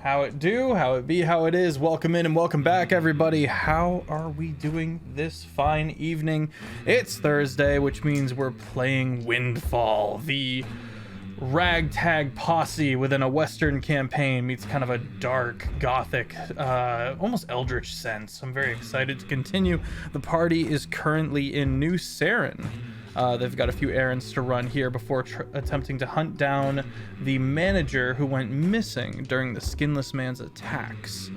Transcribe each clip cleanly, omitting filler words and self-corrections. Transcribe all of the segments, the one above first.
How it do, how it be, how it is. Welcome in and welcome back, everybody. How are we doing this fine evening? It's Thursday, which means we're playing Windfall, the ragtag posse within a Western campaign meets kind of a dark, gothic, almost eldritch sense. I'm very excited to continue. The party is currently in New Saren. They've got a few errands to run here before attempting to hunt down the manager who went missing during the Skinless Man's attacks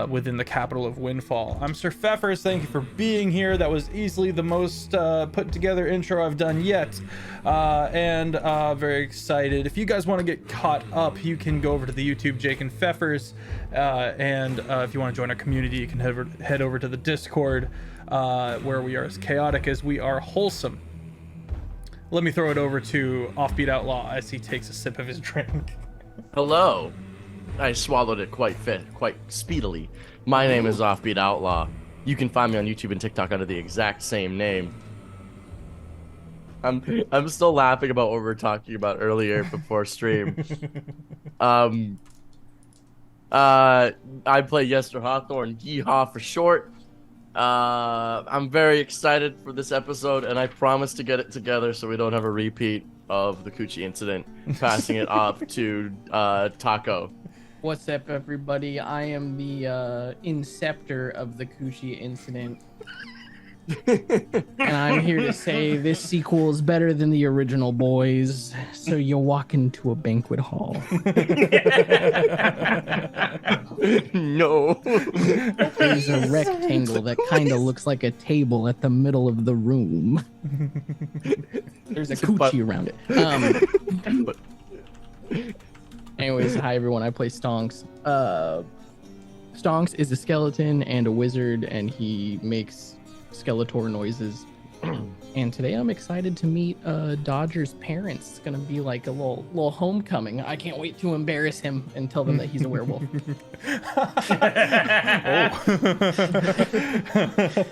within the capital of Windfall. I'm SirFeffers. Thank you for being here. That was easily the most put together intro I've done yet. And very excited. If you guys want to get caught up, you can go over to the YouTube Jake and Feffers. And if you want to join our community, you can head over to the Discord, where we are as chaotic as we are wholesome. Let me throw it over to Offbeat Outlaw as he takes a sip of his drink. Hello. I swallowed it quite speedily. My name is Offbeat Outlaw. You can find me on YouTube and TikTok under the exact same name. I'm still laughing about what we were talking about earlier before stream. I play Yester Hawthorne, Yeehaw for short. I'm very excited for this episode, and I promise to get it together so we don't have a repeat of the Coochie incident. Passing it off to Taco. What's up, everybody? I am the inceptor of the Coochie incident. And I'm here to say this sequel is better than the original, boys. So you walk into a banquet hall. No. There's a rectangle that kind of looks like a table at the middle of the room. There's a coochie around it. Anyways, hi everyone, I play Stonks. Stonks is a skeleton and a wizard, and he makes Skeletor noises. And today I'm excited to meet Dodger's parents. It's gonna be like a little homecoming. I can't wait to embarrass him and tell them that he's a werewolf.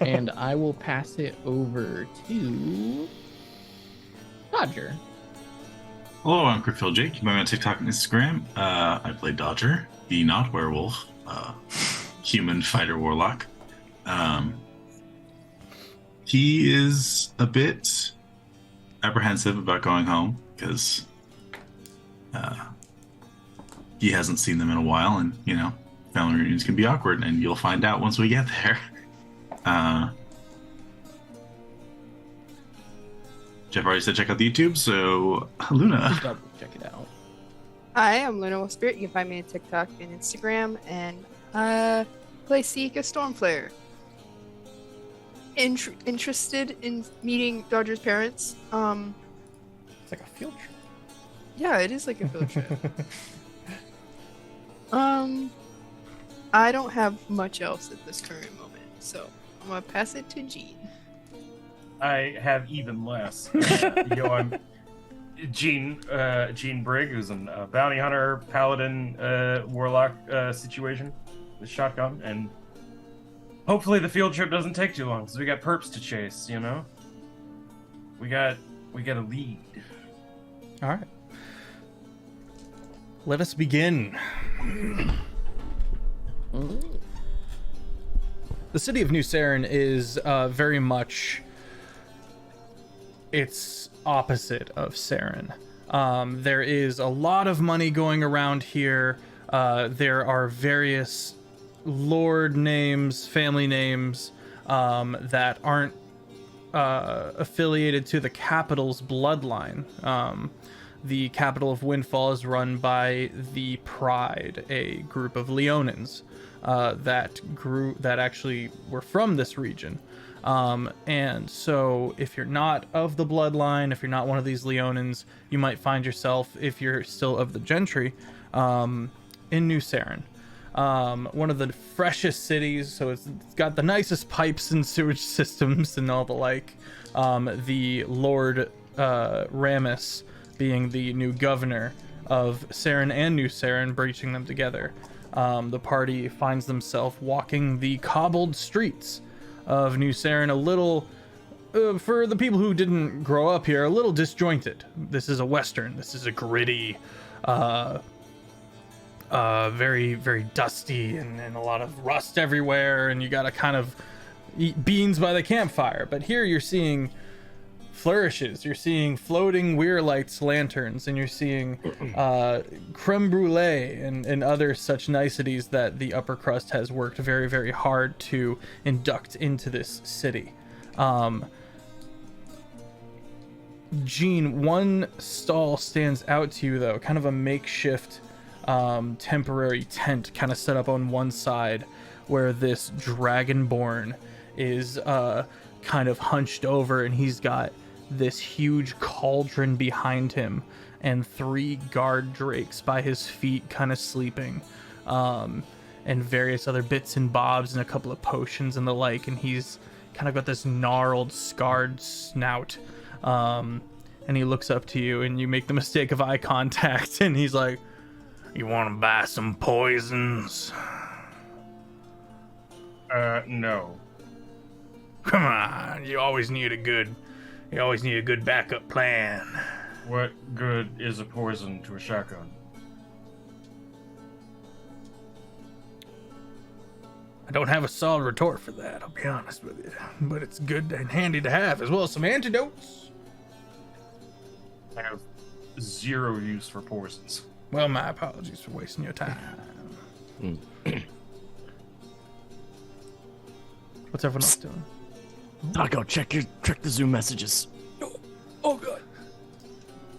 And I will pass it over to Dodger. Hello, I'm CritFailJake. You can find me on TikTok and Instagram. I play Dodger, the not werewolf, human fighter warlock. He is a bit apprehensive about going home because he hasn't seen them in a while, and family reunions can be awkward, and you'll find out once we get there. Jeff already said check out the YouTube, so Luna. Check it out. Hi, I'm LunaWolfSpirit. You can find me on TikTok and Instagram, and play Seek a Stormflare. Interested in meeting Dodger's parents? It's like a field trip. Yeah, it is like a field trip. I don't have much else at this current moment, so I'm gonna pass it to Gene. I have even less. I'm Gene Brigg, who's a bounty hunter, paladin, warlock situation with shotgun, and hopefully the field trip doesn't take too long because we got perps to chase. We got a lead. All right. Let us begin. The city of New Saren is very much its opposite of Saren. There is a lot of money going around here. There are various lord names, family names that aren't affiliated to the capital's bloodline. The capital of Windfall is run by the Pride, a group of Leonins that actually were from this region. And so if you're not of the bloodline, if you're not one of these Leonins, you might find yourself, if you're still of the gentry, in New Saren. One of the freshest cities, so it's got the nicest pipes and sewage systems and all the like. The Lord Ramus being the new governor of Saren and New Saren, breaching them together. The party finds themselves walking the cobbled streets of New Saren, a little, for the people who didn't grow up here, a little disjointed. This is a Western. This is a gritty, very, very dusty and a lot of rust everywhere, and you gotta kind of eat beans by the campfire. But here you're seeing flourishes, you're seeing floating weir lights, lanterns, and you're seeing creme brulee and other such niceties that the upper crust has worked very, very hard to induct into this city. Gene, one stall stands out to you though, kind of a makeshift temporary tent kind of set up on one side where this dragonborn is kind of hunched over, and he's got this huge cauldron behind him and 3 guard drakes by his feet kind of sleeping, and various other bits and bobs and a couple of potions and the like, and he's kind of got this gnarled, scarred snout, and he looks up to you and you make the mistake of eye contact, and he's like, "You want to buy some poisons?" No. Come on, you always need a good backup plan. What good is a poison to a shotgun? I don't have a solid retort for that, I'll be honest with you, but it's good and handy to have, as well as some antidotes. I have 0 use for poisons. Well, my apologies for wasting your time. What's everyone else doing? Taco, check the Zoom messages. Oh god.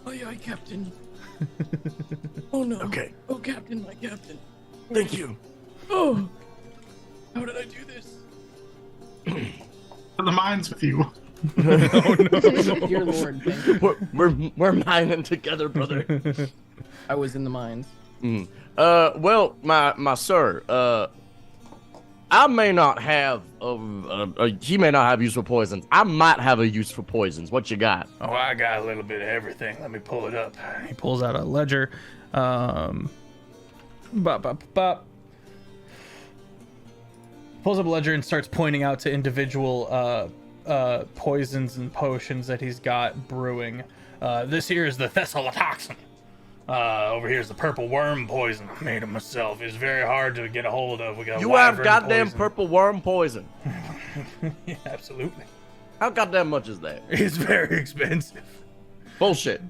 Aye, Captain. Oh no. Okay. Oh, Captain, my Captain. Thank you. Oh. How did I do this? The mine's with you. Dear Lord, thank you. We're mining together, brother. I was in the mines. Well, my sir, I may not have he may not have use for poisons. I might have a use for poisons. What you got? Oh, I got a little bit of everything. Let me pull it up. He pulls out a ledger. Pulls up a ledger and starts pointing out to individual poisons and potions that he's got brewing. This here is the thessalatoxin. Over here is the purple worm poison. I made it myself. It's very hard to get a hold of. We got You have wyvern goddamn poison. purple worm poison. Yeah, absolutely. How goddamn much is that? It's very expensive. Bullshit.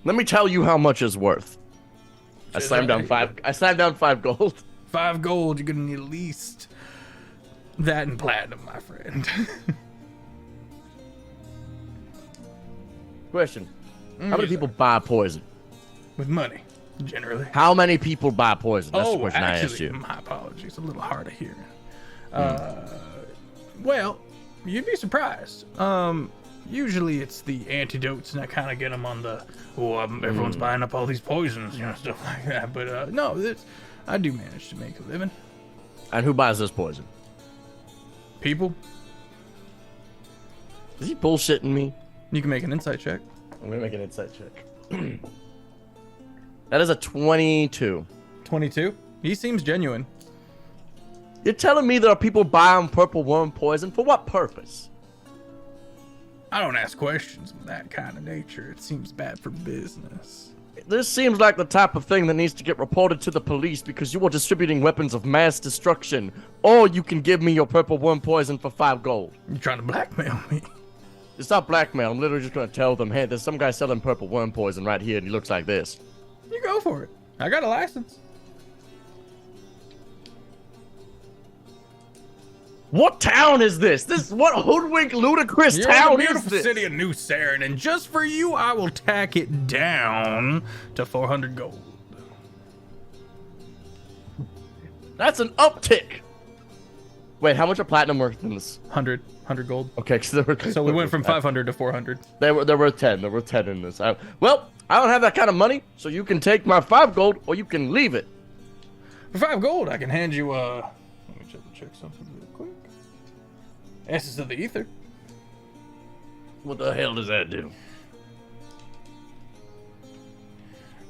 Let me tell you how much it's worth. I slammed down 5 gold. 5 gold. You're gonna need at least that and platinum, my friend. Question. How many people buy poison? With money, generally. How many people buy poison? That's the question I asked actually, you. my apologies. A little hard of hearing. Well, you'd be surprised. Usually it's the antidotes, and I kind of get them on the, everyone's buying up all these poisons, stuff like that. But no, I do manage to make a living. And who buys this poison? People, Is he bullshitting me? you can make an insight check. I'm gonna make an insight check. That is a 22. 22. He seems genuine. You're telling me there are people buying purple worm poison? For what purpose? I don't ask questions of that kind of nature. It seems bad for business. This seems like the type of thing that needs to get reported to the police because you are distributing weapons of mass destruction. Or you can give me your purple worm poison for 5 gold. You're trying to blackmail me. It's not blackmail. I'm literally just gonna tell them, hey, there's some guy selling purple worm poison right here and he looks like this. You go for it. I got a license. What town is this? What hoodwink ludicrous You're in town the is beautiful this? city of New Saren, and just for you, I will tack it down to 400 gold. That's an uptick. Wait, how much are platinum worth in this? 100 gold. Okay, So we went from 500 to 400. They were 10. There were 10 in this. Well, I don't have that kind of money, so you can take my 5 gold or you can leave it. For 5 gold, I can hand you, let me check something real quick. Essence of the Ether. What the hell does that do?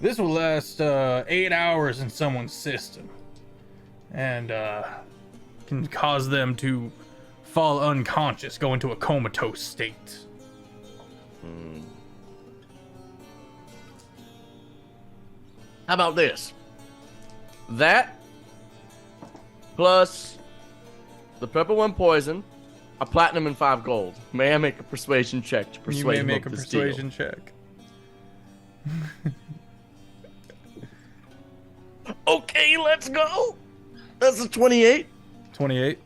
This will last 8 hours in someone's system. And can cause them to fall unconscious, go into a comatose state. How about this? That plus the purple one poison, a platinum and 5 gold. May I make a persuasion check to You persuade may him make a of this deal? persuasion check. Okay, let's go. That's a 28. 28.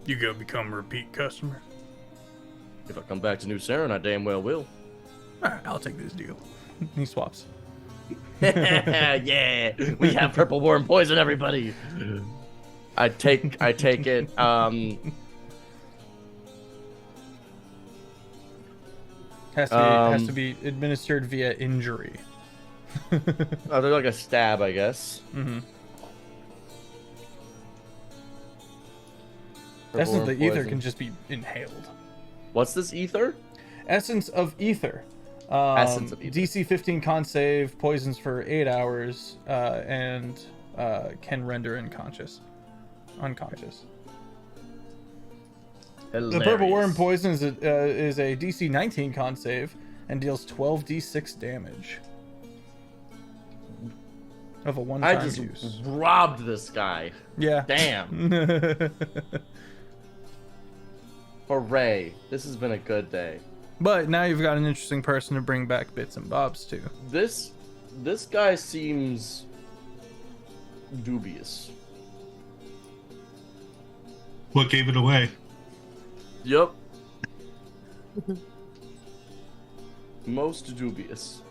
You go become a repeat customer. If I come back to New Saren, I damn well will. Alright, I'll take this deal. He swaps. Yeah, we have purple worm poison, everybody. I take it. Has to be administered via injury. Oh, they're like a stab, I guess. Mm-hmm. Purple Essence of worm the ether poison. can just be inhaled. What's this ether? Essence of ether. Essence of ether. DC 15 con save, poisons for 8 hours, and can render unconscious. The purple worm poison is a DC 19 con save and deals 12d6 damage of a I one-time just use. robbed this guy. Yeah. Damn. Hooray. This has been a good day. But now you've got an interesting person to bring back bits and bobs to. This guy seems dubious. What gave it away? Yep. Most dubious.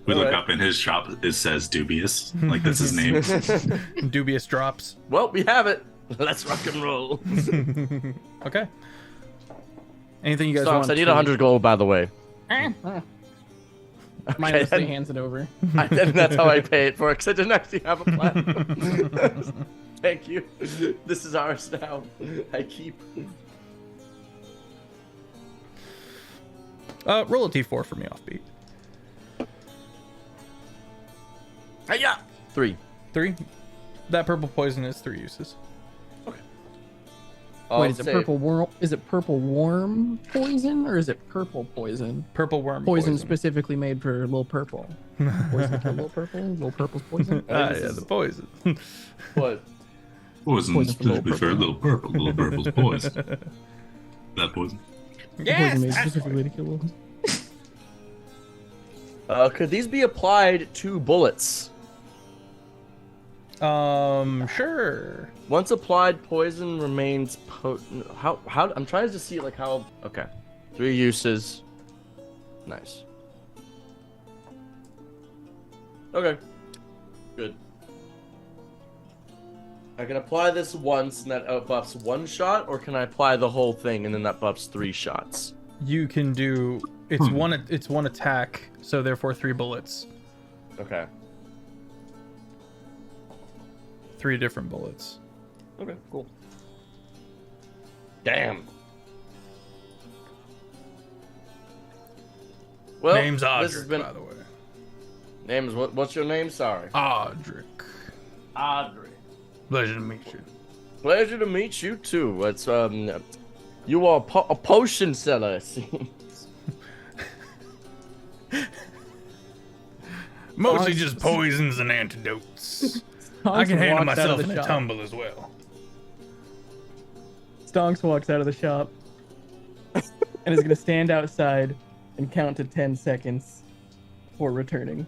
We look Alright. up in his shop. It says dubious. Like that's his name. Dubious drops. Well, we have it. Let's rock and roll. Okay. Anything you guys Stonks, want? I need 100 gold, by the the way. Mindlessly hands it over. That's how I pay it for it, because I didn't actually have a plan. Thank you. This is ours now. I keep. Roll a d4 for me, Offbeat. Hey-ya! 3. 3. That purple poison is 3 uses. Wait, is it purple worm? Is it purple worm poison or is it purple poison? Purple worm Poison specifically made for Lil Purple. Poison for Lil Purple. Lil Purple's poison. The poison. What? Poison Poison for specifically for little purple. Little purple's poison. That poison. Poison made specifically to kill Lil. Could these be applied to bullets? Sure. Once applied, poison remains potent. How? I'm trying to just see like how. Okay, 3 uses. Nice. Okay. Good. I can apply this once and that buffs 1 shot, or can I apply the whole thing and then that buffs 3 shots? You can do. It's one. It's one attack, so therefore 3 bullets. Okay. 3 different bullets. Okay. Cool. Damn. Well, Name's this Audric, has been. by the way. Name's what? What's your name? Sorry. Audric. Audrey. Pleasure to meet you. Pleasure to meet you too. It's you are a potion seller. It seems. Mostly just poisons and antidotes. I can handle myself in a tumble as well. Stonks walks out of the shop and is gonna stand outside and count to 10 seconds before returning.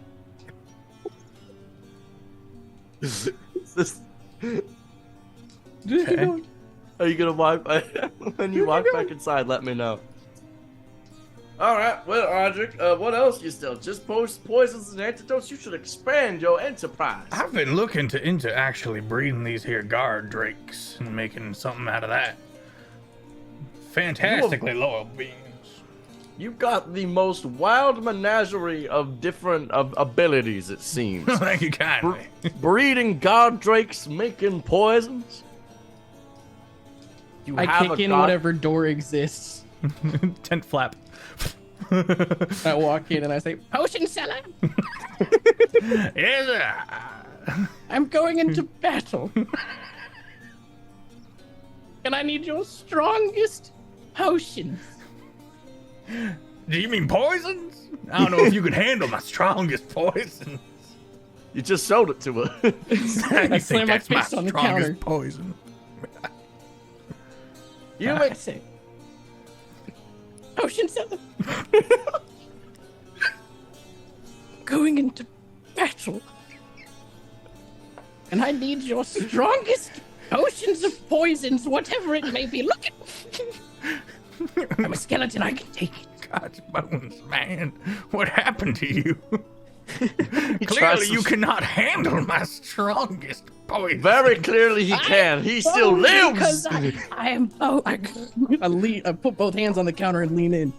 This, Just keep Okay. going. are you gonna walk when you walk back inside? Let me know. All right. Well, Audric, what else you still just poisons and antidotes? You should expand your enterprise. I've been looking into actually breeding these here guard drakes and making something out of that. Fantastically loyal beings. You've got the most wild menagerie of different abilities. It seems. Thank you kindly. Breeding guard drakes, making poisons. You I have kick a in god- whatever door exists. Tent flap. I walk in and I say, "Potion seller, Yes, sir. I'm going into battle. And I need your strongest potions." Do you mean poisons? I don't know if you could handle my strongest poison. You just sold it to her. I slam my fist on the counter. Poison. You I make say, Potion 7. Going into battle. And I need your strongest potions of poisons, whatever it may be. Look at I'm a skeleton, I can take it. God's bones, man. What happened to you? He tries Clearly, to- you cannot handle my strongest poison. Very clearly he can. He still lives. Because I am I put both hands on the counter and lean in.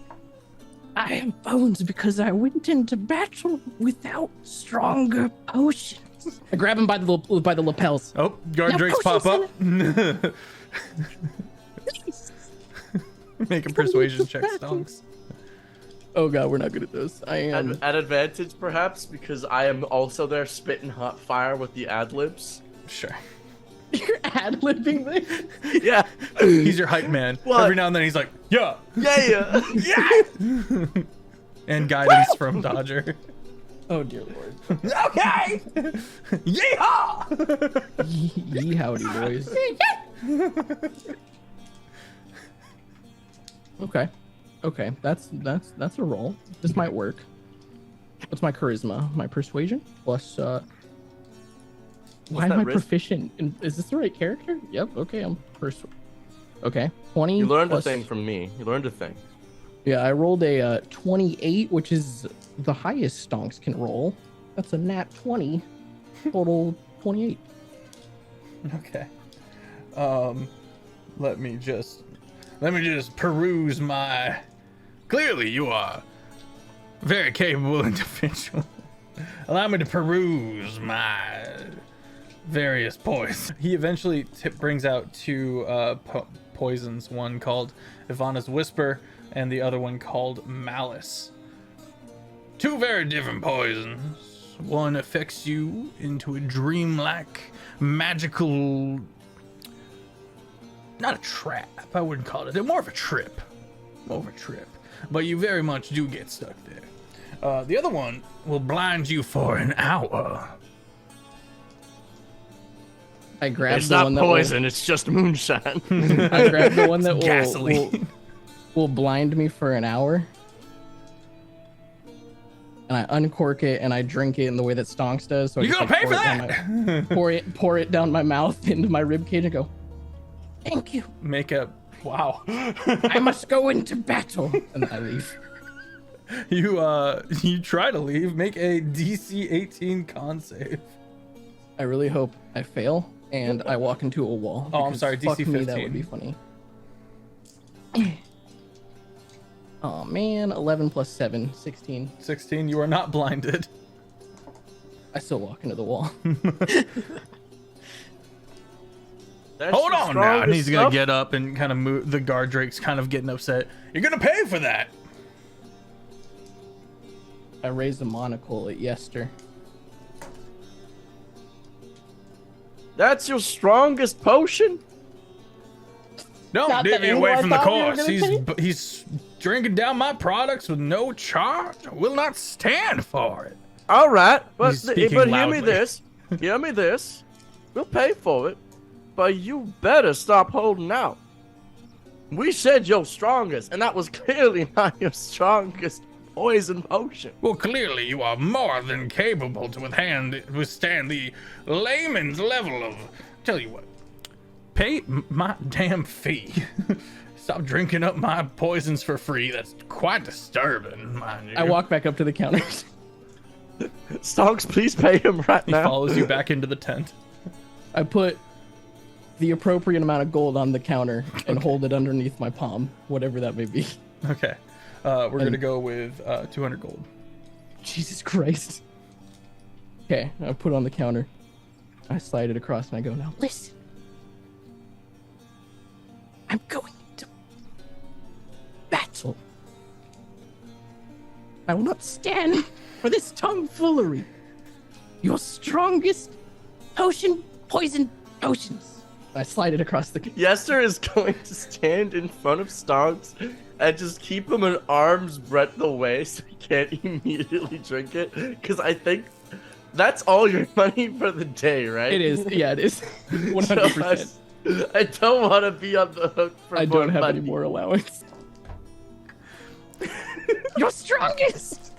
I am bones because I went into battle without stronger potions. I grab him by the lapels. Oh, guard drakes pop up. Make a persuasion check, Stonks. Oh god, we're not good at this. I am. At advantage, perhaps, because I am also there spitting hot fire with the ad libs. Sure. You're ad-libbing this? Yeah. He's your hype man. What? Every now and then he's like, yeah, Yeah. yeah. And guidance from Dodger. Oh dear lord. Okay. Yeehaw. Yee howdy, boys. Okay, that's a roll. This might work. What's my charisma? My persuasion plus why am that I risk? proficient in, is this the right character? Yep, okay, I'm okay, 20 You learned plus, a thing from me. You learned a thing. Yeah, I rolled a 28, which is the highest Stonks can roll. That's a nat 20. Total 28. Okay. Let me just peruse my. Clearly, you are a very capable individual. Allow me to peruse my various poisons. He eventually brings out two poisons, one called Ivana's Whisper and the other one called Malice. Two very different poisons. One affects you into a dreamlike, magical... Not a trap, I wouldn't call it. More of a trip. But you very much do get stuck there. The other one will blind you for an hour. I grabbed It's the not one that poison. It's just moonshine. I grabbed the one that Gasoline. will blind me for an hour. And I uncork it and I drink it in the way that Stonks does. So I You're just, gonna pay pour for it down that! pour it down my mouth into my rib cage and go, thank you. Make a... Wow. I must go into battle. And I leave. You try to leave. Make a DC 18 con save. I really hope I fail and I walk into a wall. Oh, I'm because sorry, fuck DC me, 15. that would be funny. Oh man, 11 plus 7, 16. 16, you are not blinded. I still walk into the wall. That's Hold the on now. And he's strongest gonna stuff. get up and kind of move. The guard drake's kind of getting upset. You're gonna pay for that. I raise a monocle at Yester. That's your strongest potion? Don't Not the divvy angle away I from the thought we were course. gonna He's drinking down my products with no charge. I will not stand for it. All right, but He's speaking hear me loudly. this. Hear me this. We'll pay for it, but you better stop holding out. We said your strongest, and that was clearly not your strongest poison potion. Well, clearly you are more than capable to withstand the layman's level of. Tell you what, pay my damn fee. Stop drinking up my poisons for free. That's quite disturbing, mind you. I walk back up to the counter. Stonks, please pay him right He now. follows you back into the tent. I put the appropriate amount of gold on the counter and hold it underneath my palm, whatever that may be. Okay, we're gonna go with 200 gold. Jesus Christ. Okay, I put it on the counter. I slide it across and I go, now listen. I'm going to battle. I will not stand for this tomfoolery. Your strongest potion, poison, potions. I slide it across the. Yester is going to stand in front of Stonks and just keep him an arm's breadth away so he can't immediately drink it. Because I think that's all your money for the day, right? It is. Yeah, it is. 100%. I don't want to be on the hook for I more don't have money. any more allowance. You're strongest.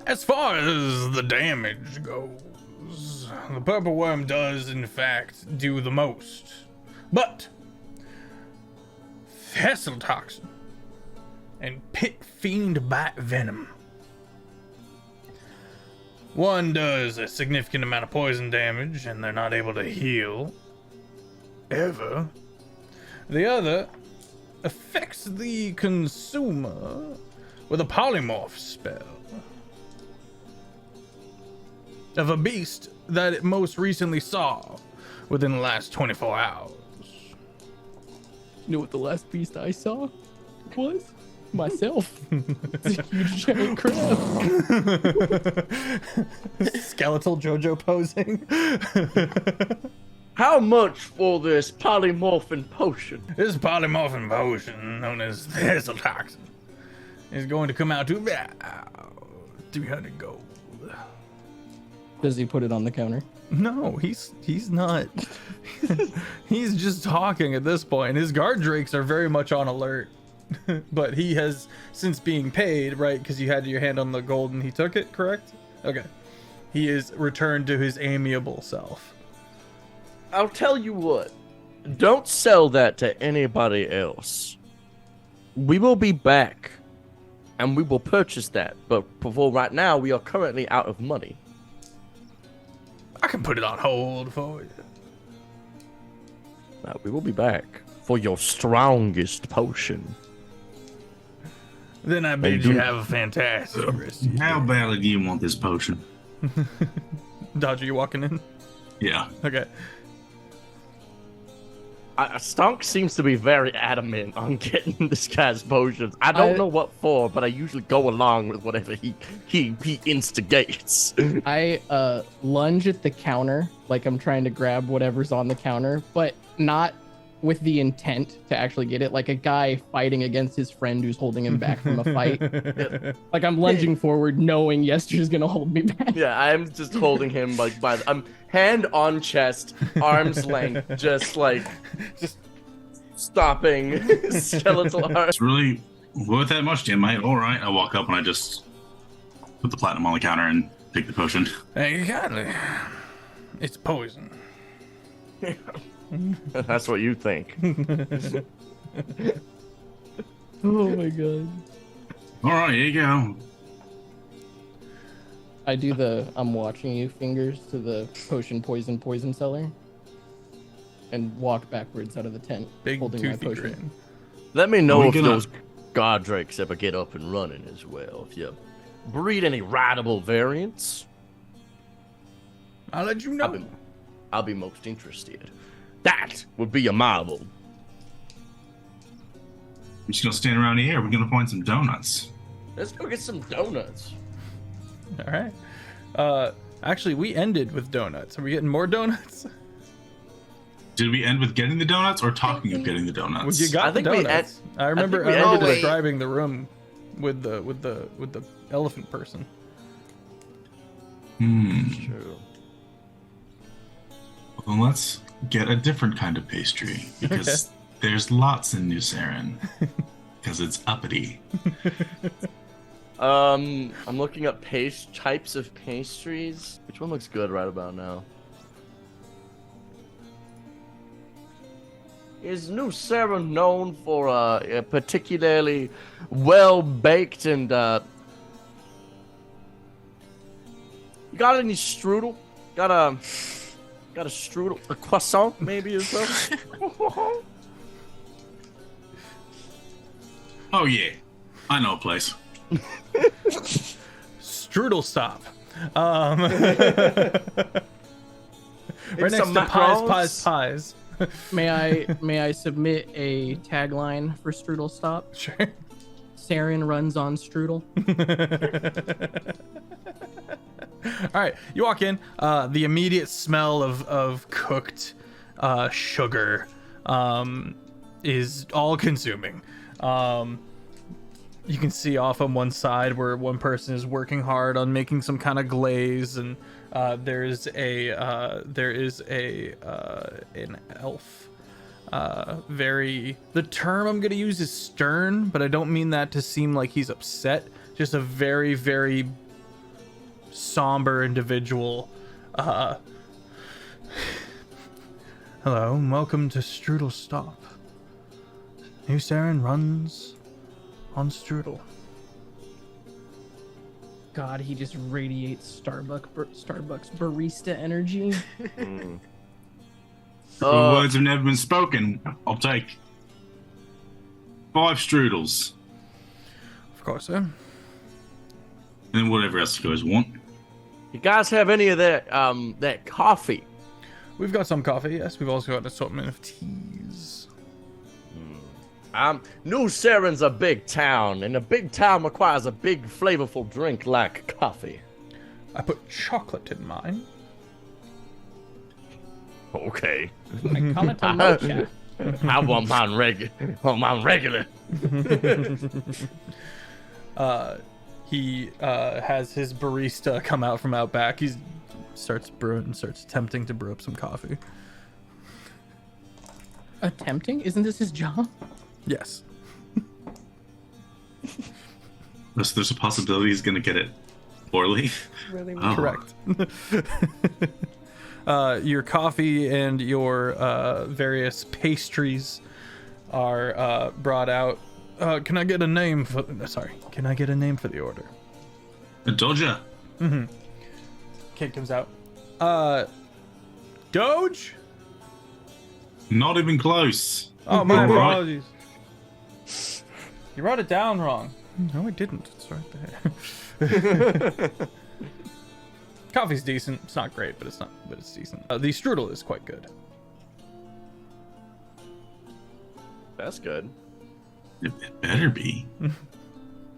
As far as the damage goes, the purple worm does in fact do the most. But Thistle Toxin and Pit Fiend Bite Venom. One does a significant amount of poison damage and they're not able to heal ever. The other affects the consumer with a polymorph spell of a beast that it most recently saw within the last 24 hours. You know what the last beast I saw was? Myself. It's a huge giant crab. Skeletal JoJo posing. How much for this polymorphin potion? This polymorphin potion, known as Thistle Toxin, is going to come out to about 300 gold. Does he put it on the counter? No, he's not. He's just talking at this point. His guard drakes are very much on alert. But he has, since being paid, right, because you had your hand on the gold and he took it, correct? Okay. He is returned to his amiable self. I'll tell you what. Don't sell that to anybody else. We will be back, and we will purchase that. But for right now, we are currently out of money. I can put it on hold for you. Now, we will be back for your strongest potion. Then I bid you have a fantastic rest. How badly do you want this potion? Dodger, you walking in? Yeah. Okay. Stonk seems to be very adamant on getting this guy's potions. I don't know what for, but I usually go along with whatever he instigates. I lunge at the counter like I'm trying to grab whatever's on the counter, but not with the intent to actually get it, like a guy fighting against his friend who's holding him back from a fight. Like I'm lunging forward knowing Yester's gonna hold me back. Yeah, I'm just holding him like I'm hand on chest, arm's length, just stopping skeletal arms. It's really worth that much, Jim, mate. All right. I walk up and I just put the platinum on the counter and take the potion. Hey, kindly. It's poison. That's what you think. Oh my god. All right, here you go. I do the I'm watching you fingers to the poison seller and walk backwards out of the tent Big holding my toothy potion. grin. Let me know Are we if gonna- those Godrakes ever get up and running as well. If you breed any rideable variants, I'll let you know. I'll be most interested. That would be a marvel. We're just gonna stand around here. We're gonna find some donuts. Let's go get some donuts. All right. Actually, we ended with donuts. Are we getting more donuts? Did we end with getting the donuts or talking of getting the Well, donuts? you got I the think we donuts. I remember. we I remember ended- describing the room with the elephant person. True. Well, let's get a different kind of pastry because there's lots in New Saren because it's uppity. I'm looking up types of pastries. Which one looks good right about now? Is New Saren known for a particularly well-baked and you got any strudel? Got a strudel, a croissant maybe as well? Oh yeah, I know a place. Strudel stop. Right next some to macarons. pies. May I submit a tagline for Strudel Stop? Sure. Saren runs on Strudel. All right, you walk in. The immediate smell of cooked sugar is all consuming. You can see off on one side where one person is working hard on making some kind of glaze, and there is an elf. The term I'm gonna use is stern, but I don't mean that to seem like he's upset. Just a very, very somber individual. Hello, and welcome to Strudel Stop. New Saren runs on Strudel. God, he just radiates Starbucks barista energy. The words have never been spoken. I'll take 5 strudels. Of course, sir. And then whatever else you guys want. You guys have any of that coffee? We've got some coffee, yes. We've also got an assortment of teas. New Saren's a big town, and a big town requires a big, flavorful drink like coffee. I put chocolate in mine. Okay. I call it a mocha. I want mine regular. He has his barista come out from out back. He starts attempting to brew up some coffee. Attempting? Isn't this his job? Yes. There's a possibility he's gonna get it poorly. Really, Oh. Correct. Your coffee and your various pastries are brought out. Can I get a name for? Can I get a name for the order? A Doja. Kid comes out. Doge? Not even close. Oh, my All right. apologies. You wrote it down wrong. No, I didn't. It's right there. Coffee's decent. It's not great, but it's decent. The strudel is quite good. That's good. It better be.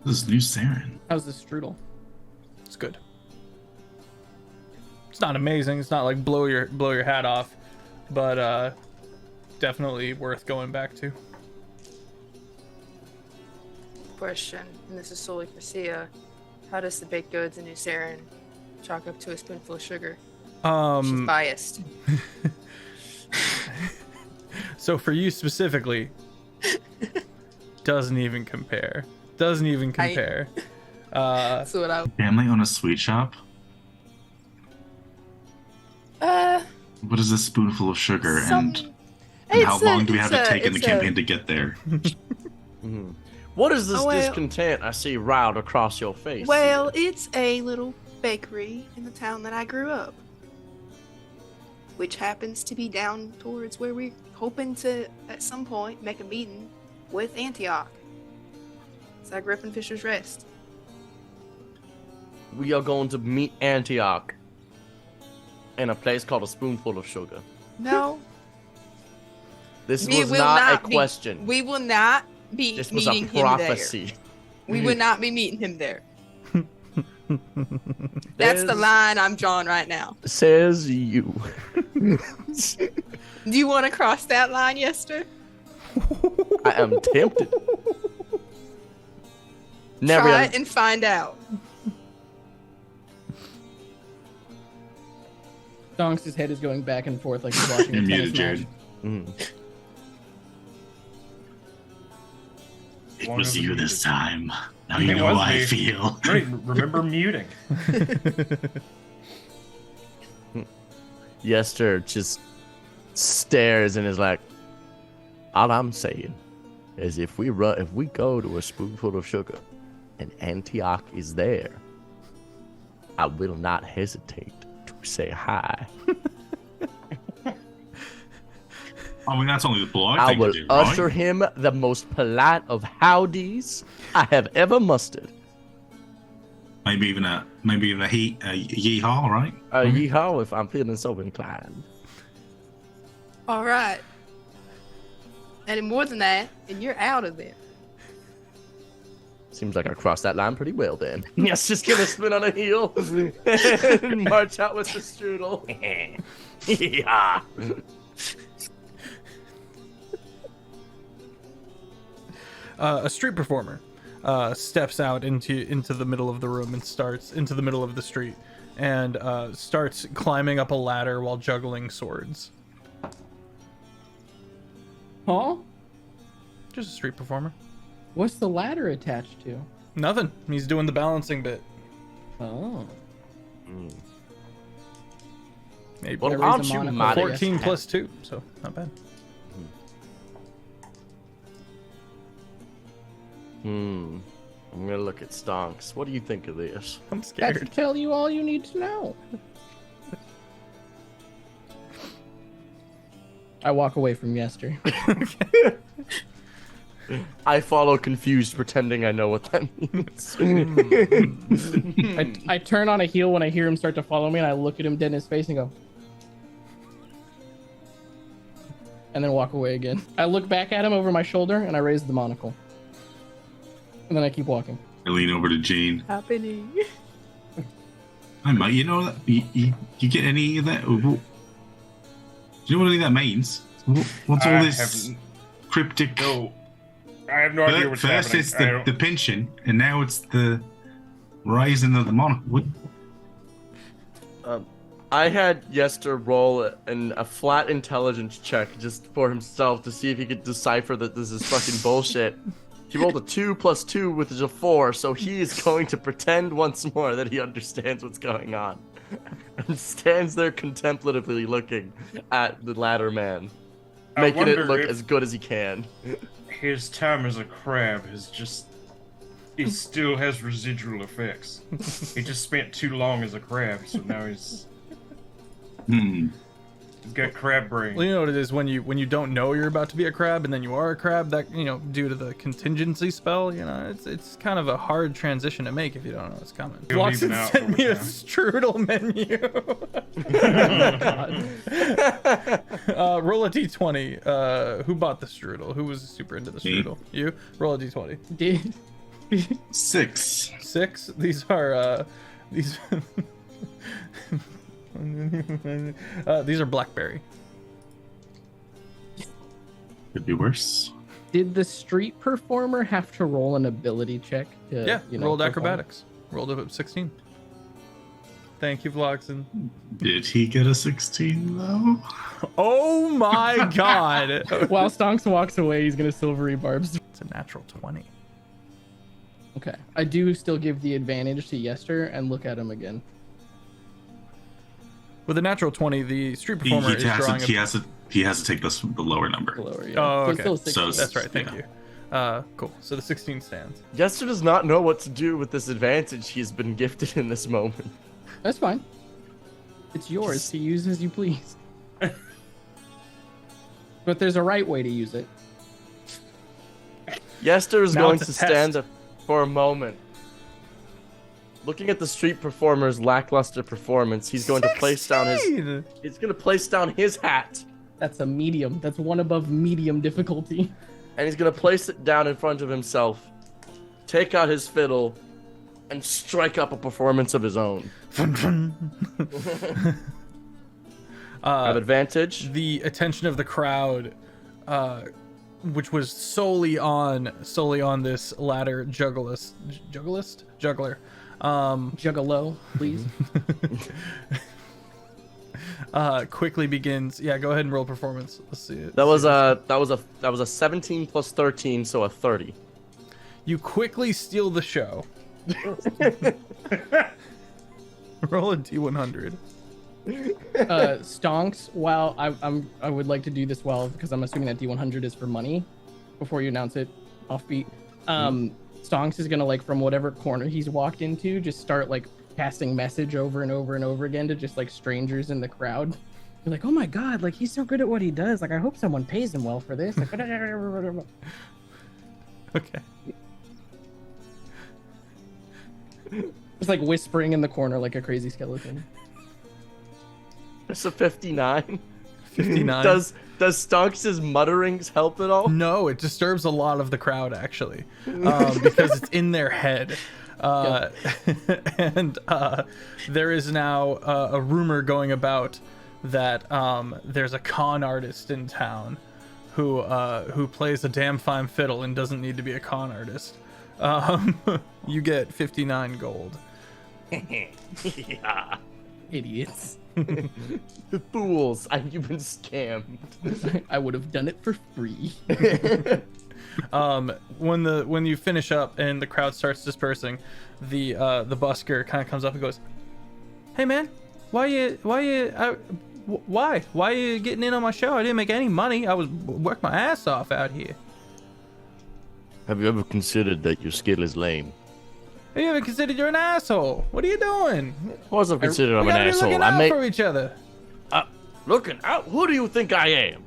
This is New Saren. How's the strudel? It's good. It's not amazing. It's not like blow your hat off, but definitely worth going back to. question, and this is solely for Sia. How does the baked goods in New Saren chalk up to a spoonful of sugar? She's biased. So for you specifically, doesn't even compare. That's what I. Family own a sweet shop. What is a spoonful of sugar, and how long do we have to take in the campaign to get there? What is this Oh, well. discontent I see riled across your face? Well, it's a little bakery in the town that I grew up, which happens to be down towards where we're hoping to, at some point, make a meeting with Antioch. So I grew up in Fisher's Rest. We are going to meet Antioch in a place called a Spoonful of Sugar. No, This we was will not a be- question. We will not be This was a meeting him there. prophecy. We would not be meeting him there. That's the Says- line I'm drawing right now. Says you. Do you want to cross that line, Yester? I am tempted. Never. Try it and find out. Donks' head is going back and forth like he's watching a You're tennis muted, match. Jared. It was you this time. Now you It know was how I me. feel. Right, remember muting. Yester just stares and is like, all I'm saying is if we go to a Spoonful of Sugar and Antioch is there, I will not hesitate to say hi. I mean, that's only the polite I thing will to do, right? usher him the most polite of howdies I have ever mustered. Maybe even a yeehaw, right? Yeehaw if I'm feeling so inclined. All right. Any more than that, and you're out of there. Seems like I crossed that line pretty well then. Yes, just gonna spin on a heel and march out with the strudel. Yeah. a street performer steps out into the middle of the room and starts into the middle of the street and starts climbing up a ladder while juggling swords. Huh? Just a street performer. What's the ladder attached to? Nothing. He's doing the balancing bit. Oh. Maybe Well, There aren't is a you monocle. mad at 14 plus 2, so not bad. I'm gonna look at Stonks. What do you think of this? I'm That scared. should tell you all you need to know. I walk away from Yester. I follow confused, pretending I know what that means. I turn on a heel when I hear him start to follow me, and I look at him dead in his face and go, and then walk away again. I look back at him over my shoulder, and I raise the monocle, and then I keep walking. I lean over to Jane. Happening. I might, you know, you get any of that? Do you know what any of that means? What's all I this have cryptic? No, I have no idea what's First happening. it's I don't- the pension, and now it's the rising of the monocle. What? I had Yester roll a flat intelligence check just for himself to see if he could decipher that this is fucking bullshit. He rolled a 2 plus 2, which is a 4, so he is going to pretend once more that he understands what's going on. And stands there contemplatively looking at the ladder man, I making it wonder look if as good as he can. his time as a crab is just... He still has residual effects. He just spent too long as a crab, so now he's got crab brain. Well, you know what it is when you don't know you're about to be a crab and then you are a crab. That, you know, due to the contingency spell, you know, it's kind of a hard transition to make if you don't know what's coming. You'll leave Watson it out sent over me a time. strudel menu. Roll a d20. Who bought the strudel? Who was super into the Me. strudel? You. Roll a d20. Did 6. 6. These are these. These are blackberry. Could be worse. did the street performer have to roll an ability check? To, Yeah, rolled perform? acrobatics. Rolled up 16. Thank you, Vloxen. Did he get a 16 though? Oh my god! While Stonks walks away, he's gonna silvery barbs. It's a natural 20. Okay, I do still give the advantage to Yester and look at him again. With a natural 20, the street performer is drawing he has to take the lower number. Lower, yeah. Oh, So okay. still 16. That's right, thank Yeah. you. Cool. So the 16 stands. Yester does not know what to do with this advantage he's been gifted in this moment. That's fine. It's yours to use as you please. But there's a right way to use it. Yester is Now going it's a to test. stand up for a moment. Looking at the street performer's lackluster performance, he's going to place down his 16! he's going to place down his hat, That's a medium. That's one above medium difficulty. and he's going to place it down in front of himself, take out his fiddle, and strike up a performance of his own. Have advantage. The attention of the crowd, which was solely on this ladder juggler. Juggalo, please. Quickly begins. Yeah, go ahead and roll performance. Let's see it. That was a 17 plus 13, so a 30. You quickly steal the show. Roll a d100. Stonks, while I would like to do this because I'm assuming that D100 is for money before you announce it offbeat. Stonks is gonna, like, from whatever corner he's walked into, just start, like, casting message over and over and over again to just, like, strangers in the crowd. You're like, oh my god, like, he's so good at what he does. Like, I hope someone pays him well for this. Like, Okay. just like whispering in the corner like a crazy skeleton. It's a 59. 59. Does Stonks' mutterings help at all? No, it disturbs a lot of the crowd, actually, because it's in their head. And there is now a rumor going about that there's a con artist in town who plays a damn fine fiddle and doesn't need to be a con artist. You get 59 gold. Yeah. Idiots. Fools. You've been scammed. I would have done it for free. When you finish up and the crowd starts dispersing, the busker kind of comes up and goes, "Hey man, why are you getting in on my show? I didn't make any money. I was worked my ass off out here." Have you ever considered that your skill is lame? Have you ever considered you're an asshole? What are you doing? Of course I've considered I'm We an gotta be asshole. looking out for each other. Looking out? Who do you think I am?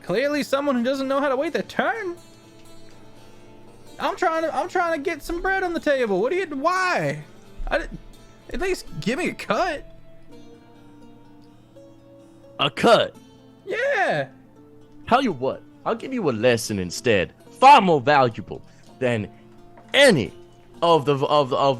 Clearly someone who doesn't know how to wait their turn. I'm trying to get some bread on the table. Why? At least give me a cut. A cut? Yeah. Tell you what, I'll give you a lesson instead. Far more valuable than any of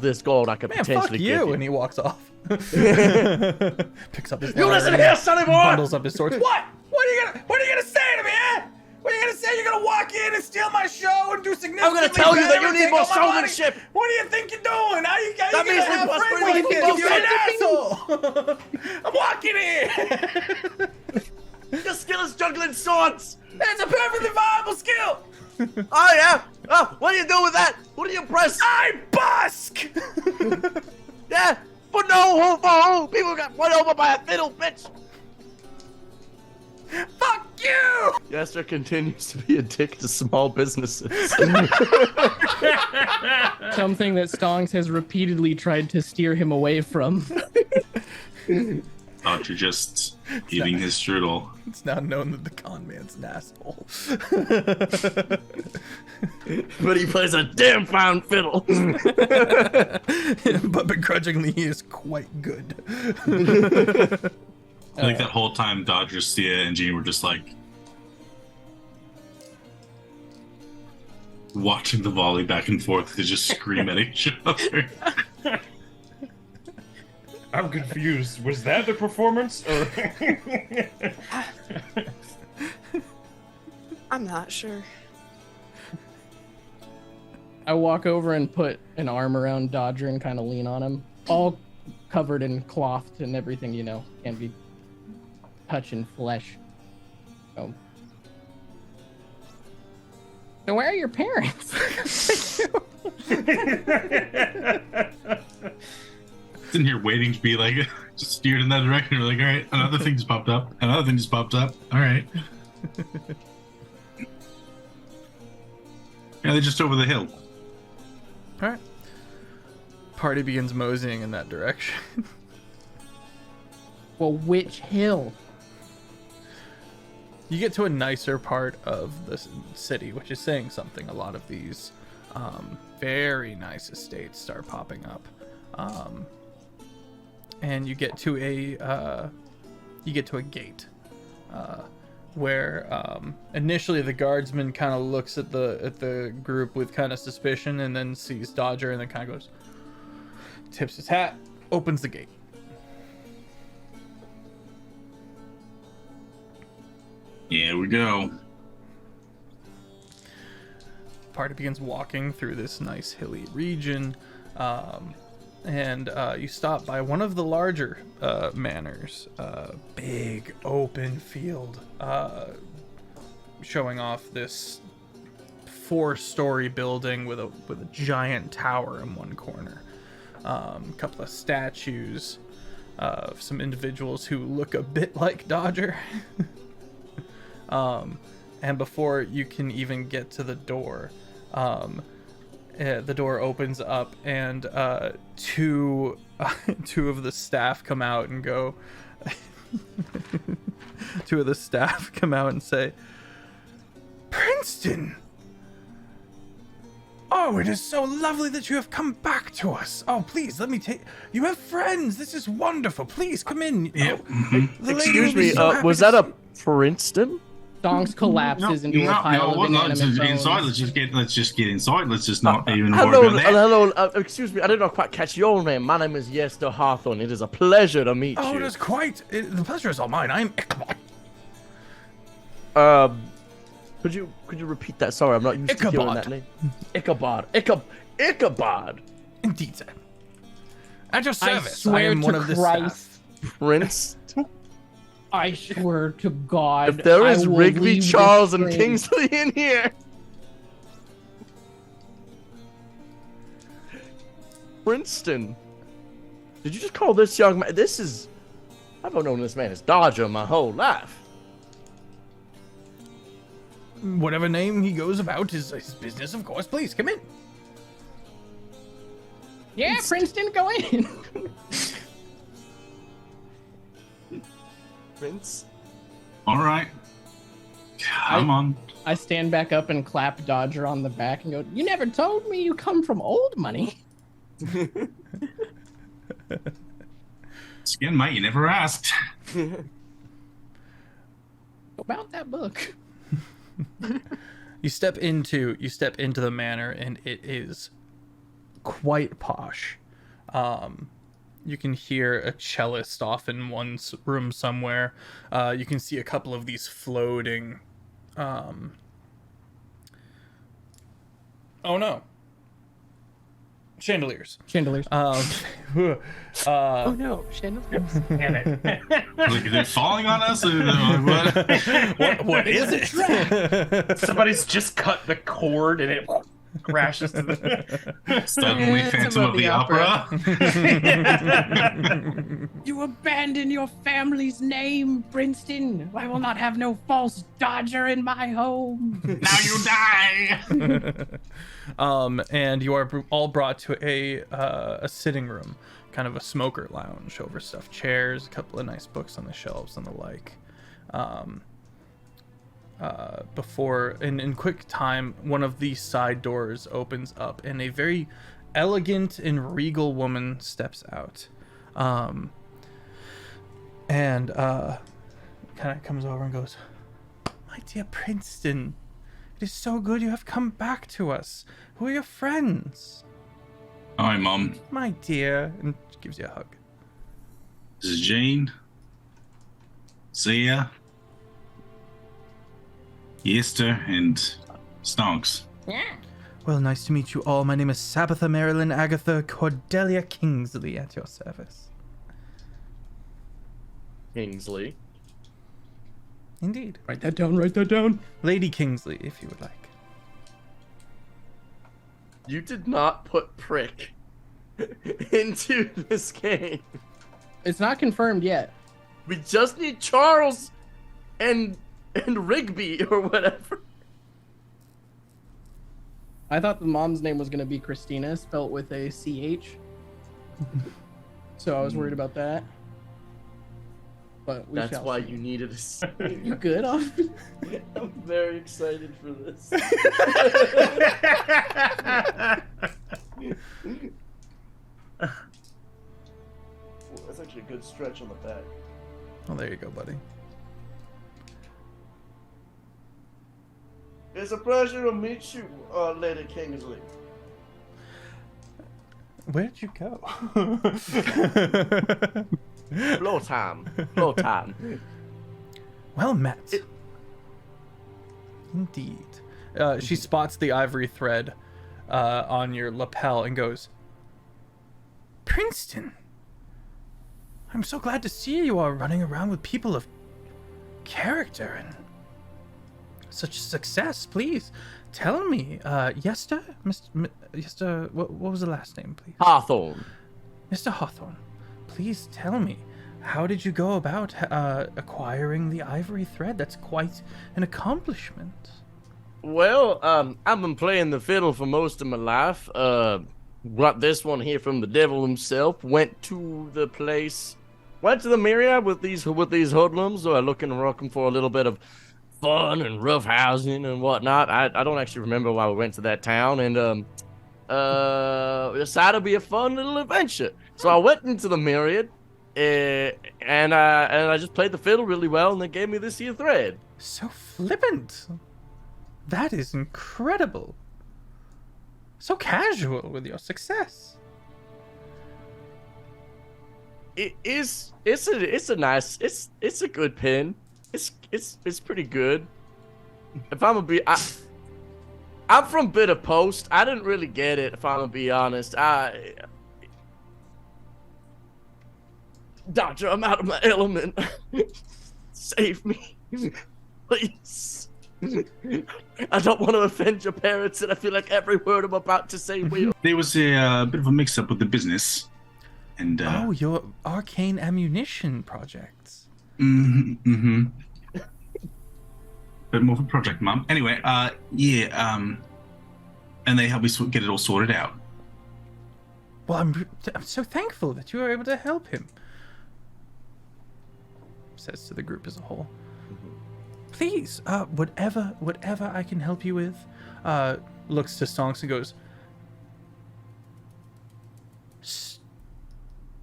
this gold I could Man, potentially fuck give you. And he walks off. Picks up his You listen dagger here, and sonny boy! bundles up his sword. What? What are you gonna say to me, eh? What are you gonna say? You're gonna walk in and steal my show and do significantly I'm gonna tell you that better you and need take more all my money? showmanship. What do you think you're doing? How you That gonna means we have must friends bring like people this? You're an asshole. I'm walking in. Your skill is juggling swords. It's a perfectly viable skill. Oh yeah? Oh, what do you do with that? Who do you impress? I busk. Yeah, but no, who for who? People got run over by a fiddle, bitch. Fuck you. Yester continues to be a dick to small businesses. Something that Stonks has repeatedly tried to steer him away from. Thought you're just eating his strudel. It's now known that the con man's an asshole. But he plays a damn fine fiddle. But begrudgingly, he is quite good. I think that whole time Dodger, Sia, and Gene were just like watching the volley back and forth to just scream at each other. I'm confused. Was that the performance? Or... I'm not sure. I walk over and put an arm around Dodger and kind of lean on him. All covered in cloth and everything, you know. Can't be touching flesh. Oh. So where are your parents? Sitting here waiting to be like, just steered in that direction. We're like, all right, another thing just popped up. Another thing just popped up. All right. Yeah, they're just over the hill. All right. Party begins moseying in that direction. Well, which hill? You get to a nicer part of the city, which is saying something. A lot of these very nice estates start popping up, and you get to a gate where initially the guardsman kind of looks at the group with kind of suspicion, and then sees Dodger, and then kind of goes, tips his hat, opens the gate. Here we go. Party begins walking through this nice hilly region, and you stop by one of the larger manors. Big open field, showing off this 4-story building with a giant tower in one corner. A couple of statues of some individuals who look a bit like Dodger. And before you can even get to the door, the door opens up, and two of the staff come out and go. Two of the staff come out and say, "Princeton! Oh, it is so lovely that you have come back to us. Oh, please, let me take... You have friends. This is wonderful. Please, come in. Yeah. Oh, the lady Excuse will be me, so happy was to that a see you." Princeton? Stonks collapses into a pile of inanimate bones. Inside. Let's just get inside. Let's just not even worry Hello, about that. hello. Excuse me, I did not quite catch your name. My name is Yester Hawthorne. It is a pleasure to meet Oh, you. it is quite... the pleasure is all mine. I am Ichabod. Could you repeat that? Sorry, I'm not used to hearing that name. Ichabod. Ichabod. Indeed, sir. At your I service. I swear am to one of the Christ. staff. Prince. I swear to God. If there I is will Rigby, leave this Charles, and place. Kingsley in here. Princeton. Did you just call this young man? I've known this man as Dodger my whole life. Whatever name he goes about is his business, of course. Please, come in. Yeah, Princeton, go in. Prince. All right. Come on. I stand back up and clap Dodger on the back and go, "You never told me you come from old money." Skin, mate, you never asked. About that book. You step into the manor, and it is quite posh. You can hear a cellist off in one room somewhere. You can see a couple of these floating. Oh no! Chandeliers. Oh no, chandeliers. Damn it. Like, is it falling on us? Or, what? What is it? Somebody's just cut the cord and it crashes to the. Suddenly, Phantom of the Opera. You abandon your family's name, Princeton. I will not have no false Dodger in my home. Now you die. And you are all brought to a sitting room, kind of a smoker lounge, overstuffed chairs, a couple of nice books on the shelves and the like. Before, in quick time, one of the side doors opens up and a very elegant and regal woman steps out. And kind of comes over and goes, "My dear Princeton, it is so good you have come back to us. Who are your friends?" Hi, Mom. "My dear," and she gives you a hug. This is Jane. Zia. Easter and Stonks. "Well, nice to meet you all. My name is Sabbatha Marilyn Agatha Cordelia Kingsley, at your service." Kingsley. "Indeed. Write that down. Lady Kingsley, if you would like." You did not put prick into this game. It's not confirmed yet. We just need Charles and Rigby or whatever. I thought the mom's name was going to be Christina, spelt with a CH. So I was worried about that. But That's shall why see. you needed a You good? I'm very excited for this. That's actually a good stretch on the back. Oh, there you go, buddy. It's a pleasure to meet you, Lady Kingsley. Where'd you go? Blow time. Blow time. Well met. Indeed. She spots the ivory thread on your lapel and goes, "Princeton, I'm so glad to see you are running around with people of character and such success. Please tell me, Yester? Yester, what was the last name, please?" Hawthorne. "Mr. Hawthorne, please tell me, how did you go about acquiring the ivory thread? That's quite an accomplishment." Well, I've been playing the fiddle for most of my life. Got this one here from the devil himself. Went to the Myriad with these hoodlums, looking for a little bit of fun and rough housing and whatnot. I don't actually remember why we went to that town, and decided to be a fun little adventure. So I went into the Myriad, and I just played the fiddle really well, and they gave me this here thread. So flippant. That is incredible. So casual with your success. It's a good pin. It's pretty good. if I'm gonna be, I'm from Bitter Post. I didn't really get it, if I'm gonna be honest. Doctor, I'm out of my element. Save me, please. I don't want to offend your parents, and I feel like every word I'm about to say will. There was a bit of a mix-up with the business, and Oh, your arcane ammunition projects. mm-hmm. Bit more of a project, Mum. Anyway, yeah, and they helped me get it all sorted out. Well, I'm so thankful that you were able to help him. Says to the group as a whole. Please, whatever I can help you with, looks to Stonks and goes,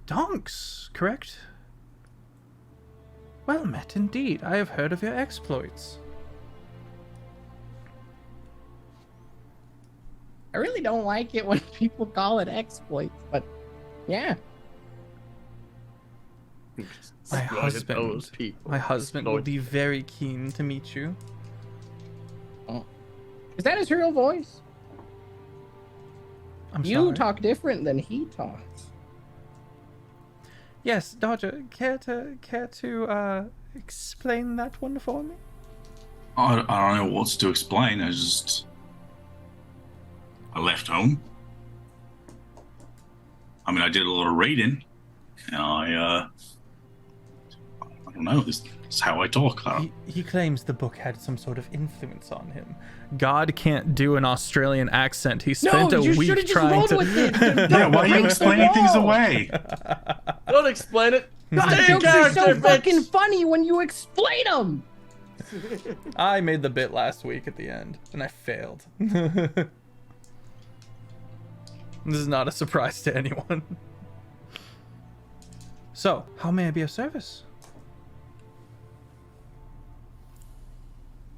Stonks, correct? Well met indeed. I have heard of your exploits. I really don't like it when people call it exploits, but yeah. My husband will be very keen to meet you. Oh. Is that his real voice? I'm You sorry. talk different than he talks. Yes, Dodger, care to explain that one for me? I don't know what's to explain. I left home. I mean, I did a lot of reading. And I don't know. This is how I talk. He claims the book had some sort of influence on him. God can't do an Australian accent. He spent a week trying to. Yeah, why are you explaining things away? Don't explain it. God, Stay in jokes are character, so bitch. fucking funny when you explain them. I made the bit last week at the end, and I failed. This is not a surprise to anyone. So, how may I be of service?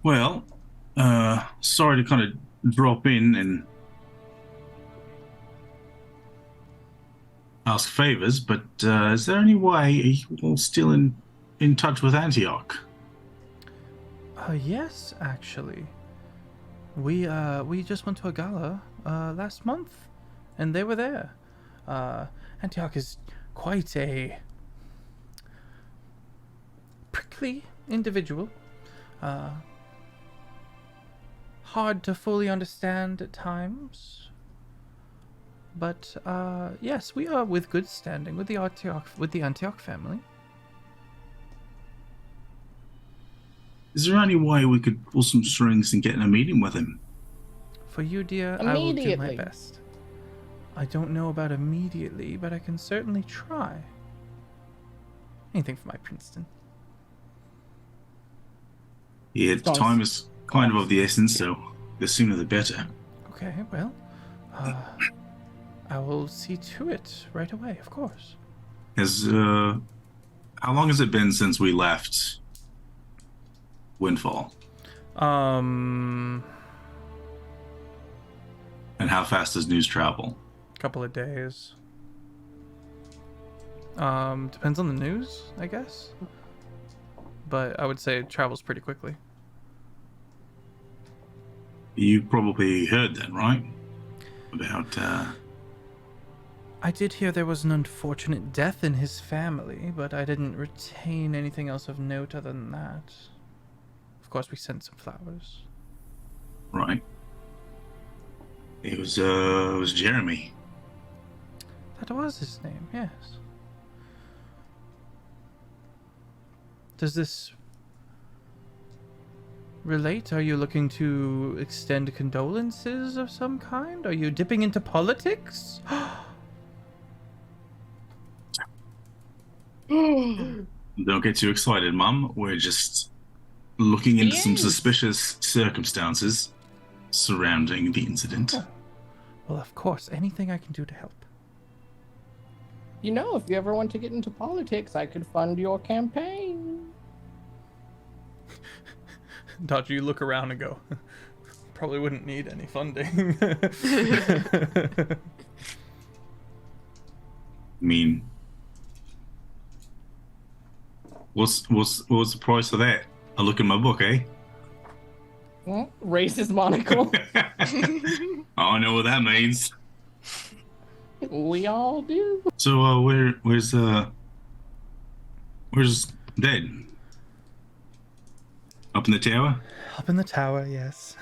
Well, sorry to kind of drop in and ask favors, but is there any way you all still in touch with Antioch? Yes, actually. We just went to a gala last month, and they were there. Antioch is quite a prickly individual. Hard to fully understand at times. But yes, we are with good standing with the Antioch family. Is there any way we could pull some strings and get in a meeting with him? For you, dear, I will do my Immediately. best. I don't know about immediately, but I can certainly try. Anything for my Princeton. Yeah, the time is kind of the essence, so the sooner the better. Okay, well, I will see to it right away, of course. How long has it been since we left Windfall? And how fast does news travel? couple of days. Depends on the news, I guess. But I would say it travels pretty quickly. You probably heard that, right? About, I did hear there was an unfortunate death in his family, but I didn't retain anything else of note other than that. Of course, we sent some flowers. right. It was Jeremy. That was his name, yes. Does this relate? Are you looking to extend condolences of some kind? Are you dipping into politics? Don't get too excited, Mum. We're just looking into some Yes. suspicious circumstances surrounding the incident. Well, of course, anything I can do to help. You know, if you ever want to get into politics, I could fund your campaign. Dodger, you look around and go, probably wouldn't need any funding. I mean, what's the price of that? I look in my book, eh? Well, racist monocle. I don't know what that means. We all do. So, where's Dad? Up in the tower? Up in the tower, yes.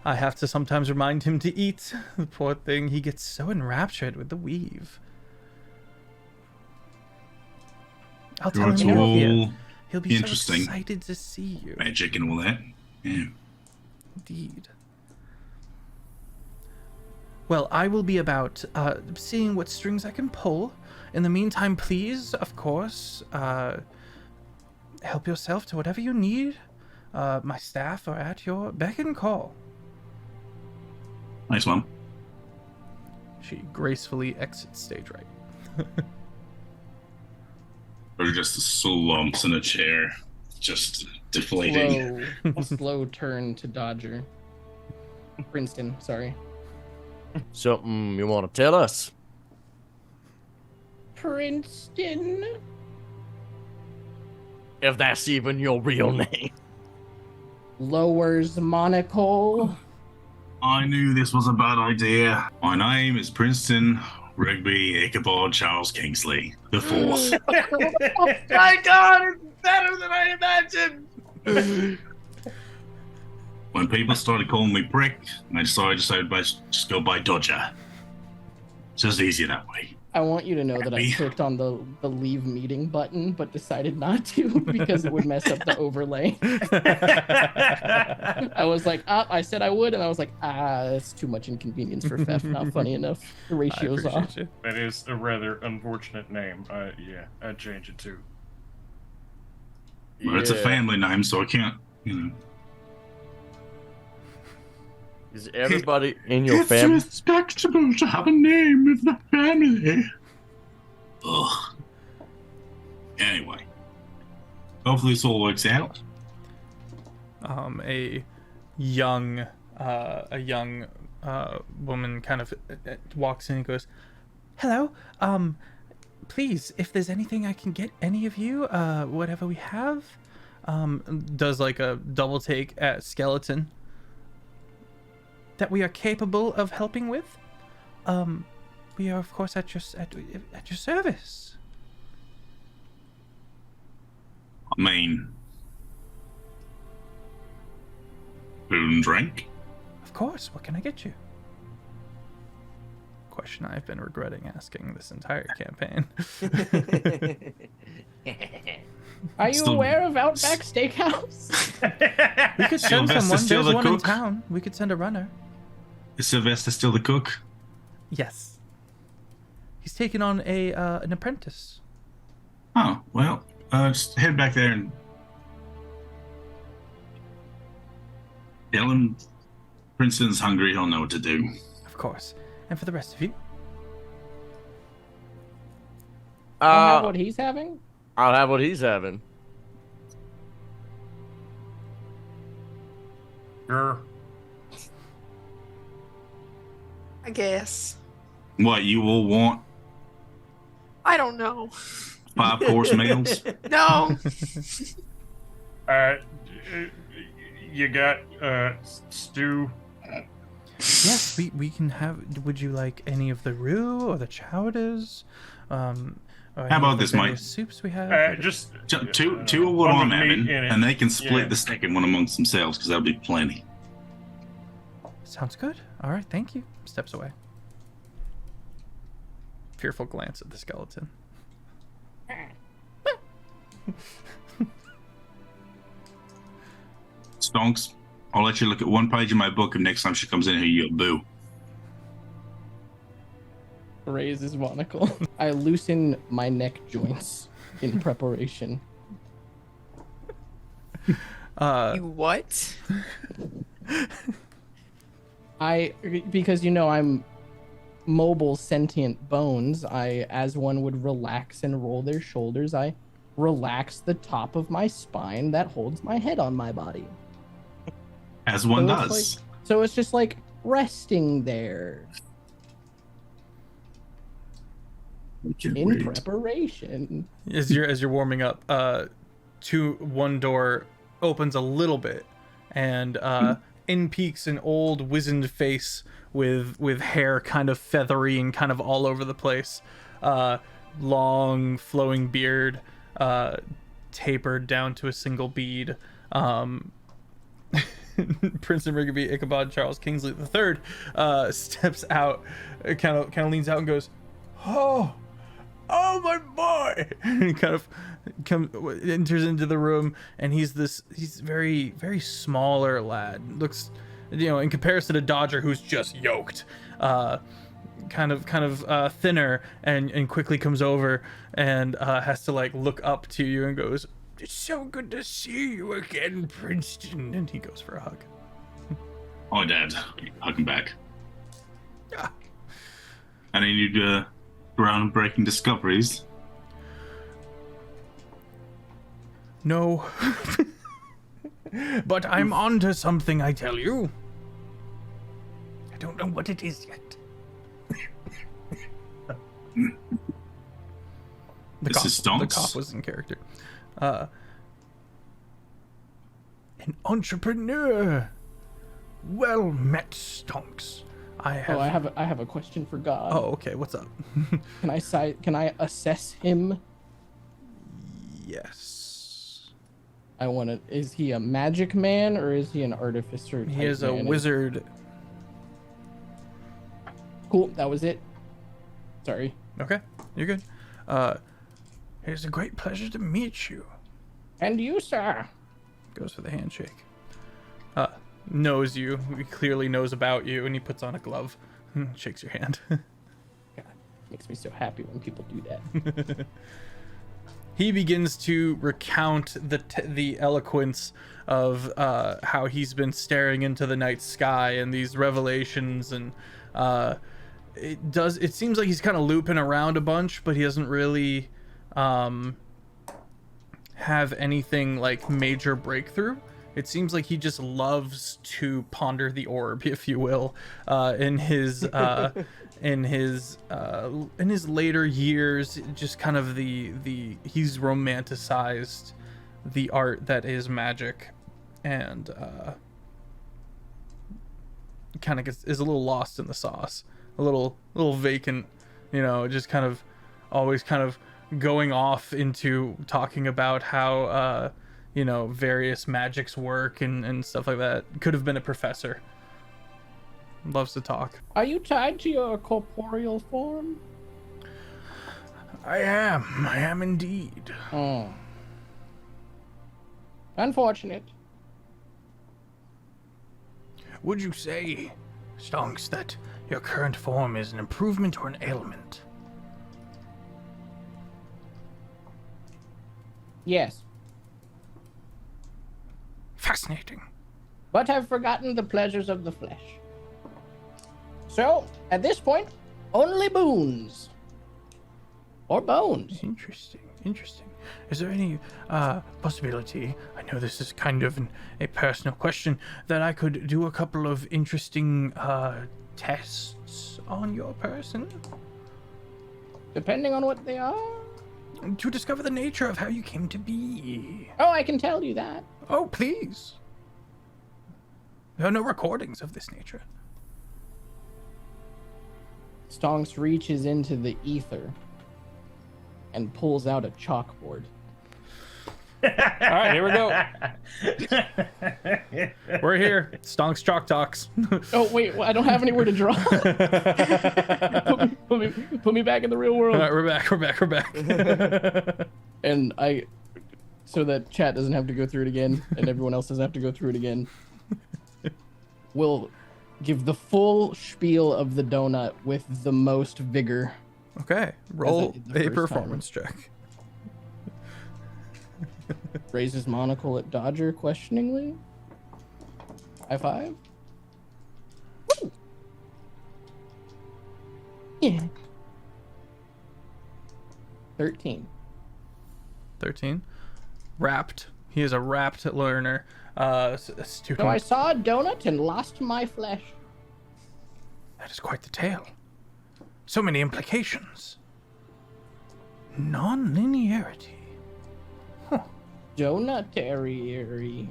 I have to sometimes remind him to eat. The poor thing, he gets so enraptured with the weave. I'll tell him It's you're all here. He'll be so interesting. excited to see you. Magic and all that. Yeah. Indeed. Well, I will be about seeing what strings I can pull. In the meantime, please, of course, help yourself to whatever you need. My staff are at your beck and call. Nice one. She gracefully exits stage right. Or just slumps in a chair, just deflating. Slow turn to Dodger. Princeton, sorry. Something you want to tell us? Princeton. If that's even your real name. Lowers monocle. I knew this was a bad idea. My name is Princeton Rugby Ichabod Charles Kingsley the Fourth. My God, it's better than I imagined. When people started calling me Brick, I decided to just go by Dodger. It's just easier that way. I want you to know that I clicked on the leave meeting button, but decided not to because it would mess up the overlay. I was like, I said I would, and I was like, it's too much inconvenience for Feff. Not funny enough. The ratio's off. You. That is a rather unfortunate name. Yeah, I'd change it too. Well, it's a family name, so I can't, Is everybody in your family? It's respectable to have a name of the family. Ugh. Anyway. Hopefully this all works out. A young woman kind of walks in and goes, "Hello, please, if there's anything I can get any of you, whatever we have," does like a double take at Skeleton that we are capable of helping with. We are of course at your service. I mean, food and drink. Of course, what can I get you? Question I've been regretting asking this entire campaign. Are you Still- aware of Outback Steakhouse? We could send Sylvester someone. still There's the one in cook? town. We could send a runner. Is Sylvester still the cook? Yes. He's taken on an apprentice. Oh, well, just head back there and tell him Princeton's hungry, he'll know what to do. Of course. And for the rest of you, I'll have what he's having? I'll have what he's having. Sure. I guess. What, you all want I don't know. 5-course meals? No. You got stew. yes, we can have. Would you like any of the roux or the chowders? Or any How about of the this, Mike? various soups we have? Just Two of what one I'm with meat having, in it. and they can split Yeah. the second one amongst themselves, because that'll be plenty. Sounds good. All right, thank you. Steps away. Fearful glance at the skeleton. Stonks, I'll let you look at one page of my book, and next time she comes in here, you'll boo. Raise his monocle. I loosen my neck joints in preparation. You what? Because I'm mobile sentient bones, as one would relax and roll their shoulders, I relax the top of my spine that holds my head on my body. As one So does. it's So it's just like resting there in preparation. As you're warming up, one door opens a little bit, and in peeks an old wizened face with hair kind of feathery and kind of all over the place, long flowing beard, tapered down to a single bead. Prince and Rigby Ichabod Charles Kingsley III steps out, kind of leans out and goes, "Oh, my boy!" And he kind of enters into the room, and he's very, very smaller lad. Looks, in comparison to Dodger, who's just yoked, kind of thinner, and quickly comes over and has to look up to you and goes, "It's so good to see you again, Princeton." And he goes for a hug. Oh, Dad, hug him back. Ah. Any new groundbreaking discoveries? No. But I'm onto something, I tell you. I don't know what it is yet. This is Stonks. The cop was in character. An entrepreneur. Well met, Stonks. I have a question for God. Oh, okay. What's up? Can I assess him? Yes. I want to. Is he a magic man or is he an artificer? He is a wizard. Cool. That was it. Sorry. Okay, you're good. It is a great pleasure to meet you. And you, sir. Goes for the handshake. Knows you. He clearly knows about you, and he puts on a glove. Shakes your hand. God, makes me so happy when people do that. He begins to recount the eloquence of how he's been staring into the night sky and these revelations, and it seems like he's kind of looping around a bunch, but he doesn't really have anything like major breakthrough. It seems like he just loves to ponder the orb, if you will, in his later years. Just kind of he's romanticized the art that is magic, and kind of is a little lost in the sauce, a little vacant, just kind of always kind of going off into talking about how various magics work and stuff like that. Could have been a professor. Loves to talk. Are you tied to your corporeal form? I am indeed. Oh. Unfortunate. Would you say, Stonks, that your current form is an improvement or an ailment? Yes. Fascinating. But have forgotten the pleasures of the flesh. So, at this point, only boons. Or bones. Interesting. Is there any possibility, I know this is kind of a personal question, that I could do a couple of interesting tests on your person? Depending on what they are? To discover the nature of how you came to be. Oh, I can tell you that. Oh, please. There are no recordings of this nature. Stonks reaches into the ether and pulls out a chalkboard. All right, here we go. We're here. Stonks Chalk Talks. Oh, wait, I don't have anywhere to draw. put me back in the real world. All right, we're back. And so that chat doesn't have to go through it again and everyone else doesn't have to go through it again, we'll give the full spiel of the donut with the most vigor. Okay, roll a performance check. Raises monocle at Dodger questioningly. High five. Woo! Yeah. 13. Rapt. He is a rapt learner. Student. So I saw a donut and lost my flesh. That is quite the tale. So many implications. Non-linearity. Donutary.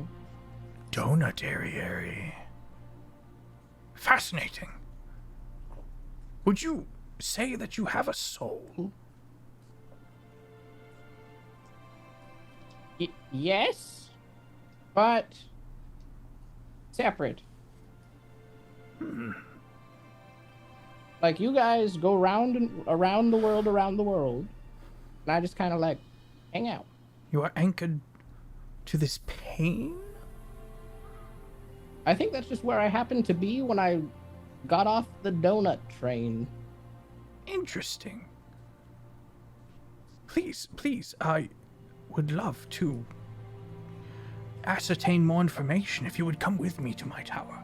donut Fascinating. Would you say that you have a soul? Yes, but separate. Like, you guys go around the world, and I just kind of like hang out. You are anchored to this pain? I think that's just where I happened to be when I got off the donut train. Interesting. Please, I would love to ascertain more information if you would come with me to my tower.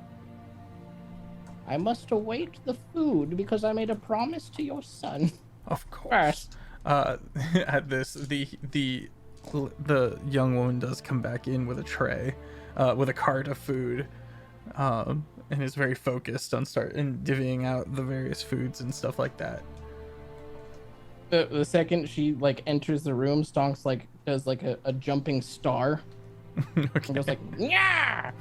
I must await the food because I made a promise to your son. Of course. First. At this, the young woman does come back in with a tray, with a cart of food, and is very focused on divvying out the various foods and stuff like that. The second she like enters the room, Stonks like does like a jumping star. Okay. And goes like, yeah,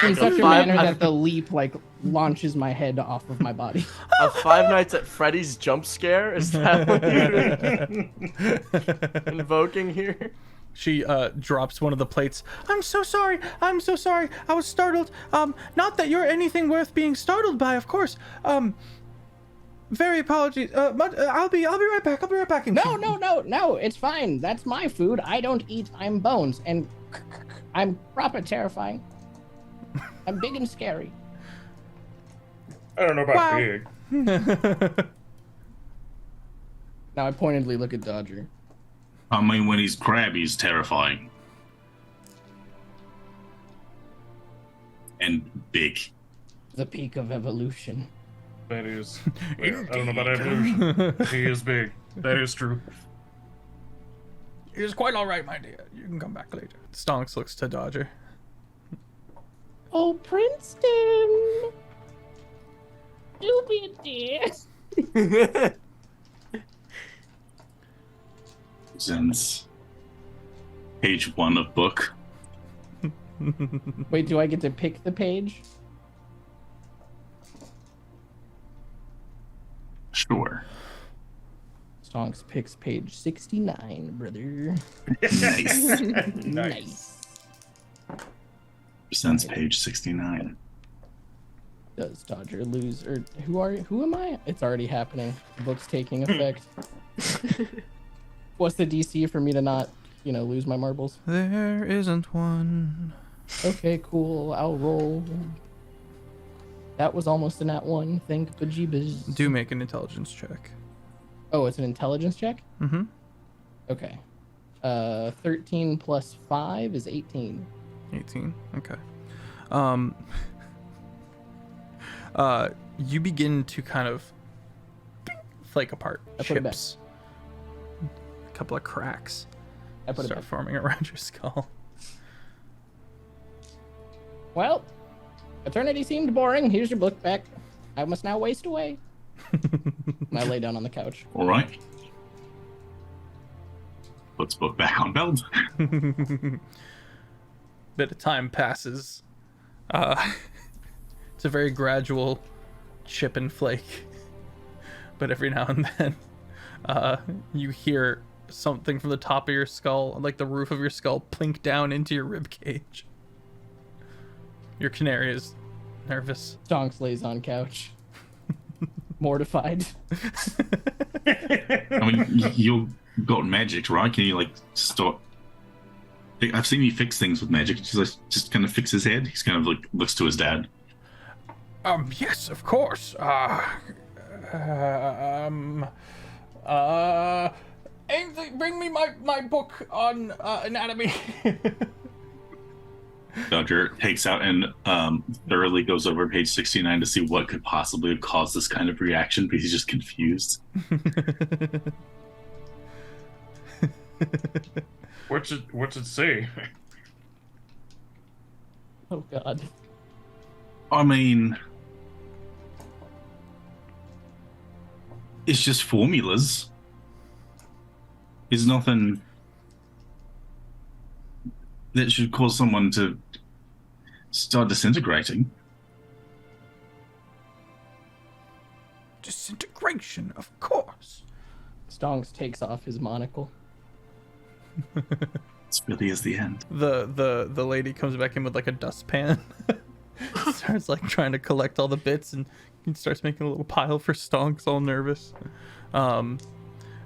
in such a manner that the leap like launches my head off of my body. A Five Nights at Freddy's jump scare? Is that what you're invoking here? She drops one of the plates. I'm so sorry. I was startled. Not that you're anything worth being startled by, of course. Very apologies. But I'll be right back. No, it's fine. That's my food. I don't eat. I'm bones, and I'm proper terrifying. I'm big and scary. I don't know about Wow. big. Now I pointedly look at Dodger. I mean, when he's crab, he's terrifying. And big. The peak of evolution. That is. Well, I don't know about evolution. He is big. That is true. It's quite all right, my dear. You can come back later. Stonks looks to Dodger. Oh, Princeton! Do be a dear. Since page 1 of book. Wait, do I get to pick the page? Sure. Stonks picks page 69, brother. Nice. Nice. Since page 69. Does Dodger lose, or who am I? It's already happening. The book's taking effect. What's the DC for me to not, lose my marbles? There isn't one. Okay, cool. I'll roll. That was almost a nat 1. Thank bejeebus. Do make an intelligence check. Oh, it's an intelligence check? Mm-hmm. Okay. 13 plus 5 is 18. 18. Okay. You begin to kind of flake apart. I put it back. Chips. A couple of cracks I put it start back. forming around your skull. Well, eternity seemed boring. Here's your book back. I must now waste away. And I lay down on the couch. All right. Puts book back on belt. Bit of time passes. It's a very gradual chip and flake. But every now and then, you hear something from the top of your skull, like the roof of your skull, plink down into your rib cage. Your canary is nervous. Stonks lays on couch. Mortified. I mean, you got magic, right? Can you, stop? I've seen you fix things with magic. Just kind of fix his head. He's kind of, looks to his dad. Yes, of course. Ainsley, bring me my book on anatomy. Dodger takes out and thoroughly goes over page 69 to see what could possibly have caused this kind of reaction, because he's just confused. What's it say? Oh, God. I mean, it's just formulas. It's nothing that should cause someone to start disintegrating. Disintegration, of course. Stonks takes off his monocle. This really is the end. The lady comes back in with like a dustpan. Starts like trying to collect all the bits and starts making a little pile for Stonks, all nervous.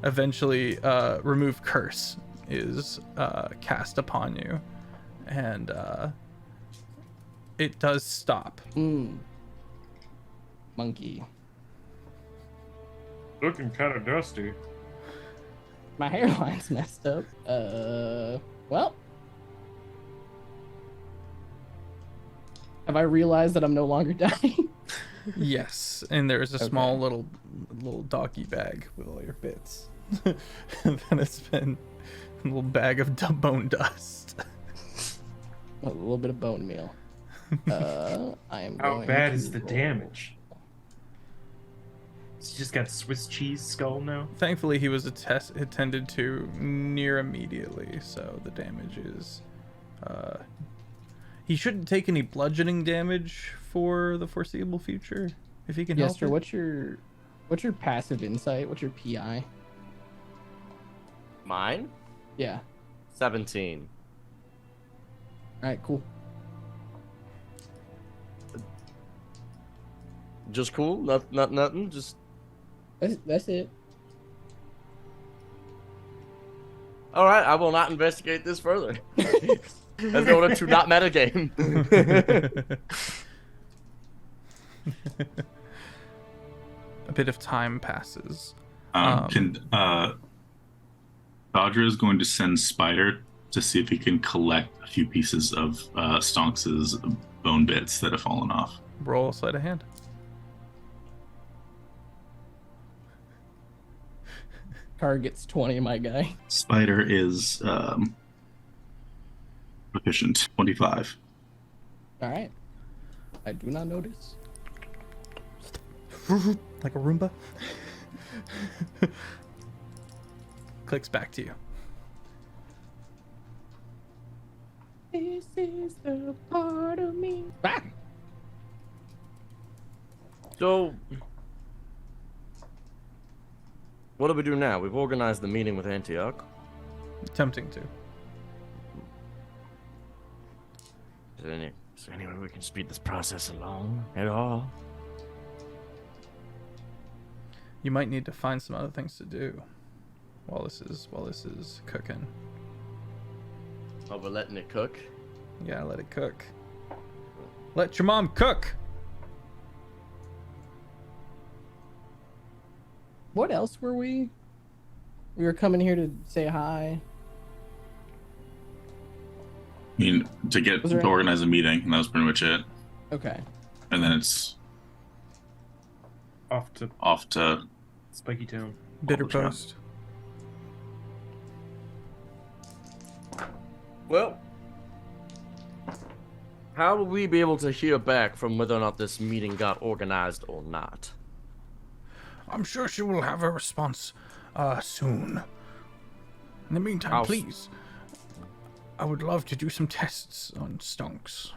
Eventually, remove curse is cast upon you, and it does stop. Monkey. Looking kind of dusty. My hairline's messed up. Well. Have I realized that I'm no longer dying? Yes, and there's a small little doggy bag with all your bits. And then it's been a little bag of bone dust. A little bit of bone meal. I am. How going bad to is the roll. damage? He's just got Swiss cheese skull now. Thankfully, he was attended to near immediately, so the damage is. He shouldn't take any bludgeoning damage for the foreseeable future, if he can help. Yester, it. what's your passive insight? What's your PI? Mine? Yeah. 17. All right. Cool. Just cool? Nothing? Just... That's it. Alright, I will not investigate this further. As in order to not metagame. A bit of time passes. Dodger is going to send Spider to see if he can collect a few pieces of Stonks' bone bits that have fallen off. Roll a sleight of hand. Car gets 20, my guy. Spider is proficient, 25. All right. I do not notice. Like a Roomba. Clicks back to you. This is the part of me. Ah! So, what do we do now? We've organized the meeting with Antioch. Attempting to. Is there any way we can speed this process along at all? You might need to find some other things to do while this is cooking. Oh, we're letting it cook? Yeah, let it cook. Let your mom cook. What else were we? We were coming here to say hi. I mean, to organize a meeting, and that was pretty much it. Okay. And then it's Off to to Spiky Town. Bitter the time. post. Well, how will we be able to hear back from whether or not this meeting got organized or not? I'm sure she will have a response soon. In the meantime, please, I would love to do some tests on Stonks.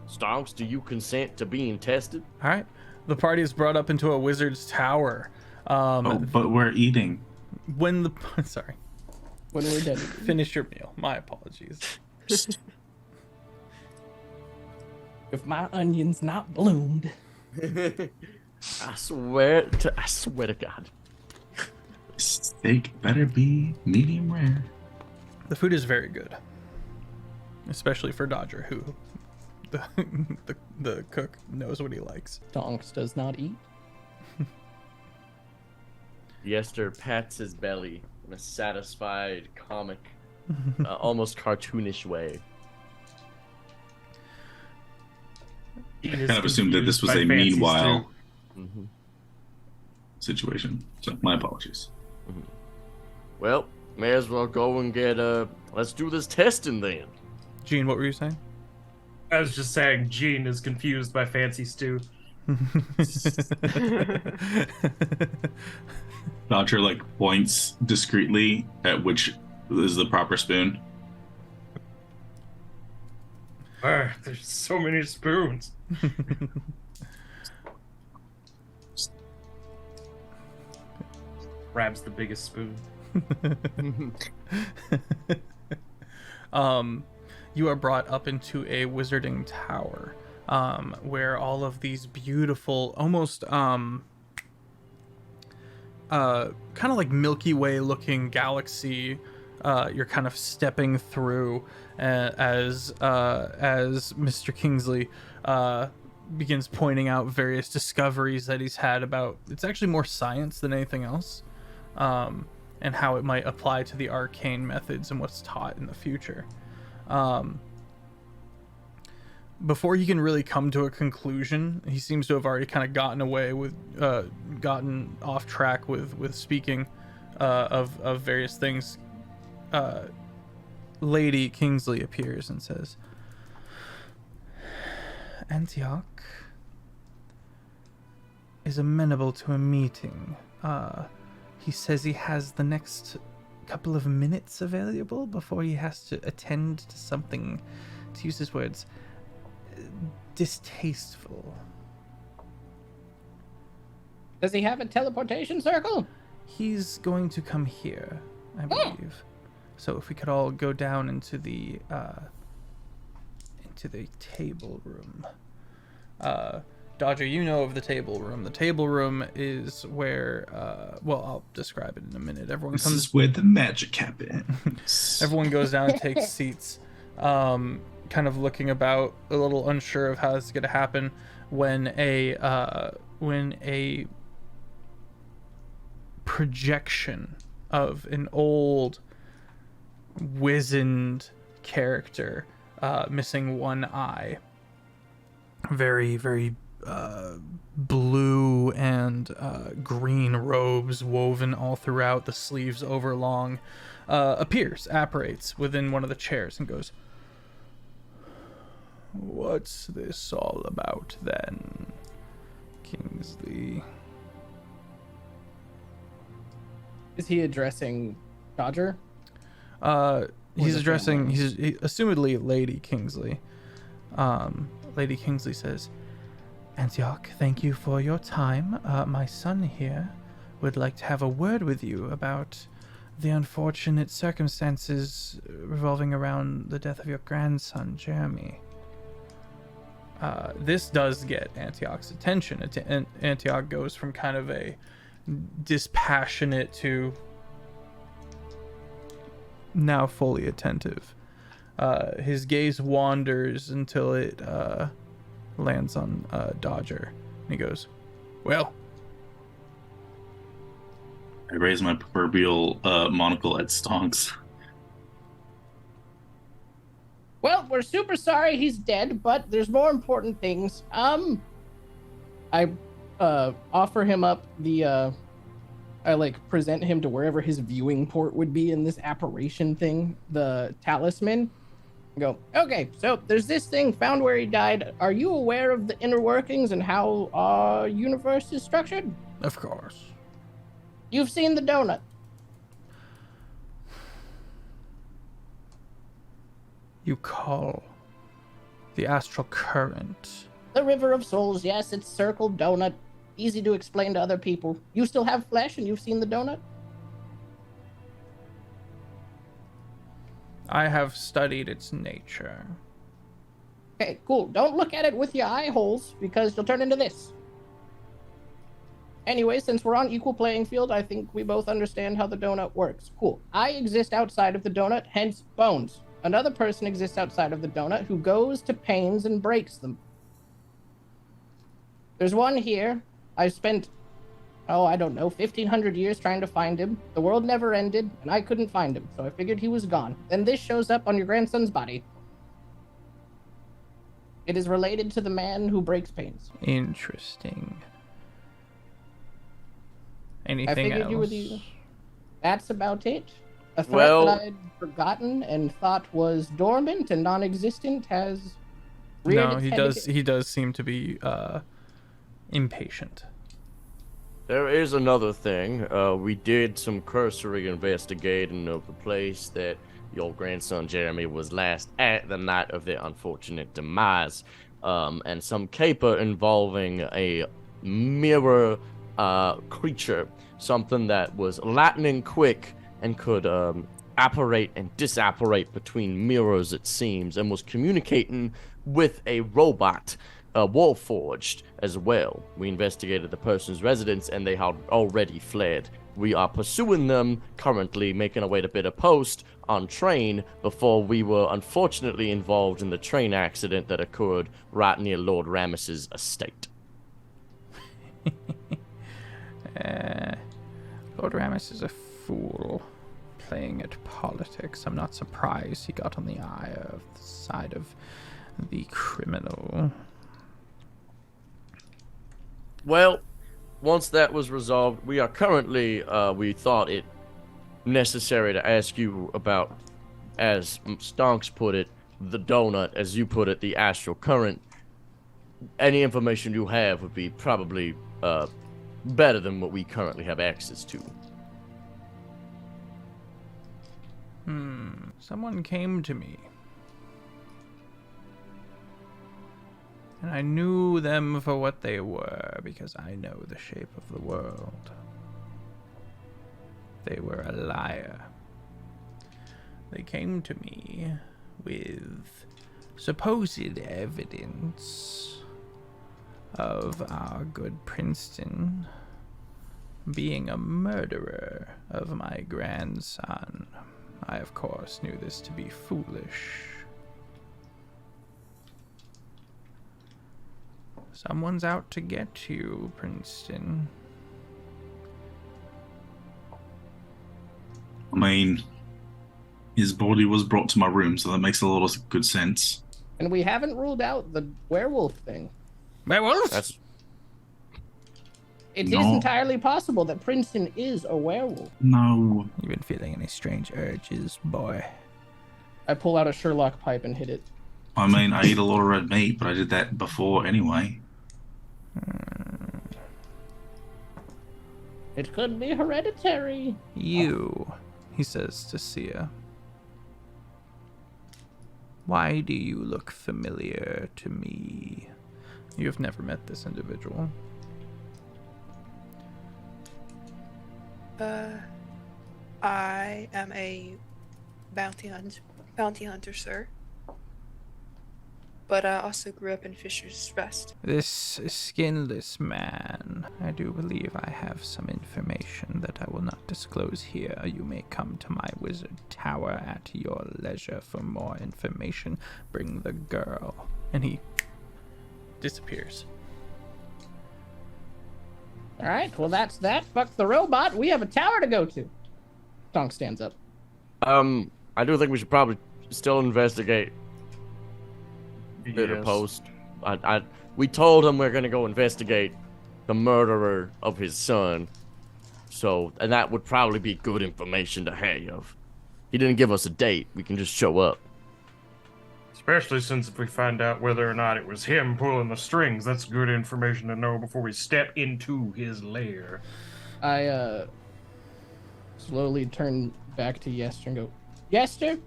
Stonks, do you consent to being tested? All right. The party is brought up into a wizard's tower. but we're eating. When the sorry, When we're done. finish your meal. My apologies. If my onion's not bloomed. I swear to God. Steak better be medium rare. The food is very good, especially for Dodger, who the cook knows what he likes. Donks does not eat. Yester pats his belly in a satisfied, comic, almost cartoonish way. I kind of assumed that this was a meanwhile situation. So my apologies. Well, may as well go and get let's do this testing then. Gene, what were you saying? I was just saying, Gene is confused by Fancy Stew. Dodger like points discreetly at which is the proper spoon. There's so many spoons. Grabs the biggest spoon. You are brought up into a wizarding tower, where all of these beautiful, almost kind of like Milky Way looking galaxy, you're kind of stepping through as Mr. Kingsley begins pointing out various discoveries that he's had about, it's actually more science than anything else, and how it might apply to the arcane methods and what's taught in the future. Before he can really come to a conclusion, he seems to have already kind of gotten off track with speaking of various things. Lady Kingsley appears and says, Antioch is amenable to a meeting. He says he has the next couple of minutes available before he has to attend to something, to use his words, distasteful. Does he have a teleportation circle? He's going to come here, I believe. So if we could all go down into the table room. Dodger, you know of the table room. The table room is where, well, I'll describe it in a minute. This is where the magic happens. Everyone goes down and takes seats, kind of looking about, a little unsure of how this is going to happen, when a projection of an old, wizened character, missing one eye, very, very blue and green robes woven all throughout, the sleeves overlong, apparates within one of the chairs and goes, "What's this all about then, Kingsley?" Is he addressing Dodger? He's addressing, he's assumedly Lady Kingsley. Lady Kingsley says, Antioch, thank you for your time. My son here would like to have a word with you about the unfortunate circumstances revolving around the death of your grandson, Jeremy. This does get Antioch's attention. Antioch goes from kind of a dispassionate to now fully attentive. His gaze wanders until it lands on Dodger, and he goes, "Well." I raise my proverbial monocle at Stonks. Well, we're super sorry he's dead, but there's more important things. I offer him up the I present him to wherever his viewing port would be in this apparition thing, the talisman. I go, okay, so there's this thing found where he died. Are you aware of the inner workings and how our universe is structured? Of course. You've seen the donut. You call the astral current The River of Souls, yes, it's circled donut. Easy to explain to other people. You still have flesh and you've seen the donut? I have studied its nature. Okay, cool. Don't look at it with your eye holes because you'll turn into this. Anyway, since we're on equal playing field, I think we both understand how the donut works. Cool. I exist outside of the donut, hence bones. Another person exists outside of the donut who goes to pains and breaks them. There's one here. I spent, I don't know, 1,500 years trying to find him. The world never ended, and I couldn't find him, so I figured he was gone. Then this shows up on your grandson's body. It is related to the man who breaks pains. Interesting. Anything I figured else? you were the... That's about it. A threat that I had forgotten and thought was dormant and non-existent has reared its head again. He does seem to be impatient. There is another thing. We did some cursory investigating of the place that your grandson Jeremy was last at the night of their unfortunate demise, and some caper involving a mirror creature, something that was lightning quick and could apparate and disapparate between mirrors, it seems, and was communicating with a robot, Warforged, as well. We investigated the person's residence, and they had already fled. We are pursuing them currently, making our way to Bitter Post on train before we were unfortunately involved in the train accident that occurred right near Lord Rammus's estate. Lord Rammus is a fool, playing at politics. I'm not surprised he got on the side of the criminal. Well, once that was resolved, we are currently, we thought it necessary to ask you about, as Stonks put it, the donut, as you put it, the astral current. Any information you have would be probably better than what we currently have access to. Someone came to me, and I knew them for what they were because I know the shape of the world. They were a liar. They came to me with supposed evidence of our good Princeton being a murderer of my grandson. I, of course, knew this to be foolish. Someone's out to get you, Princeton. I mean, his body was brought to my room, so that makes a lot of good sense. And we haven't ruled out the werewolf thing. Werewolf? It No. is entirely possible that Princeton is a werewolf. No. You been feeling any strange urges, boy? I pull out a Sherlock pipe and hit it. I mean, I eat a lot of red meat, but I did that before anyway. It could be hereditary. You, he says to Sia. Why do you look familiar to me? You have never met this individual. I am a bounty hunter, sir. But I also grew up in Fisher's Rest. This skinless man, I do believe I have some information that I will not disclose here. You may come to my wizard tower at your leisure for more information. Bring the girl. And he disappears. All right, well, that's that. Fuck the robot. We have a tower to go to. Donk stands up. I do think we should probably still investigate Bitter Yes. Post. We told him we're gonna go investigate the murderer of his son. So, and that would probably be good information to have. He didn't give us a date. We can just show up. Especially since if we find out whether or not it was him pulling the strings, that's good information to know before we step into his lair. I slowly turn back to Yester and go, Yester,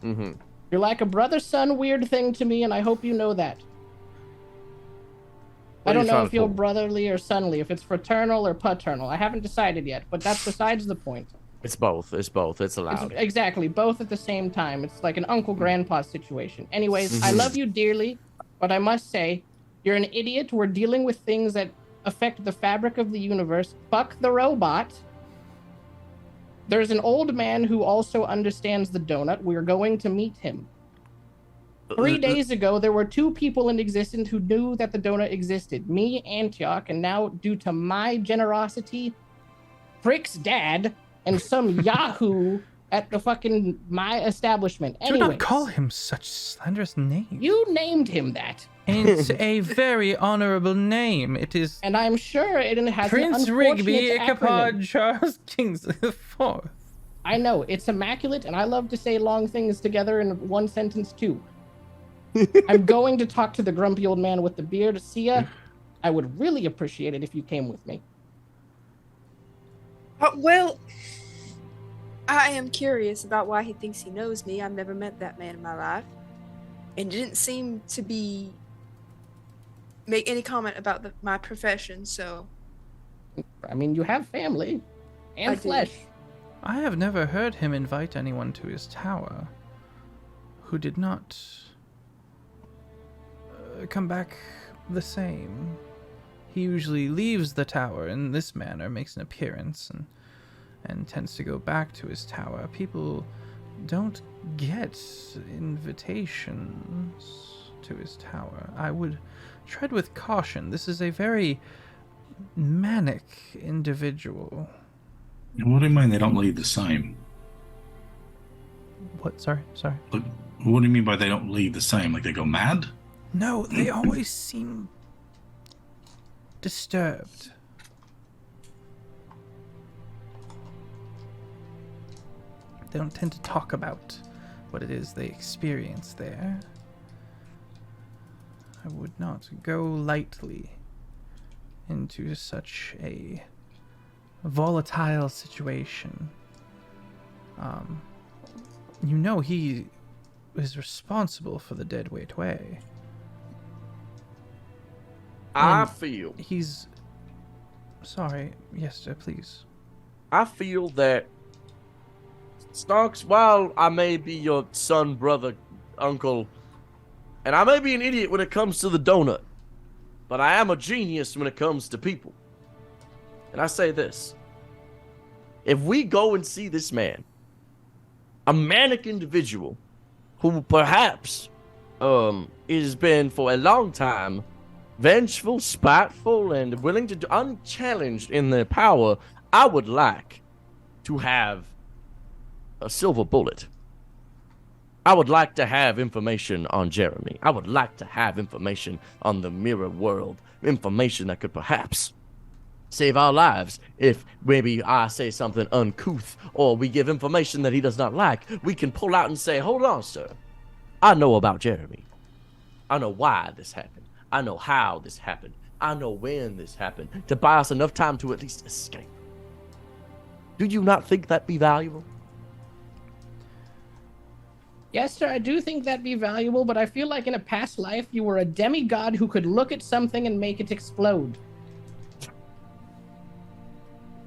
Mm-hmm. you're like a brother-son weird thing to me, and I hope you know that. I don't know if you're brotherly or sonly, if it's fraternal or paternal. I haven't decided yet, but that's besides the point. It's both. It's both. It's allowed. It's exactly, both at the same time. It's like an uncle-grandpa situation. Anyways, I love you dearly, but I must say, you're an idiot. We're dealing with things that affect the fabric of the universe. Fuck the robot. There's an old man who also understands the donut. We're going to meet him. 3 days ago, there were 2 people in existence who knew that the donut existed. Me, Antioch, and now, due to my generosity, Frick's dad, and some yahoo at the fucking my establishment. Do Anyways, not call him such slanderous names. you named him that. And it's a very honorable name. It is And I'm sure it has Prince an Rigby unfortunate Ichabod acronym. Charles Kingsley IV. I know, it's immaculate, and I love to say long things together in one sentence, too. I'm going to talk to the grumpy old man with the beard. Sia, I would really appreciate it if you came with me. Well, I am curious about why he thinks he knows me. I've never met that man in my life. And didn't seem to make any comment about my profession, so... I mean, you have family and I do. flesh. I have never heard him invite anyone to his tower who did not come back the same. He usually leaves the tower in this manner, makes an appearance, and tends to go back to his tower. People don't get invitations to his tower. I would tread with caution. This is a very manic individual. What do you mean they don't leave the same? What? Sorry. Like, what do you mean by they don't leave the same? Like they go mad? No, they always seem disturbed. They don't tend to talk about what it is they experience there. I would not go lightly into such a volatile situation. You know he is responsible for the Deadweight Way. I And feel He's... Sorry. Yes, sir, please. I feel that Stonks, while I may be your son, brother, uncle, and I may be an idiot when it comes to the donut, but I am a genius when it comes to people. And I say this. If we go and see this man, a manic individual who perhaps has been for a long time vengeful, spiteful, and willing to do unchallenged in their power, I would like to have a silver bullet. I would like to have information on Jeremy. I would like to have information on the mirror world. Information that could perhaps save our lives. If maybe I say something uncouth or we give information that he does not like, we can pull out and say, hold on, sir. I know about Jeremy. I know why this happened. I know how this happened. I know when this happened, to buy us enough time to at least escape. Do you not think that'd be valuable? Yes, sir, I do think that'd be valuable, but I feel like in a past life you were a demigod who could look at something and make it explode.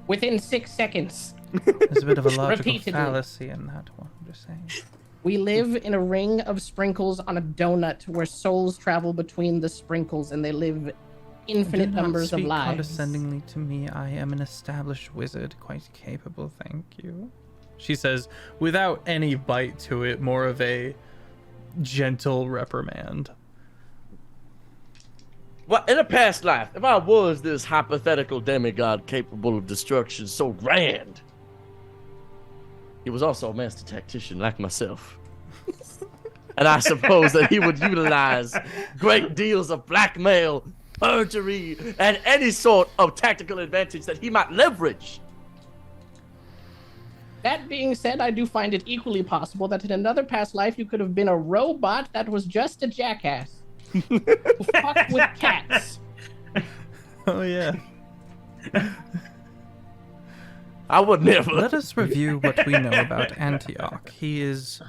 Within 6 seconds. There's a bit of a logical Repeatedly. fallacy in that one, I'm just saying. We live in a ring of sprinkles on a donut where souls travel between the sprinkles and they live infinite Do not numbers of speak lives. condescendingly to me. I am an established wizard, quite capable, thank you. She says, without any bite to it, more of a gentle reprimand. Well, in a past life, if I was this hypothetical demigod capable of destruction so grand, he was also a master tactician like myself. And I suppose that he would utilize great deals of blackmail, perjury, and any sort of tactical advantage that he might leverage. That being said, I do find it equally possible that in another past life you could have been a robot that was just a jackass. Who fucked with cats. Oh, yeah. I would never. Let us review what we know about Antioch. He is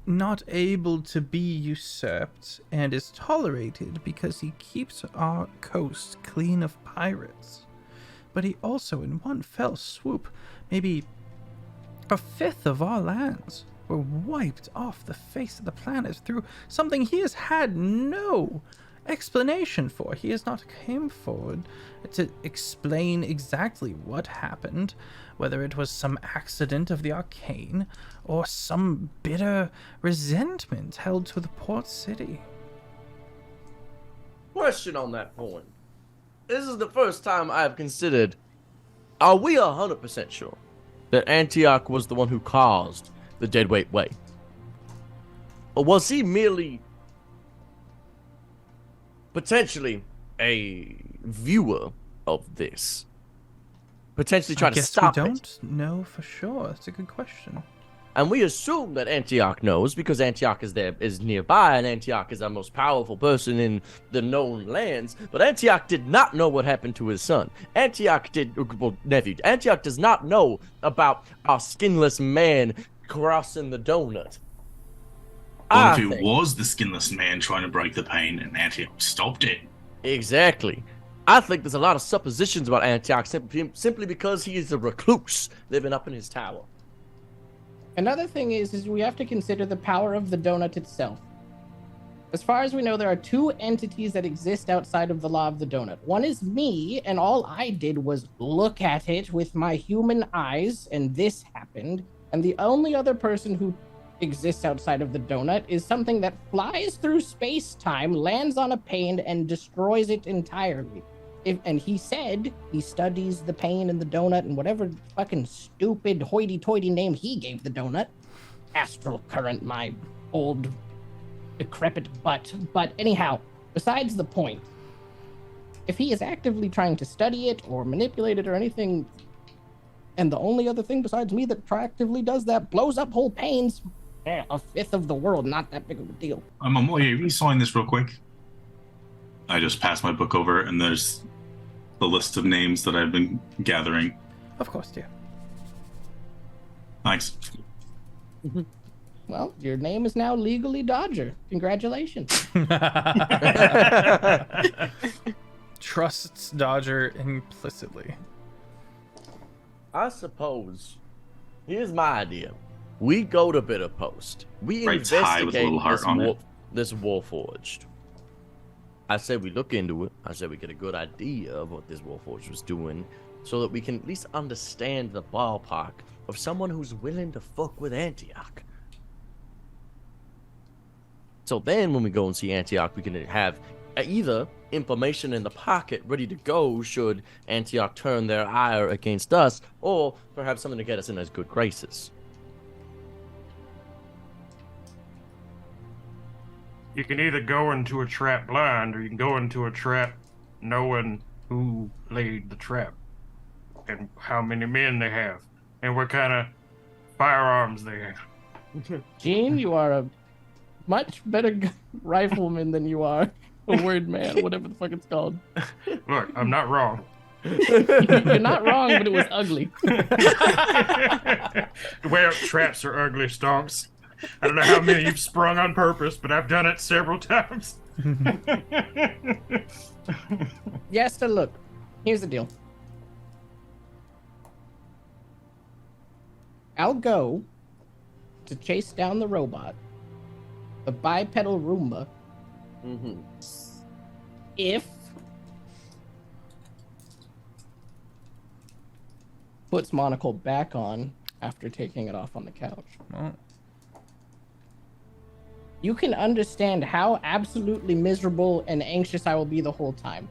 not able to be usurped and is tolerated because he keeps our coast clean of pirates. But he also, in one fell swoop, maybe a fifth of our lands were wiped off the face of the planet through something he has had no explanation for. He has not came forward to explain exactly what happened, whether it was some accident of the arcane or some bitter resentment held to the port city. Question on that point. This is the first time I've considered, are we 100% sure that Antioch was the one who caused the Deadweight Way? Or was he merely potentially a viewer of this? Potentially trying to stop we it? don't know for sure. That's a good question. And we assume that Antioch knows because Antioch is nearby, and Antioch is our most powerful person in the known lands. But Antioch did not know what happened to his son. Nephew. Antioch does not know about our skinless man crossing the donut. What if it was the skinless man trying to break the pain and Antioch stopped it? Exactly. I think there's a lot of suppositions about Antioch simply because he is a recluse living up in his tower. Another thing is we have to consider the power of the donut itself. As far as we know, there are two entities that exist outside of the law of the donut. One is me, and all I did was look at it with my human eyes, and this happened. And the only other person who exists outside of the donut is something that flies through space-time, lands on a pane, and destroys it entirely. And he said he studies the pain in the donut and whatever fucking stupid hoity-toity name he gave the donut. Astral current, my old decrepit butt. But anyhow, besides the point, if he is actively trying to study it or manipulate it or anything, and the only other thing besides me that proactively does that blows up whole panes, a fifth of the world, not that big of a deal. Will you sign this real quick? I just passed my book over, and there's the list of names that I've been gathering. Of course, yeah. Thanks. Well, your name is now legally Dodger. Congratulations. Trusts Dodger implicitly. I suppose. Here's my idea. We go to Bitter Post. We Writes high with a little heart on it. This Warforged. I say we look into it. I say we get a good idea of what this Warforged was doing so that we can at least understand the ballpark of someone who's willing to fuck with Antioch. So then when we go and see Antioch, we can have either information in the pocket ready to go should Antioch turn their ire against us, or perhaps something to get us in his good graces. You can either go into a trap blind, or you can go into a trap knowing who laid the trap and how many men they have and what kind of firearms they have. Gene, you are a much better rifleman than you are a word man, whatever the fuck it's called. Look, I'm not wrong. You're not wrong, but it was ugly. Well, traps are ugly, Stonks. I don't know how many you've sprung on purpose, but I've done it several times. Yes, so look, here's the deal. I'll go to chase down the robot, the bipedal Roomba, if puts monocle back on after taking it off on the couch. Oh. You can understand how absolutely miserable and anxious I will be the whole time.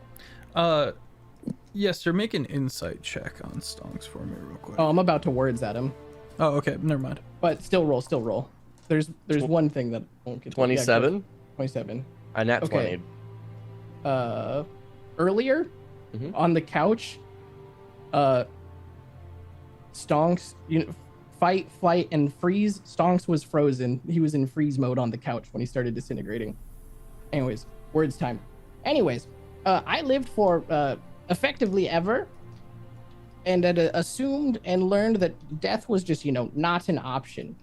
Yes, sir. Make an insight check on Stonks for me real quick. Oh, I'm about to words at him. Oh, okay. Never mind. But still roll. There's one thing that won't get 27? Yeah, 27. I nat Okay. 20. Earlier on the couch, Stonks, fight, flight, and freeze. Stonks was frozen. He was in freeze mode on the couch when he started disintegrating. Anyways, words time. Anyways, I lived for effectively ever, and had assumed and learned that death was just, not an option.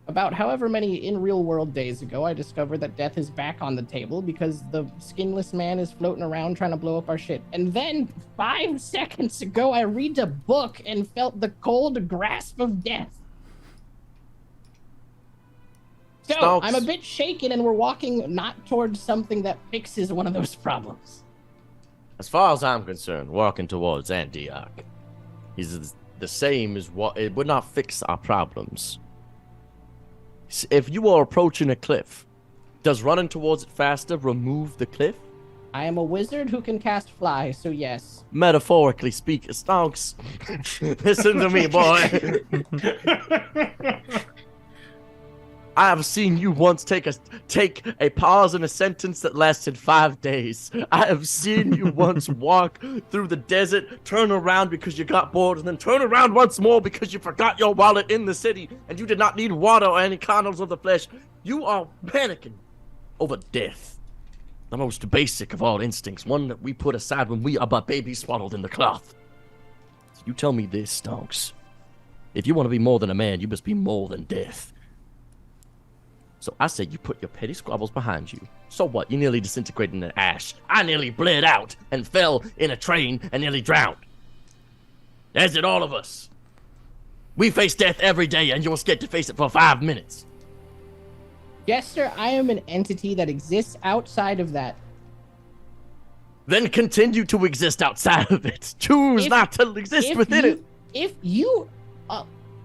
About however many in real world days ago, I discovered that death is back on the table because the skinless man is floating around trying to blow up our shit. And then 5 seconds ago, I read a book and felt the cold grasp of death. So Stonks. I'm a bit shaken, and we're walking not towards something that fixes one of those problems. As far as I'm concerned, walking towards Antioch, he's the same as what it would not fix our problems. If you are approaching a cliff, does running towards it faster remove the cliff? I am a wizard who can cast fly, so yes. Metaphorically speaking, Stonks, listen to me, boy. I have seen you once take a pause in a sentence that lasted 5 days. I have seen you once walk through the desert, turn around because you got bored, and then turn around once more because you forgot your wallet in the city, and you did not need water or any condoms of the flesh. You are panicking over death. The most basic of all instincts, one that we put aside when we are but babies swaddled in the cloth. So you tell me this, Stonks. If you want to be more than a man, you must be more than death. So I said you put your petty squabbles behind you. So what? You nearly disintegrated in ash. I nearly bled out and fell in a train and nearly drowned. As did all of us. We face death every day and you're scared to face it for 5 minutes. Jester, I am an entity that exists outside of that. Then continue to exist outside of it. Choose not to exist within it. If you,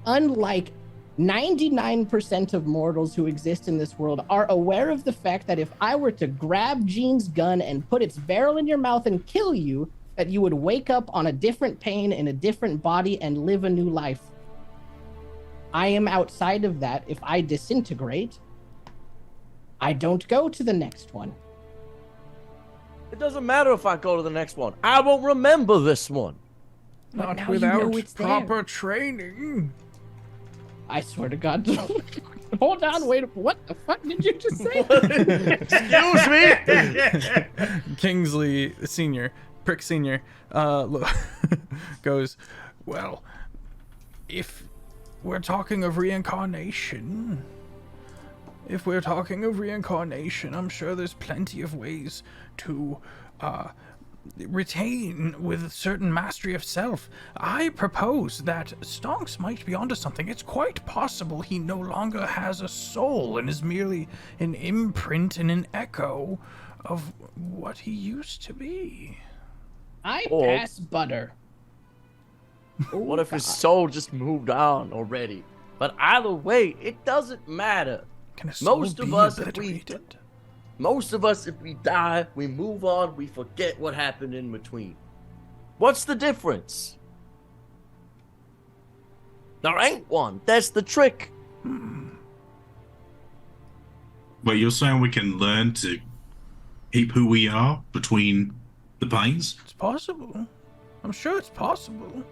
unlike 99% of mortals who exist in this world, are aware of the fact that if I were to grab Jean's gun and put its barrel in your mouth and kill you, that you would wake up on a different pain in a different body and live a new life. I am outside of that. If I disintegrate, I don't go to the next one. It doesn't matter if I go to the next one. I won't remember this one. But Not now without you know it's proper there. training. I swear to God. Hold on, wait. What the fuck did you just say? Excuse me? Kingsley Senior, Prick Senior, goes, well, if we're talking of reincarnation, I'm sure there's plenty of ways to retain with certain mastery of self. I propose that Stonks might be onto something. It's quite possible he no longer has a soul and is merely an imprint and an echo of what he used to be. I Or- pass butter. What if his soul just moved on already? But either way, it doesn't matter. Can a soul Most of be us, obliterated? if we die, we move on, we forget what happened in between. What's the difference? There ain't one. That's the trick. But you're saying we can learn to keep who we are between the pains? It's possible. I'm sure it's possible.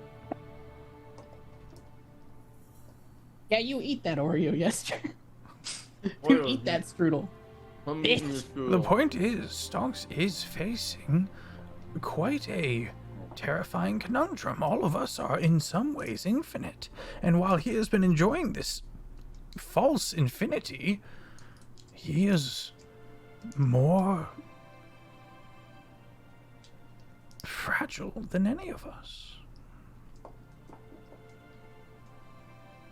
Yeah, you eat that Oreo, Jester. You eat that strudel. I'm eating this The food. point is, Stonks is facing quite a terrifying conundrum. All of us are in some ways infinite, and while he has been enjoying this false infinity, he is more fragile than any of us.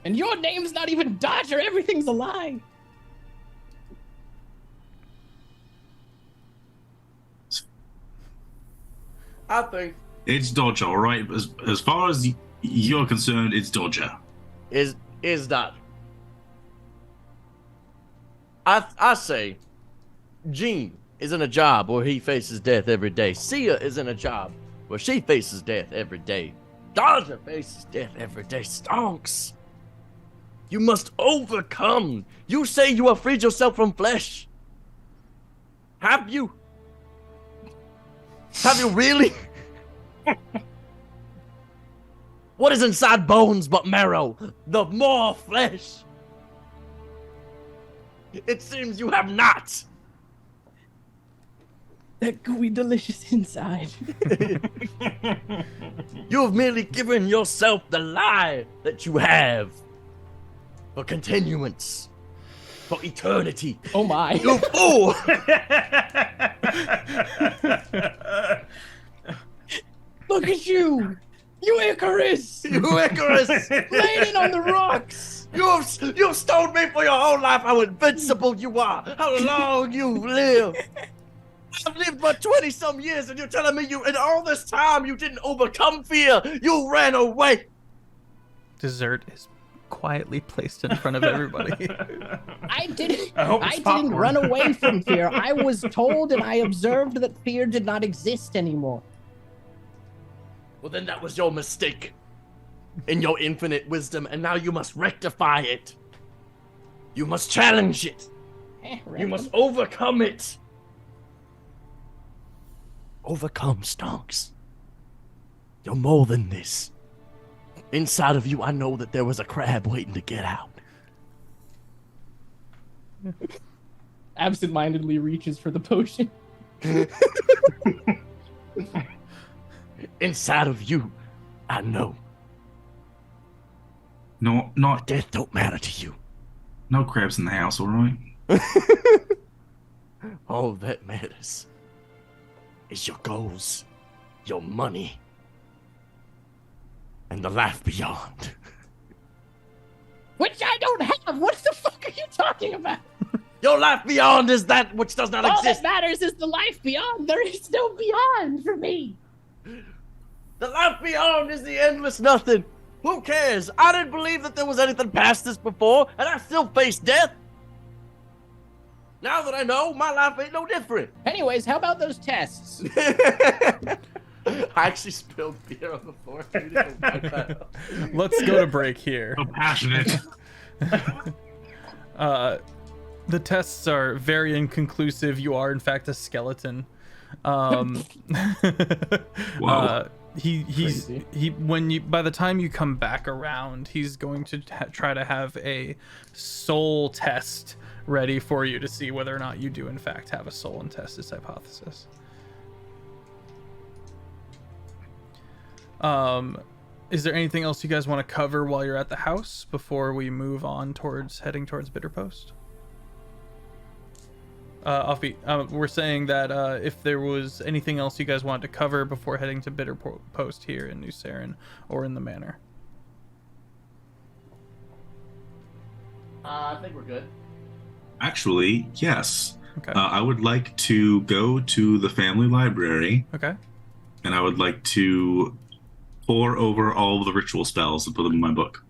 And your name's not even Dodger. Everything's a lie. I think It's Dodger, all right? As far as you're concerned, it's Dodger. is that. I say, Jean is in a job where he faces death every day. Sia is in a job where she faces death every day. Dodger faces death every day. Stonks. You must overcome. You say you have freed yourself from flesh. Have you? Have you really? What is inside bones but marrow? The more flesh. It seems you have not. That gooey delicious inside. You have merely given yourself the lie that you have. For continuance. For eternity. Oh my. You fool! Look at you. You Icarus. You Icarus! Landing on the rocks. You've stoned me for your whole life. How invincible you are. How long you live. I've lived but 20-some years, and you're telling me in all this time you didn't overcome fear. You ran away. Dessert is quietly placed in front of everybody. I didn't. I hope it's didn't popcorn. run away from fear. I was told and I observed that fear did not exist anymore. Well, then that was your mistake. In your infinite wisdom, and now you must rectify it. You must challenge it. You must overcome it. Overcome, Stonks. You're more than this. Inside of you, I know that there was a crab waiting to get out. Absent-mindedly reaches for the potion. Inside of you, I know. No, not Death don't matter to you. no crabs in the house, all right? All that matters is your goals, your money, and the life beyond. Which I don't have. What the fuck are you talking about? Your life beyond is that which does not All exist. that matters is the life beyond. There is no beyond for me. The life beyond is the endless nothing. Who cares? I didn't believe that there was anything past this before, and I still face death. Now that I know, my life ain't no different. Anyways, how about those tests? I actually spilled beer on the floor. I need to go wipe that up. Let's go to break here. So passionate. The tests are very inconclusive. You are, in fact, a skeleton. Whoa. By the time you come back around, he's going to try to have a soul test ready for you to see whether or not you do, in fact, have a soul and test his hypothesis. Is there anything else you guys want to cover while you're at the house before we move on heading towards Bitterpost? Offbeat, we're saying that if there was anything else you guys wanted to cover before heading to Bitterpost here in New Saren or in the manor. I think we're good. Actually, yes. Okay. I would like to go to the family library, Okay. and I would like to pour over all of the ritual spells and put them in my book.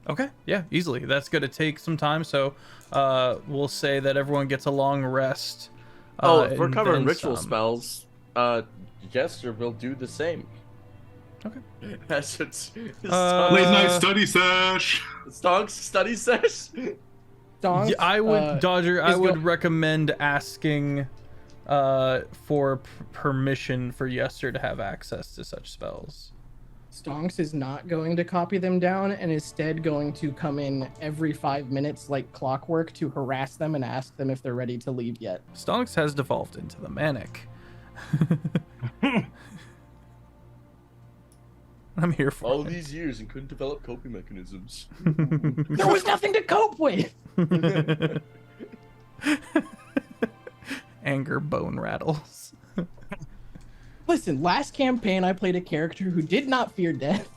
Okay. Yeah, easily. That's going to take some time, so we'll say that everyone gets a long rest. If we're and covering then ritual some. spells, Jester will do the same. Okay. That's it's Late night study sesh. Stonks study sesh. Donks, Yeah, I would, Dodger. I is would go- recommend asking for permission for Yester to have access to such spells. Stonks is not going to copy them down and instead going to come in every 5 minutes like clockwork to harass them and ask them if they're ready to leave yet. Stonks has devolved into the manic. I'm here for All it. these years and couldn't develop coping mechanisms. There was nothing to cope with. Anger bone rattles. Listen, last campaign I played a character who did not fear death.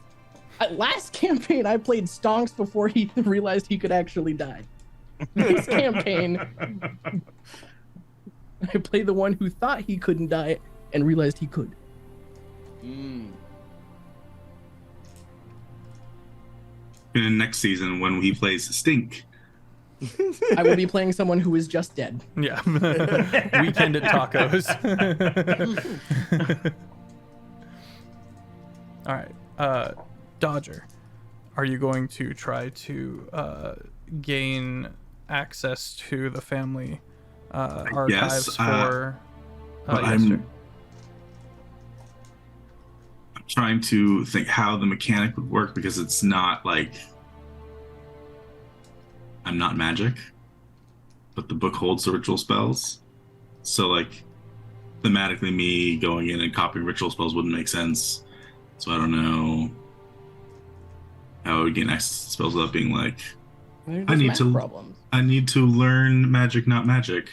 Last campaign I played Stonks before he realized he could actually die. This campaign I played the one who thought he couldn't die and realized he could. Mm. And in next season, when he plays Stink, I will be playing someone who is just dead. Yeah. Weekend at tacos. All right. Dodger, are you going to try to gain access to the family archives for but Yester? I'm trying to think how the mechanic would work, because it's not like I'm not magic, but the book holds the ritual spells. So like thematically me going in and copying ritual spells wouldn't make sense. So I don't know how I would gain access to spells without being like, There's I need math to- problems. I need to learn magic, not magic.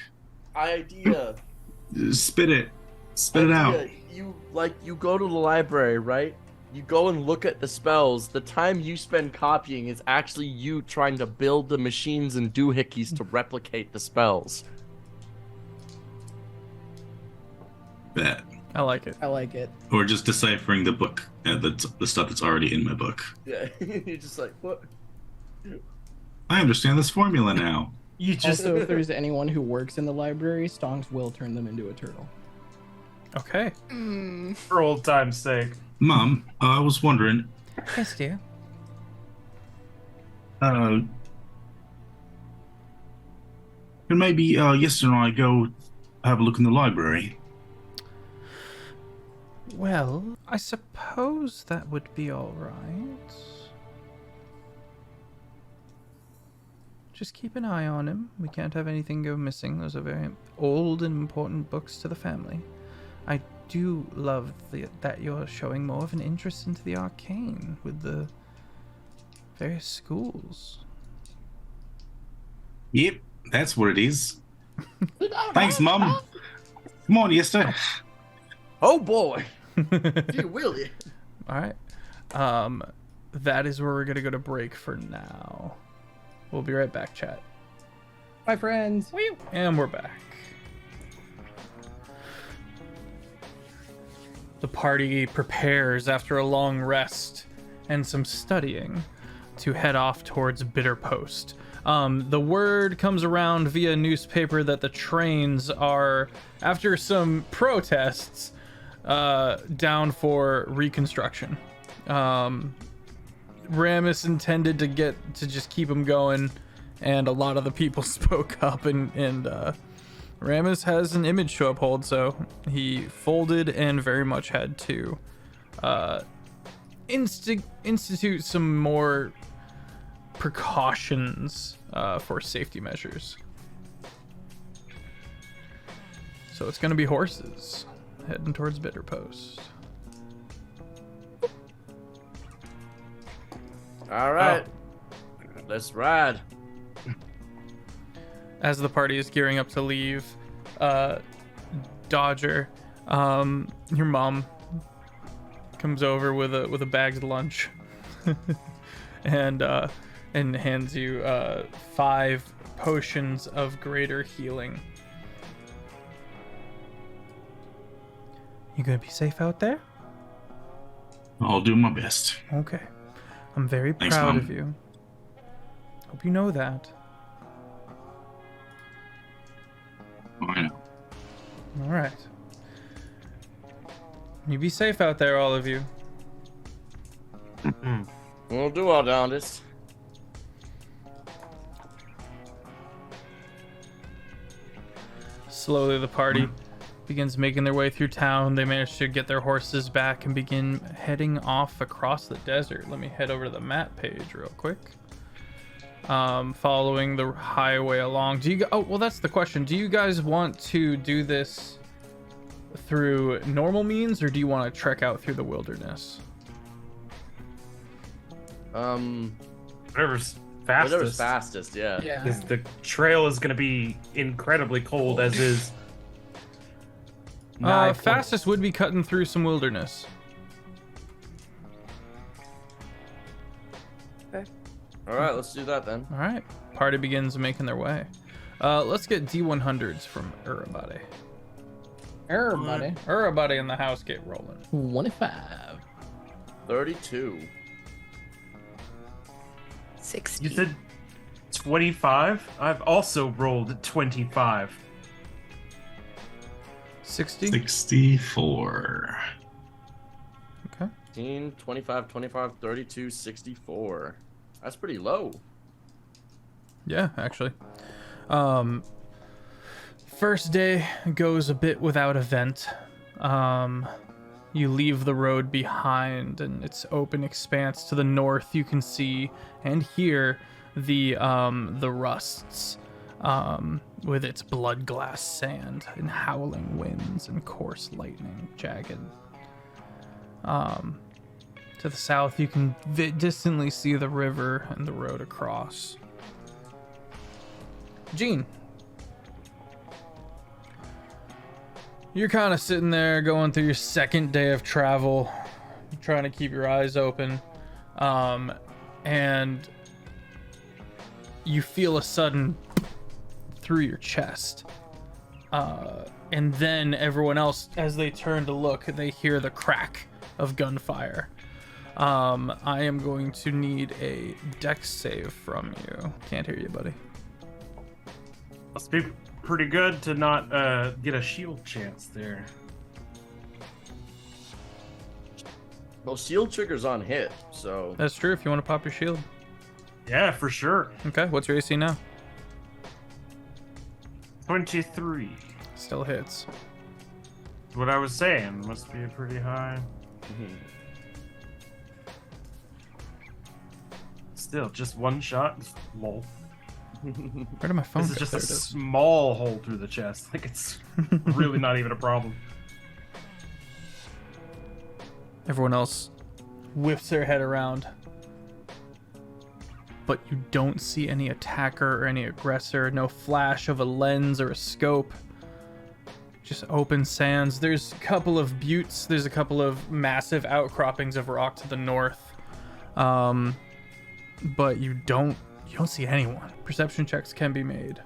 Idea. Spit it out. You go to the library, right? You go and look at the spells. The time you spend copying is actually you trying to build the machines and doohickeys to replicate the spells. Bet. I like it. I like it. Or just deciphering the book, the stuff that's already in my book. Yeah, you're just like, what? I understand this formula now. You just Also, if there's anyone who works in the library, Stonks will turn them into a turtle. Okay. for old time's sake. Mom, I was wondering, Yes, dear. Can maybe Yester and I go have a look in the library? Well, I suppose that would be all right. Just keep an eye on him. We can't have anything go missing. Those are very old and important books to the family. I do love that you're showing more of an interest into the arcane with the various schools. Yep, that's what it is. Thanks, Mum. Come on, Yester. Oh boy. Gee willy. All right. That is where we're going to go to break for now. We'll be right back, chat. Bye, friends. And we're back. The party prepares after a long rest and some studying to head off towards Bitter Post. The word comes around via newspaper that the trains are, after some protests, down for reconstruction. Ramus intended to just keep them going, and a lot of the people spoke up, and Ramus has an image to uphold, so he folded and very much had to institute some more precautions for safety measures. So it's going to be horses heading towards Bitter Post. All right. Let's ride. As the party is gearing up to leave, Dodger, your mom comes over with a bagged lunch and hands you 5 potions of greater healing. You gonna be safe out there? I'll do my best. Okay. I'm very Thanks, proud Mom. of you. Hope you know that. I know. All right. You be safe out there, all of you. We'll do our darndest. Slowly, the party begins making their way through town. They manage to get their horses back and begin heading off across the desert. Let me head over to the map page real quick. Following the highway along. Oh, well, that's the question. Do you guys want to do this through normal means, or do you want to trek out through the wilderness? Whatever's fastest. Whatever's fastest, yeah. Yeah. Because the trail is going to be incredibly cold, as is. Fastest would be cutting through some wilderness. All right, let's do that then. All right. Party begins making their way. Let's get D100s from Urabade. Everybody. Urabade in the house, get rolling. 25. 32. 60. You said 25? I've also rolled 25. 60. 64. Okay. 15, 25, 25, 32, 64. That's pretty low. Yeah, actually. First day goes a bit without event. You leave the road behind, and it's open expanse to the north. You can see and hear the rusts, with its blood glass sand and howling winds and coarse lightning, jagged. To the south, you can distantly see the river and the road across. Gene, you're kind of sitting there going through your second day of travel, trying to keep your eyes open, and you feel a sudden through your chest. And then everyone else, as they turn to look, they hear the crack of gunfire. I am going to need a dex save from you. Can't hear you, buddy. Must be pretty good to not get a shield chance there. Well, shield trigger's on hit, so That's true if you want to pop your shield. Yeah, for sure. Okay, what's your AC now? 23. Still hits. What I was saying must be pretty high. Still, just one shot. Lol. Where did my phone This is go? just There a it is. small hole through the chest. Like, it's really not even a problem. Everyone else whips their head around. But you don't see any attacker or any aggressor. No flash of a lens or a scope. Just open sands. There's a couple of buttes. There's a couple of massive outcroppings of rock to the north. But you don't see anyone. Perception checks can be made.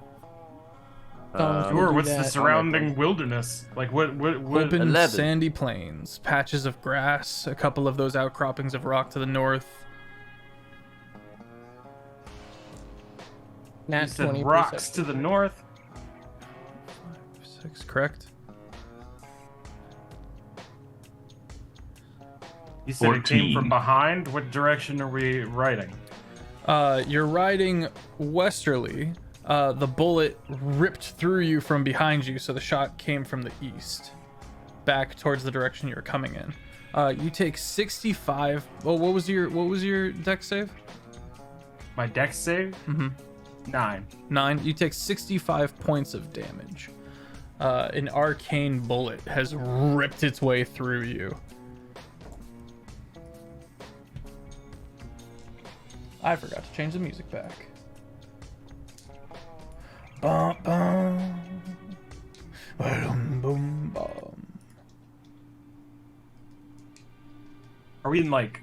Sure, what's the that. surrounding wilderness? Like, what? Open 11. sandy plains, patches of grass, a couple of those outcroppings of rock to the north. Nat You said 20 rocks perception to the check. north? 6, correct? You said it came 14. from behind? What direction are we riding? You're riding westerly. The bullet ripped through you from behind you, so the shot came from the east, back towards the direction you were coming in. You take 65. Oh, what was your dex save? My dex save? Mm-hmm. 9. 9. You take 65 points of damage. An arcane bullet has ripped its way through you. I forgot to change the music back. Bum, bum. Ba-dum, boom, bum. Are we in, like,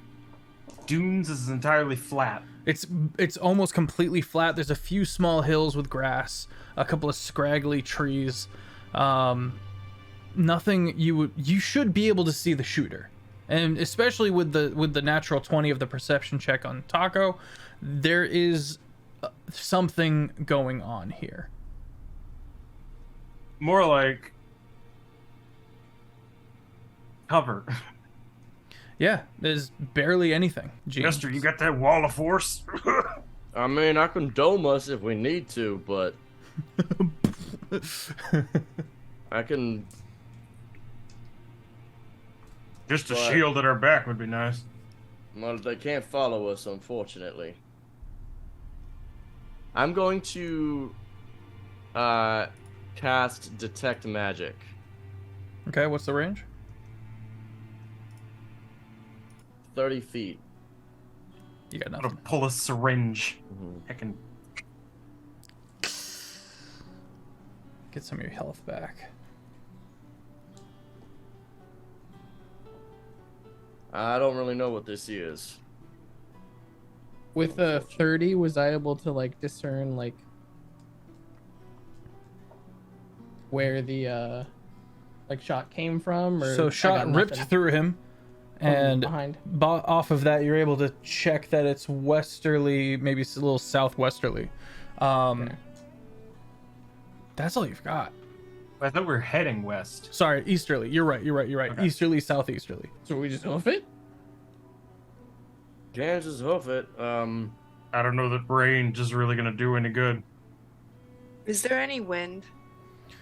dunes? This is entirely flat. It's almost completely flat. There's a few small hills with grass, a couple of scraggly trees. Nothing you should be able to see the shooter. And especially with the natural 20 of the perception check on Taco, there is something going on here. More like cover. Yeah, there's barely anything. Gene. Jester, you got that wall of force? I mean, I can dome us if we need to, but I can. Just a But- shield at our back would be nice. Well, they can't follow us, unfortunately. I'm going to cast Detect Magic. Okay, what's the range? 30 feet. You got I'm nothing. gonna pull a syringe. I can. Get some of your health back. I don't really know what this is. With a 30, was I able to like discern like where the like shot came from? Or So I shot got ripped nothing through him, from and behind. off of that, you're able to check that it's westerly, maybe it's a little southwesterly. Okay. That's all you've got. I thought we were heading west. Sorry, easterly. You're right. Okay. Easterly, southeasterly. So we just hoof it? Kansas hoof it. I don't know that range is really gonna do any good. Is there any wind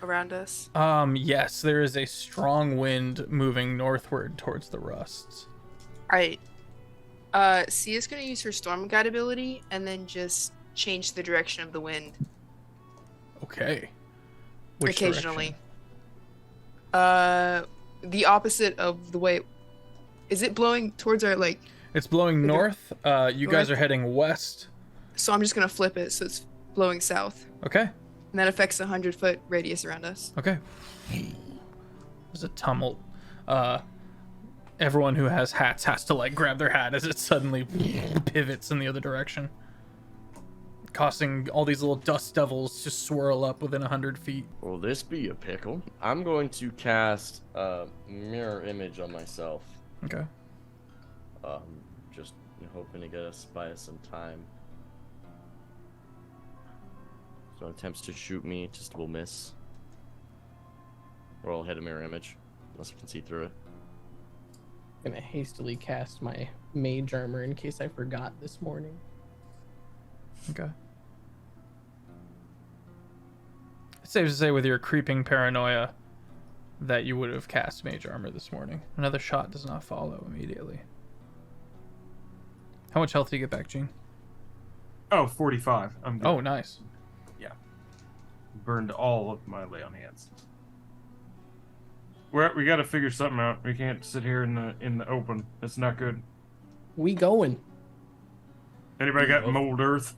around us? Yes, there is a strong wind moving northward towards the rusts. Alright. Sia's gonna use her storm guide ability and then just change the direction of the wind Okay. Which occasionally. direction? The opposite of the way. Is it blowing towards our like? It's blowing north. You guys North? are heading west. So I'm just gonna flip it so it's blowing south, Okay. and that affects a 100-foot radius around us. Okay. There's a tumult. Everyone who has hats has to like grab their hat as it suddenly pivots in the other direction, causing all these little dust devils to swirl up within 100 feet. Will this be a pickle? I'm going to cast a mirror image on myself. Okay. Just hoping to get us by some time. So attempts to shoot me just will miss. Or I'll hit a mirror image, unless I can see through it. Gonna hastily cast my mage armor in case I forgot this morning. Okay. safe to say with your creeping paranoia that you would have cast Mage Armor this morning. Another shot does not follow immediately. How much health do you get back, Gene? Oh, 45. I'm good. Oh, nice. Burned all of my lay on hands. We got to figure something out. We can't sit here in the open. That's not good. We going. Anybody got mold earth?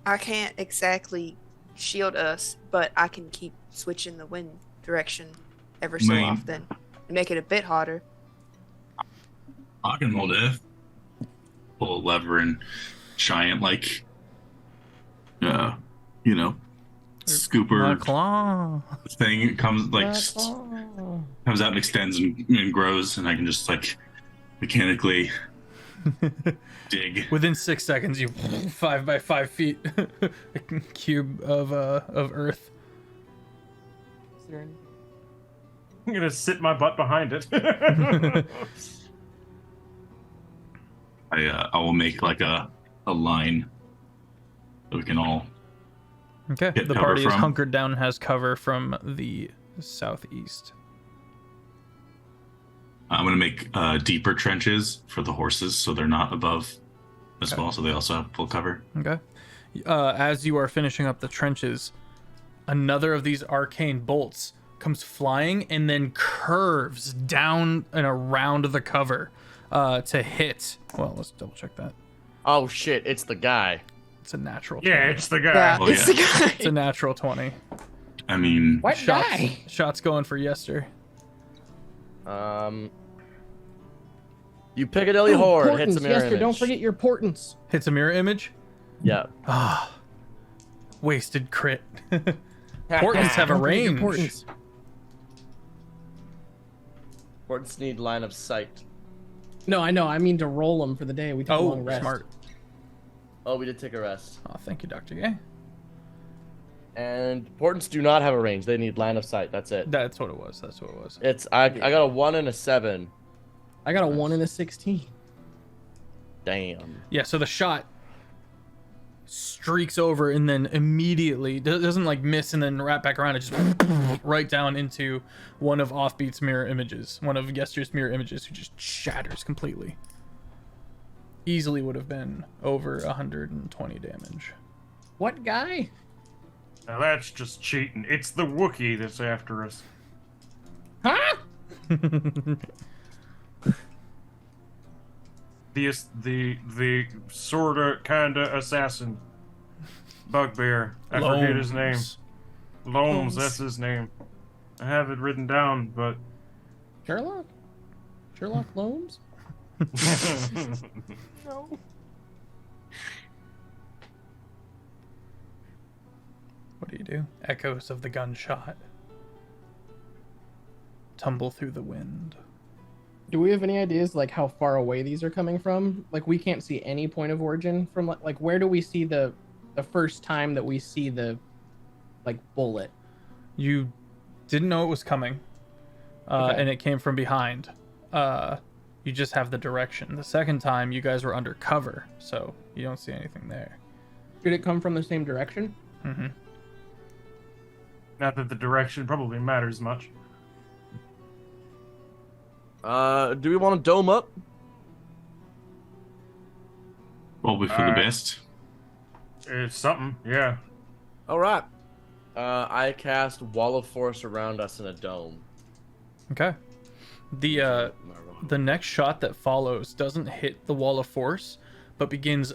I can't exactly shield us, but I can keep switching the wind direction ever so often and make it a bit hotter. I can hold it. Pull a lever and giant, like, scooper claw. thing comes comes out and extends and grows, and I can just like mechanically dig. Within 6 seconds, you 5 by 5 feet cube of earth. I'm gonna sit my butt behind it. I will make like a line that we can all. Okay, Get the cover party is from. hunkered down and has cover from the southeast. I'm gonna make deeper trenches for the horses, so they're not above as Okay. well, so they also have full cover. Okay. As you are finishing up the trenches, another of these arcane bolts comes flying and then curves down and around the cover to hit. Well, let's double check that. Oh shit! It's the guy. It's a natural 20. Yeah, it's the guy. Yeah, Oh, it's yeah. the guy. It's a natural 20. I mean, What Shots, guy? shots going for Yester. You Piccadilly Ooh, Horde portents. hits a mirror Yester, image. don't forget your portents. Hits a mirror image. Yeah. Ah, wasted crit. Portents have a Don't forget your range. portents. Portents need line of sight. No, I know. I mean to roll them for the day. We took a Oh, long rest. smart. Oh, we did take a rest. Oh, thank you, Dr. Gay. And portents do not have a range. They need line of sight. That's it. That's what it was. That's what it was. It's I got a 1 and a 7. I got a 1 and a 16. Damn. Yeah, so the shot streaks over and then immediately doesn't like miss and then wrap back around. It just right down into one of Offbeat's mirror images, one of Yester's mirror images, who just shatters completely. Easily would have been over 120 damage. What guy? Now that's just cheating. It's the Wookiee that's after us. Huh? The sorta kinda assassin. Bugbear. I forget his name. Loams, that's his name. I have it written down, but Sherlock? Sherlock Holmes? No. What do you do? Echoes of the gunshot tumble through the wind. Do we have any ideas like how far away these are coming from? Like we can't see any point of origin from like where do we see the first time that we see the like bullet? You didn't know it was coming, Okay. and it came from behind. You just have the direction. The second time, you guys were under cover, so you don't see anything there. Did it come from the same direction? Mm-hmm. not that the direction probably matters much. Do we want to dome up? Probably for the Alright. best. It's something, yeah. All right. I cast Wall of Force around us in a dome. Okay. The next shot that follows doesn't hit the wall of force, but begins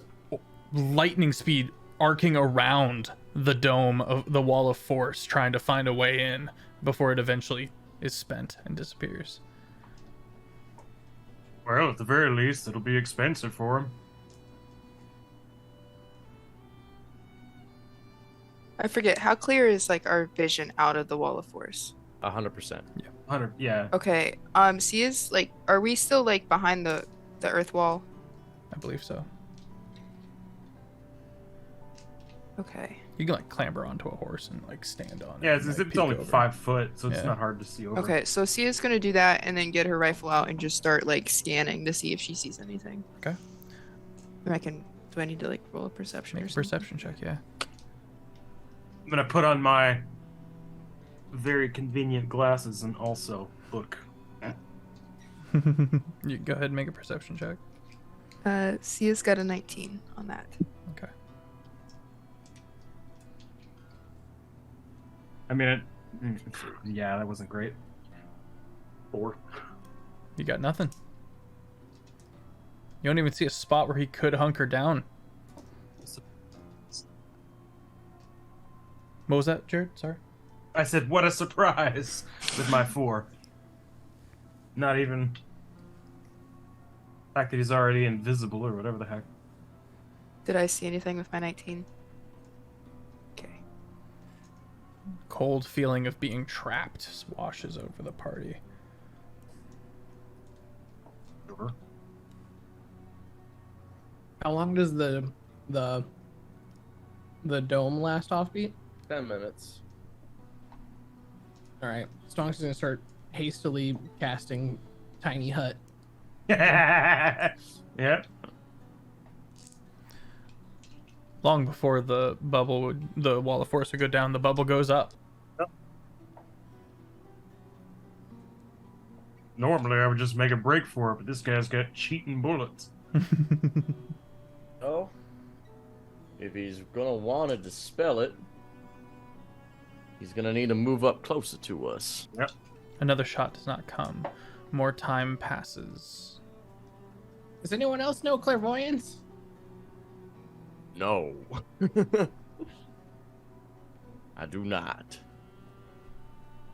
lightning speed arcing around the dome of the wall of force, trying to find a way in before it eventually is spent and disappears. Well, at the very least, it'll be expensive for him. I forget, how clear is like our vision out of the wall of force? 100%. 100, yeah. Okay. See, is like, are we still like behind the earth wall? I believe so. Okay. You can like clamber onto a horse and like stand on it. Yeah, and, it's like, only peek over. 5 foot, so it's Yeah. not hard to see over. Okay, so Sia's gonna do that and then get her rifle out and just start like scanning to see if she sees anything. Okay. And do I need to like roll a perception or Make a something? perception check, yeah. I'm gonna put on my very convenient glasses and also book. You go ahead and make a perception check. Sia's got a 19 on that. Okay. I mean, yeah, that wasn't great. 4. You got nothing. You don't even see a spot where he could hunker down. What was that, Jared? Sorry. I said, what a surprise with my 4. Not even the fact that he's already invisible or whatever the heck. Did I see anything with my 19? Okay. Cold feeling of being trapped washes over the party. Sure. How long does the dome last, Offbeat? 10 minutes. All right. Stonks is gonna start hastily casting Tiny Hut. Yep. Long before the wall of force would go down, the bubble goes up. Normally, I would just make a break for it, but this guy's got cheating bullets. Oh, if he's gonna want to dispel it, he's gonna need to move up closer to us. Yep. Another shot does not come. More time passes. Does anyone else know clairvoyance? No. I do not.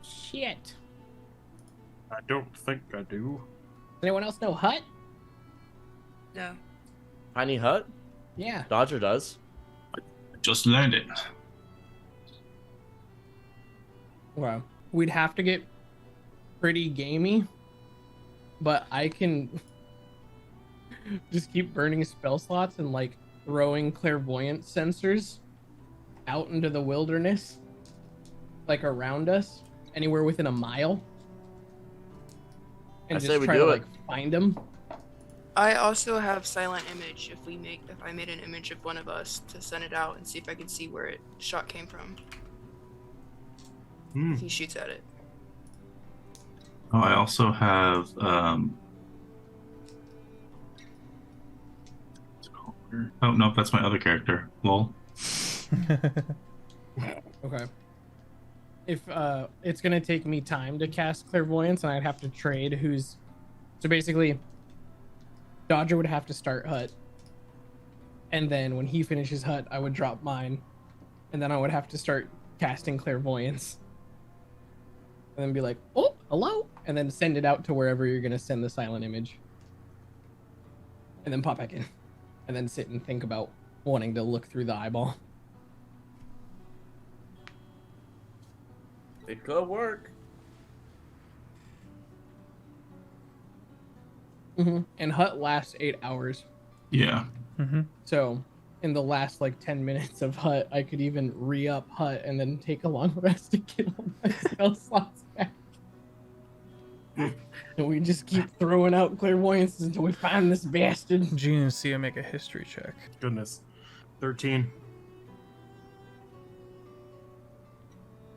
Shit. I don't think I do. Does anyone else know Hut? No. Tiny Hut? Yeah. Dodger does. Just learned it. Well, we'd have to get pretty gamey, but I can just keep burning spell slots and like throwing clairvoyant sensors out into the wilderness, like around us, anywhere within a mile, and I say just we try do to it. like find them. I also have silent image. If I made an image of one of us to send it out and see if I could see where it shot came from. If he shoots at it. Oh, I also have oh no, that's my other character. Lol. Okay. If it's gonna take me time to cast clairvoyance, and I'd have to trade who's. So basically, Dodger would have to start Hut, and then when he finishes Hut, I would drop mine, and then I would have to start casting clairvoyance, and then be like, "Oh, hello," and then send it out to wherever you're gonna send the silent image, and then pop back in, and then sit and think about wanting to look through the eyeball. It could work. Mm-hmm. And Hut lasts 8 hours. Yeah. Mm-hmm. So in the last like 10 minutes of Hut, I could even re-up Hut and then take a long rest to get all my spell slots back. And we just keep throwing out clairvoyance until we find this bastard. Gene and Sia make a history check. Goodness. 13.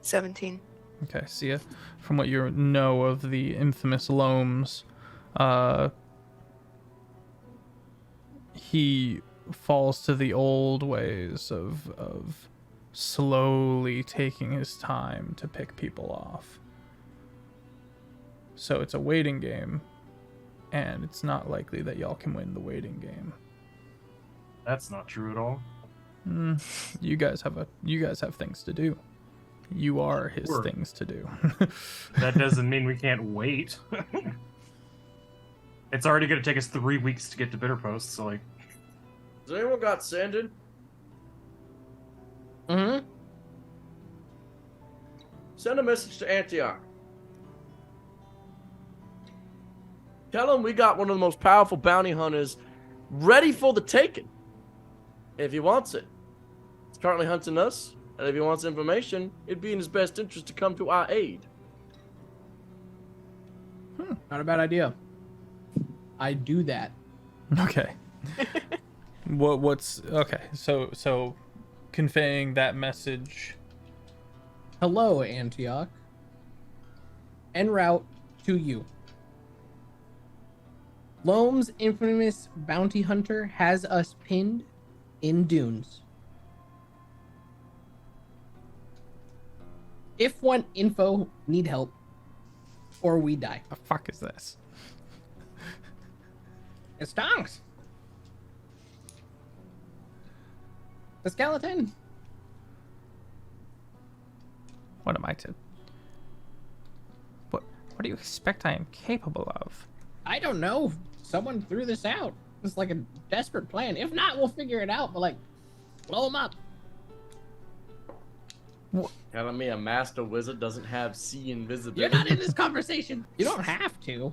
17. Okay, Sia, from what you know of the infamous Loams, he falls to the old ways of slowly taking his time to pick people off. So it's a waiting game, and it's not likely that y'all can win the waiting game. That's not true at all. You guys have things to do. You are his Sure. things to do. That doesn't mean we can't wait. It's already going to take us 3 weeks to get to Bitter Post, so like... Has anyone got sanded? Mm-hmm. Send a message to Antioch. Tell him we got one of the most powerful bounty hunters ready for the taking. If he wants it. He's currently hunting us, and if he wants information, it'd be in his best interest to come to our aid. Not a bad idea. I do that. Okay. What's okay? So conveying that message. Hello, Antioch. en route to you. Loam's infamous bounty hunter has us pinned in dunes. If want info, need help, or we die. The fuck is this? It stonks. The skeleton. What am I to? What do you expect I am capable of? I don't know. Someone threw this out. It's like a desperate plan. If not, we'll figure it out. But like, blow them up. Telling me a master wizard doesn't have sea invisibility. You're not in this conversation. You don't have to.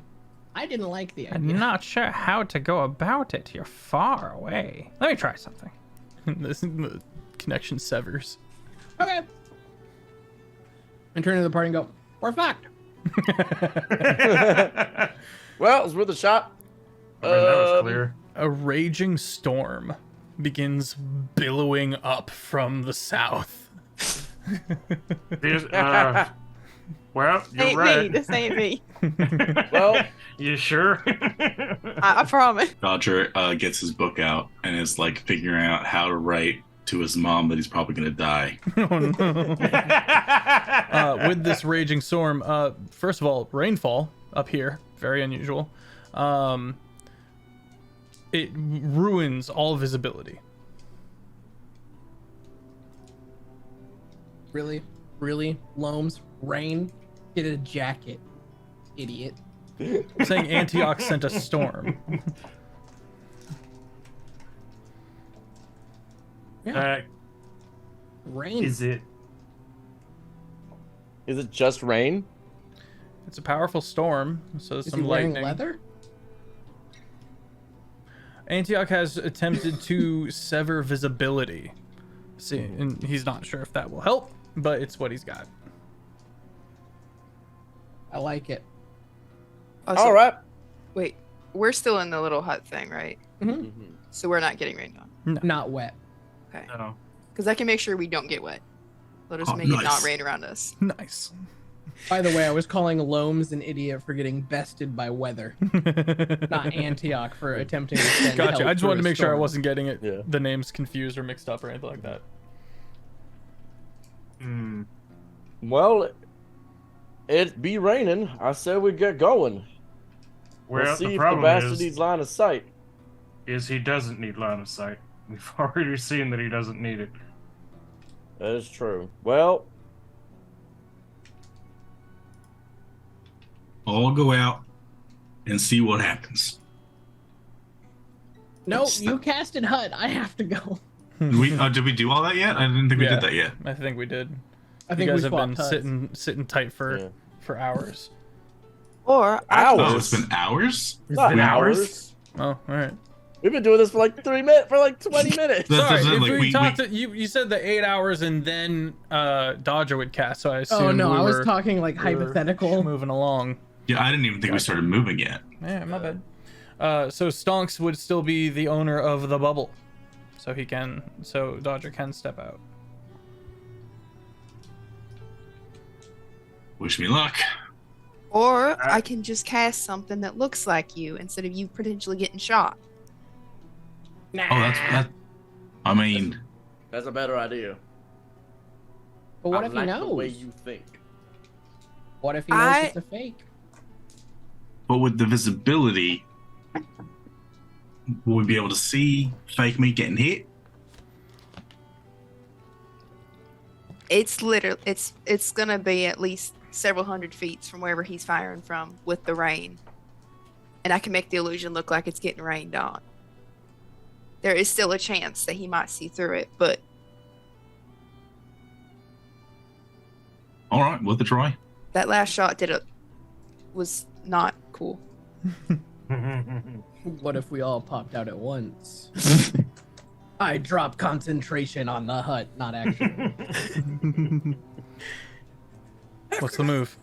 I didn't like the idea. I'm not sure how to go about it. You're far away. Let me try something. The connection severs. Okay. And turn to the party and go, we're fucked. Well, it's worth a shot. I mean, that was clear. A raging storm begins billowing up from the south. Well, you're Ain't right. me. This ain't me. Well, You sure? I promise. Dodger gets his book out and is like figuring out how to write to his mom that he's probably gonna die. Oh, no. With this raging storm, first of all, rainfall up here, very unusual. It ruins all visibility. Really? Really? Loams? Rain? Get a jacket. Idiot. I'm saying Antioch sent a storm. Yeah. Rain. Is it? is it just rain? It's a powerful storm, so there's Is some he wearing lightning. leather? Antioch has attempted to sever visibility. See, and he's not sure if that will help, but it's what he's got. I like it. Also, All right. Wait, we're still in the little hut thing, right? Mm-hmm. So we're not getting rained on. Not wet. Okay. No. Because I can make sure we don't get wet. Let us Oh, make it not nice. rain around us. Nice. By the way, I was calling Loams an idiot for getting bested by weather, not Antioch for attempting to send Gotcha. help I just through wanted to a make sure I storm. wasn't getting it, Yeah. the names confused or mixed up or anything like that. Hmm. Well, it be raining. I said we get going. Well, We'll see the if the problem bastard is needs line of sight. he doesn't need line of sight. We've already seen that he doesn't need it. That is true. Well, I'll go out and see what happens. No, you casted hut. I have to go. Did we do all that yet? I didn't think we Yeah. did that yet. I think we did. I You think guys we have been swapped huts. sitting tight for Yeah. hours. Or Hours. Oh, it's been hours? not been hours. hours? Oh, all right. We've been doing this for like 3 minutes, for like 20 minutes. That's Sorry, it, if like, we we- talked, you said the 8 hours and then Dodger would cast, so I assumed Oh no, we I was were talking like we were hypothetical. moving along. Yeah, I didn't even think we started moving yet. Yeah, my bad. So Stonks would still be the owner of the bubble, so Dodger can step out. Wish me luck. or I can just cast something that looks like you instead of you potentially getting shot. Nah. Oh, that. I mean, That's a better idea. But what I if like he the way knows? you think. What if he knows I- it's a fake? but with the visibility, will we be able to see fake me getting hit? It's literally it's gonna be at least several hundred feet from wherever he's firing from with the rain, and I can make the illusion look like it's getting rained on. There is still a chance that he might see through it, but All right, worth a try. that last shot was not cool. What if we all popped out at once? I drop concentration on the hut, not action. What's the move?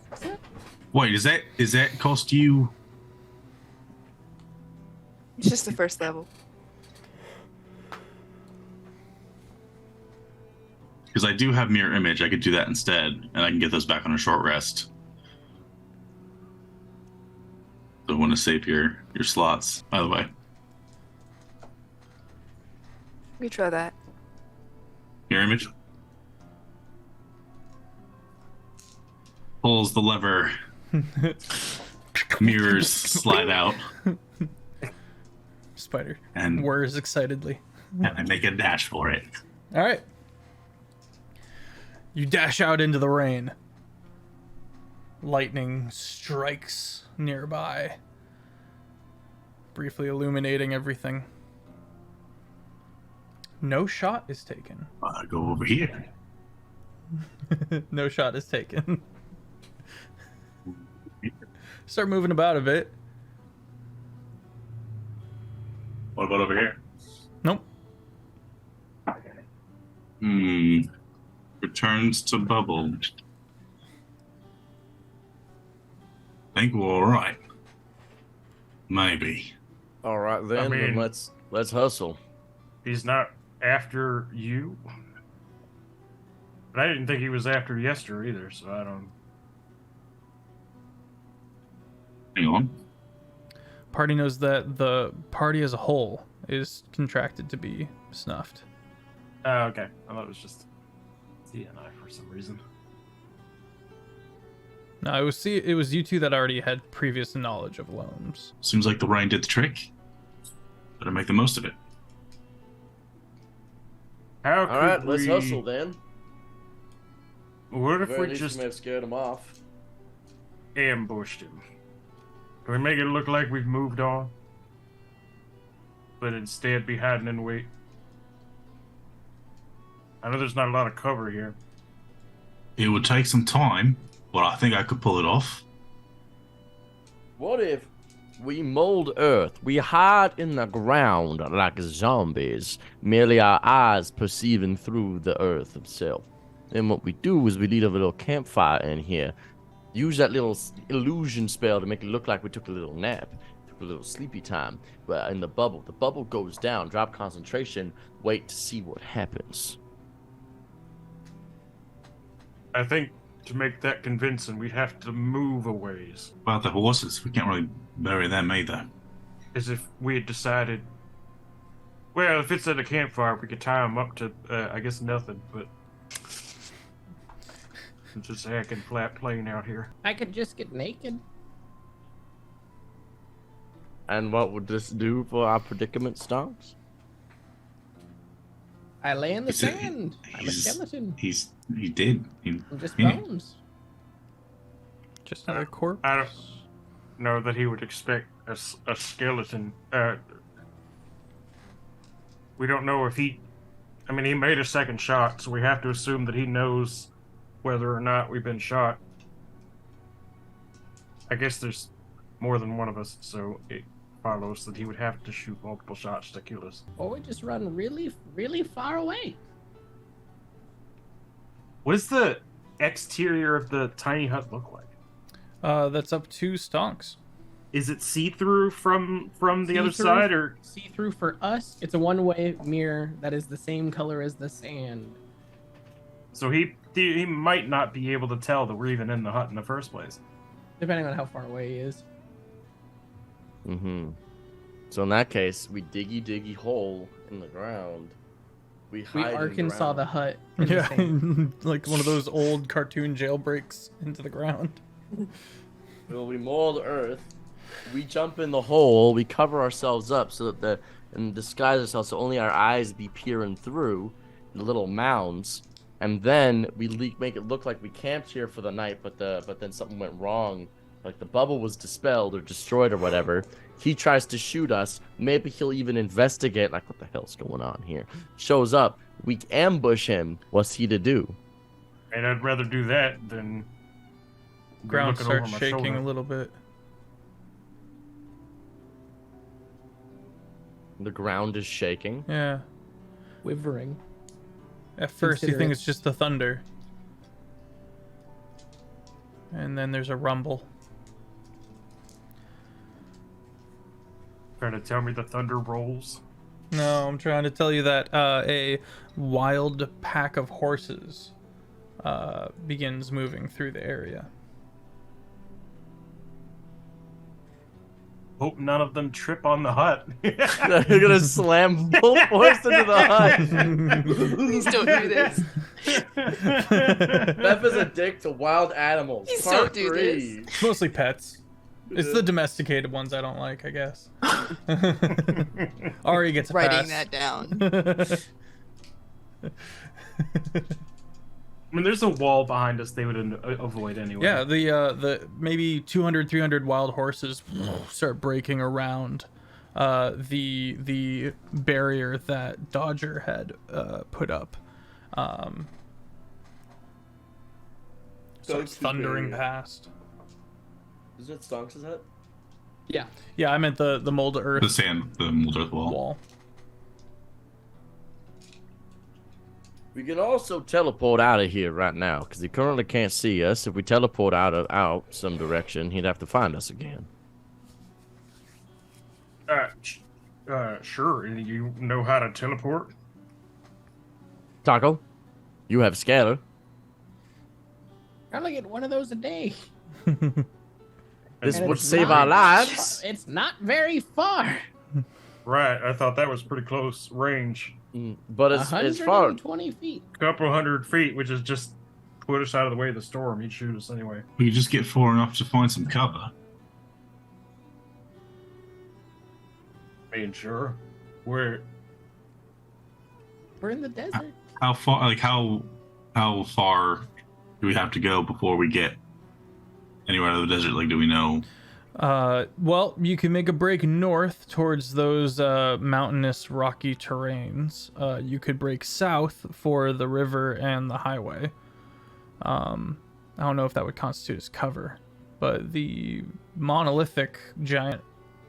Wait, is that cost you? It's just the first level. Because I do have mirror image. I could do that instead, and I can get those back on a short rest. to save your slots, by the way. We try that. Your image pulls the lever. Mirrors slide out. Spider And whirs excitedly. and I make a dash for it. All right. You dash out into the rain. Lightning strikes nearby, briefly illuminating everything. No shot is taken. Go over here. No shot is taken. Start moving about a bit. What about over here? Nope. Returns to bubble. Think we're all right. Maybe. All right then, mean- then let's hustle. He's not after you. But I didn't think he was after Yester either, so I don't. Hang on. Party knows that the party as a whole is contracted to be snuffed. Oh, okay. I thought it was just CNI for some reason. No, it was you two that already had previous knowledge of loams. Seems like the rain did the trick. Better make the most of it. How All could right, let's we... hustle then. What if Very we least just we may have scared him off. ambushed him? Can we make it look like we've moved on? But instead be hiding in wait? I know there's not a lot of cover here. It would take some time, but I think I could pull it off. What if we mold Earth? We hide in the ground like zombies, merely our eyes perceiving through the Earth itself. Then what we do is we lead a little campfire in here. Use that little illusion spell to make it look like we took a little nap, took a little sleepy time. But in the bubble goes down, drop concentration, wait to see what happens. I think to make that convincing, we'd have to move a ways. About the horses, we can't really bury them either. As if we had decided, well, if it's at a campfire, we could tie them up to, I guess, nothing, but it's just hacking flat plane out here. I could just get naked. And what would this do for our predicament, Stonks? I lay in the He's a- sand. I'm a he's- skeleton. He did. I'm just yeah. bones. Just another corpse. I don't know that he would expect a skeleton. We don't know if he... I mean, he made a second shot, so we have to assume that he knows whether or not we've been shot. I guess there's more than one of us, so it follows that he would have to shoot multiple shots to kill us. Or we just run really, really far away. What does the exterior of the tiny hut look like? That's up to Stonks. Is it see-through from the other See-through? side, or See through for us. It's a one-way mirror that is the same color as the sand. so he might not be able to tell that we're even in the hut in the first place? Depending on how far away he is. Mm-hmm. So in that case, we diggy hole in the ground. We We hide in Arkansas ground. the hut. in the Yeah, sand. like one of those old cartoon jailbreaks into the ground. Well, we mold Earth. We jump in the hole. We cover ourselves up so that and disguise ourselves so only our eyes be peering through the little mounds. And then we make it look like we camped here for the night, but then something went wrong. Like the bubble was dispelled or destroyed or whatever. He tries to shoot us. Maybe he'll even investigate, like, what the hell's going on here? Shows up. We ambush him. What's he to do? And I'd rather do that than be Ground looking over starts my shaking shoulder. a little bit. The ground is shaking. Yeah. Quivering. At first, you Consider think it. it's just the thunder. And then there's a rumble. Trying to tell me the thunder rolls. No, I'm trying to tell you that a wild pack of horses begins moving through the area. hope none of them trip on the hut. You're gonna slam full force into the hut. Please don't do this. Beth is a dick to wild animals. Please Part don't do 3. It's mostly pets. It's the domesticated ones I don't like, I guess. Ari gets a Writing pass. that down. I mean, there's a wall behind us they would avoid anyway. Yeah, the maybe 200, 300 wild horses start breaking around the barrier that Dodger had put up. Starts thundering past. Isn't it Stonks' hut? Yeah. Yeah, I meant the mold earth The mold earth wall. wall. We can also teleport out of here right now, because he currently can't see us. If we teleport out some direction, he'd have to find us again. Sure. And you know how to teleport? Taco, you have scatter. I only get one of those a day. This And would it's save not- our lives. It's not very far. Right. I thought that was pretty close range. But it's far. 120 feet. Couple 100 feet, which is just put us out of the way of the storm. He'd shoot us anyway. We could just get far enough to find some cover. I mean, sure. We're We're in the desert. How far? Like how far do we have to go before we get anywhere out of the desert? Like, do we know? Well, you can make a break north towards those mountainous, rocky terrains. You could break south for the river and the highway. I don't know if that would constitute as cover, but the monolithic giant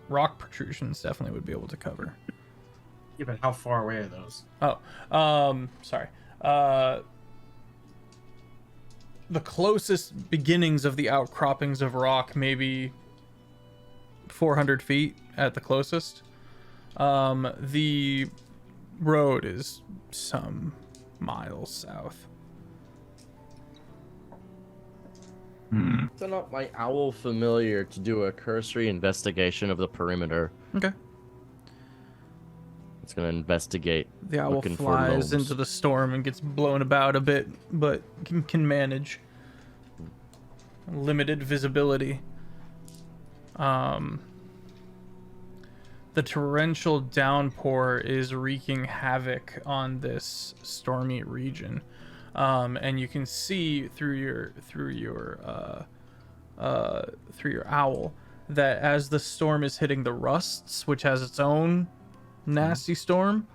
rock protrusions definitely would be able to cover. yeah, but how far away are those? Sorry. The closest beginnings of the outcroppings of rock, maybe 400 feet at the closest. The road is some miles south. It's not my owl familiar to do a cursory investigation of the perimeter. Okay. It's gonna investigate. The owl looking for flies lobes. into the storm and gets blown about a bit, but can manage. Limited visibility. The torrential downpour is wreaking havoc on this stormy region, and you can see through your owl that as the storm is hitting the rusts, which has its own nasty storm,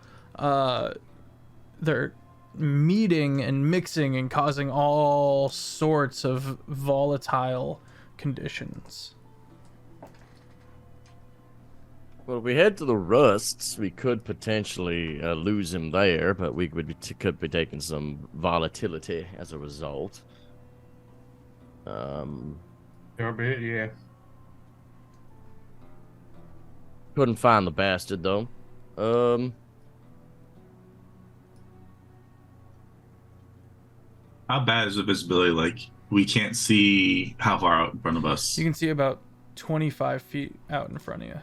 they're meeting and mixing and causing all sorts of volatile conditions. Well, if we head to the rusts, we could potentially lose him there, but we could be taking some volatility as a result. A bit, yeah. Couldn't find the bastard though. How bad is the visibility? Like, we can't see how far out in front of us. You can see about 25 feet out in front of you.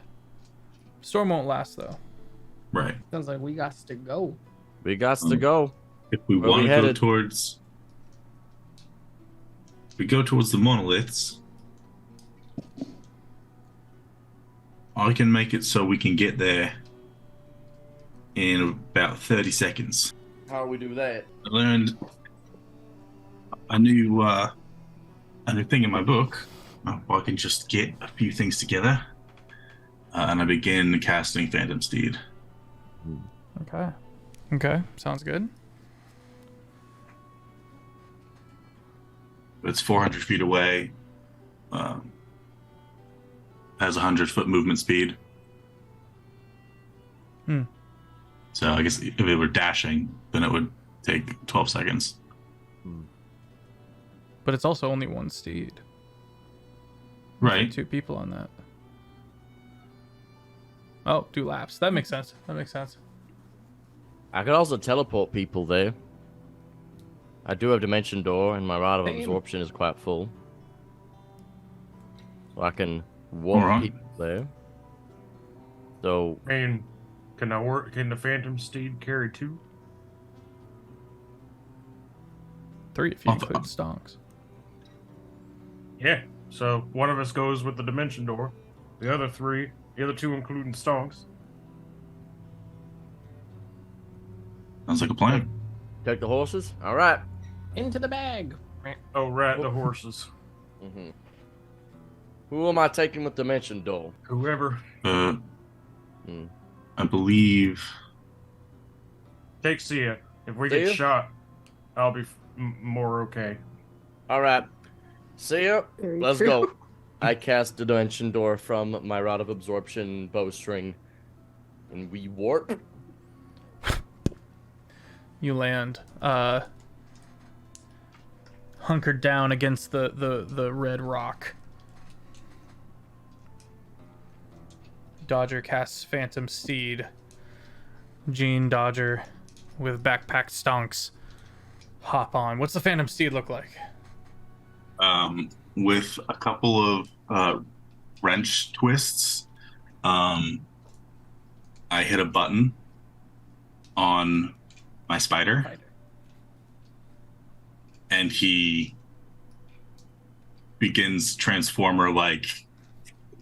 Storm won't last though. Right. Sounds like we got to go. We got to go. If we Where want we to go headed? towards, we go towards the monoliths. I can make it so we can get there in about 30 seconds. How do we do that? I learned a new thing in my book. I can just get a few things together, and I begin casting Phantom Steed. Okay, sounds good. It's 400 feet away. Has 100-foot movement speed. So I guess if it were dashing, then it would take 12 seconds. But it's also only one steed. Right. Two people on that. Oh, do laps. That makes sense. I could also teleport people there. I do have Dimension Door, and my Rod of Damn. Absorption is quite full. So I can warp Alright. people there. So And can I work? Can the Phantom Steed carry 2? 3 if you include stonks. Yeah. So one of us goes with the dimension door. The other 2 including stonks. Sounds like a plan. take the horses. All right. Into the bag. Oh, right, the horses. Mm-hmm. Who am I taking with dimension door? Whoever. I believe. Take Sia. If we Sia? get shot, I'll be more okay. All right. See ya. Very Let's true. go. I cast the dimension door from my Rod of Absorption bowstring, and we warp. You land hunkered down against the red rock. Dodger casts Phantom Steed. Gene, Dodger, with backpacked stonks, hop on. What's the Phantom Steed look like? With a couple of wrench twists, I hit a button on my spider, and he begins Transformer-like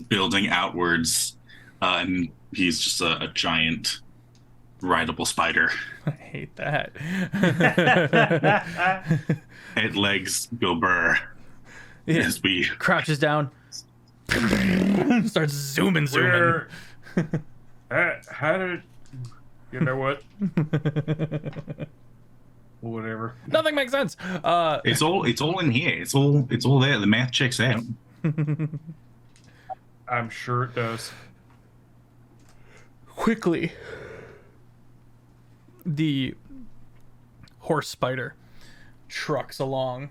building outwards, and he's just a giant rideable spider. I hate that. Head, legs go burr Yeah. as we Crouches down. Starts zooming. Where? How did? You know what? Whatever. Nothing makes sense. it's all in here. It's all there. The math checks out. I'm sure it does. Quickly, the horse spider trucks along,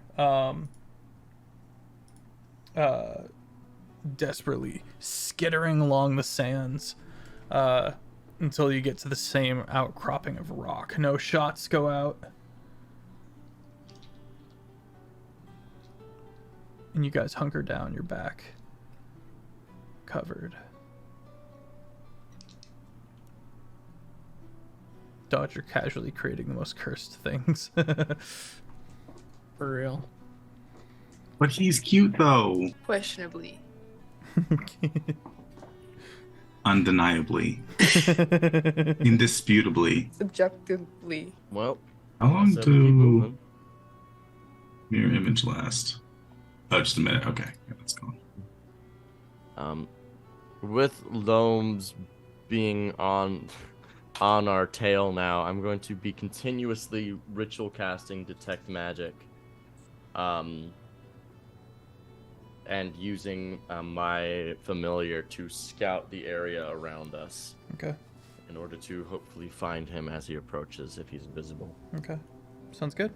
desperately skittering along the sands, until you get to the same outcropping of rock. No shots go out. And you guys hunker down, your back covered. Dodger casually creating the most cursed things. For real. But he's cute though. Questionably. Undeniably. Indisputably. Subjectively. Well, How long also keep do moving. mirror image last? Oh, just a minute. Okay, yeah, that's gone. With Loams being on our tail now, I'm going to be continuously ritual casting Detect Magic, and using my familiar to scout the area around us Okay. in order to hopefully find him as he approaches if he's invisible. Okay. Sounds good.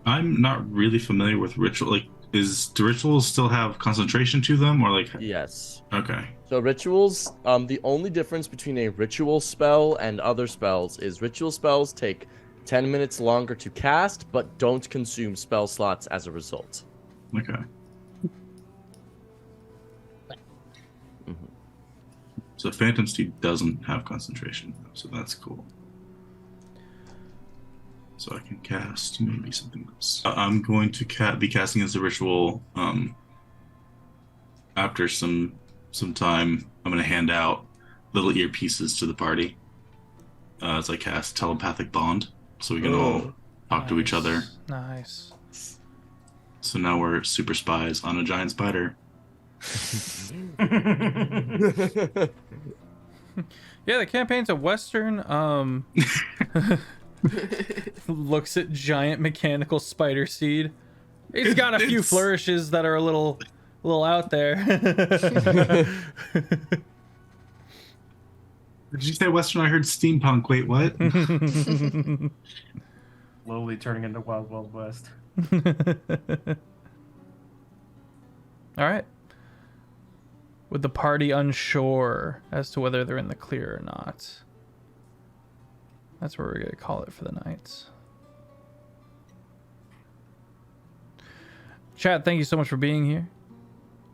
I'm not really familiar with ritual. Like, do rituals still have concentration to them, or like? Yes. Okay. So rituals, the only difference between a ritual spell and other spells is ritual spells take 10 minutes longer to cast, but don't consume spell slots as a result. Okay. So Phantom Steed doesn't have concentration, so that's cool. So I can cast maybe something else. I'm going to be casting as a ritual. After some time, I'm going to hand out little earpieces to the party as I cast Telepathic Bond, so we can all talk to each other. Nice. So now we're super spies on a giant spider. Yeah, the campaign's a Western. Looks at giant mechanical spider seed. He's got a few It's- flourishes that are a little out there. Did you say Western? I heard steampunk. Wait, what? Slowly turning into Wild Wild West. All right. With the party unsure as to whether they're in the clear or not, that's where we're going to call it for the night. Chat, thank you so much for being here.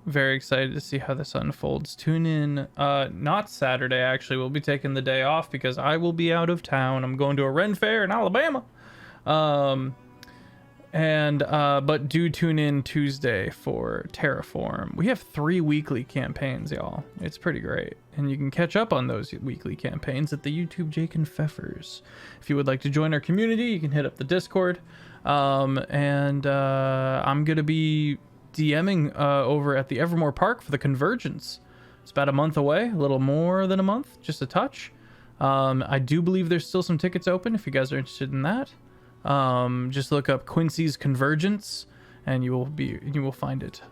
Very excited to see how this unfolds. Tune in, not Saturday, actually. We'll be taking the day off because I will be out of town. I'm going to a Ren Fair in Alabama. But do tune in Tuesday for Terraform. We have 3 weekly campaigns, y'all. It's pretty great. And you can catch up on those weekly campaigns at the YouTube Jake and Feffers. If you would like to join our community, you can hit up the Discord. I'm going to be DMing over at the Evermore Park for the Convergence. It's about a month away, a little more than a month, just a touch. I do believe there's still some tickets open if you guys are interested in that. Just look up Quincy's Convergence and you will find it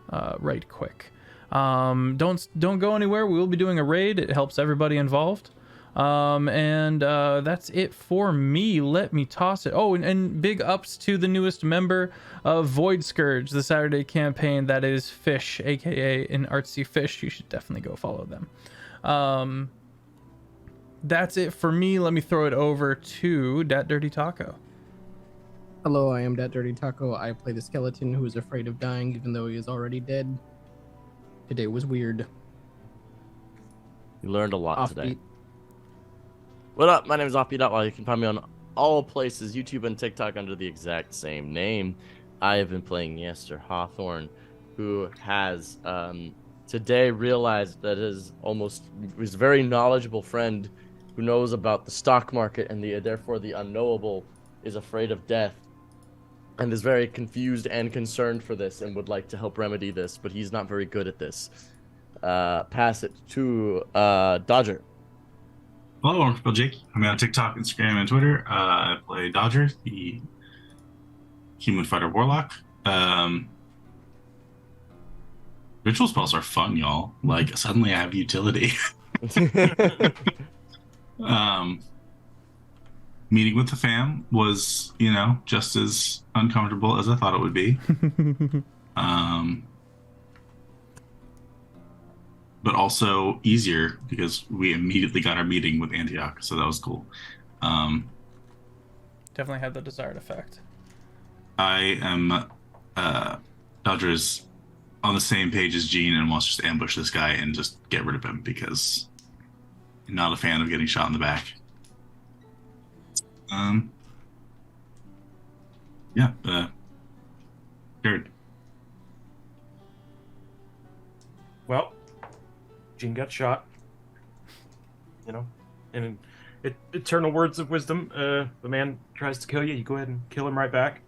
right quick. Don't go anywhere. We will be doing a raid. It helps everybody involved. That's it for me. Let me toss it. Oh, and big ups to the newest member of Void Scourge, the Saturday campaign. That is Fish, aka an artsy fish. You should definitely go follow them. That's it for me. Let me throw it over to DatDirtyTaco. Hello, I am DatDirtyTaco. I play the skeleton who is afraid of dying even though he is already dead. Today was weird. You learned a lot Offbeat. today. What up? My name is Offbeat Outlaw. You can find me on all places, YouTube and TikTok, under the exact same name. I have been playing Yester Hawthorne, who has today realized that his very knowledgeable friend who knows about the stock market and therefore the unknowable is afraid of death and is very confused and concerned for this and would like to help remedy this, but he's not very good at this. Pass it to Dodger. Hello, I'm CritFailJake. I'm on TikTok, Instagram, and Twitter. I play Dodger, the human fighter warlock. Ritual spells are fun, y'all. Like, suddenly I have utility. Meeting with the fam was, just as uncomfortable as I thought it would be. But also easier because we immediately got our meeting with Antioch, so that was cool. Definitely had the desired effect. I am Dodger's on the same page as Gene and wants to just ambush this guy and just get rid of him because I'm not a fan of getting shot in the back. Scared. Well, Gene got shot. And eternal words of wisdom. The man tries to kill you, you go ahead and kill him right back.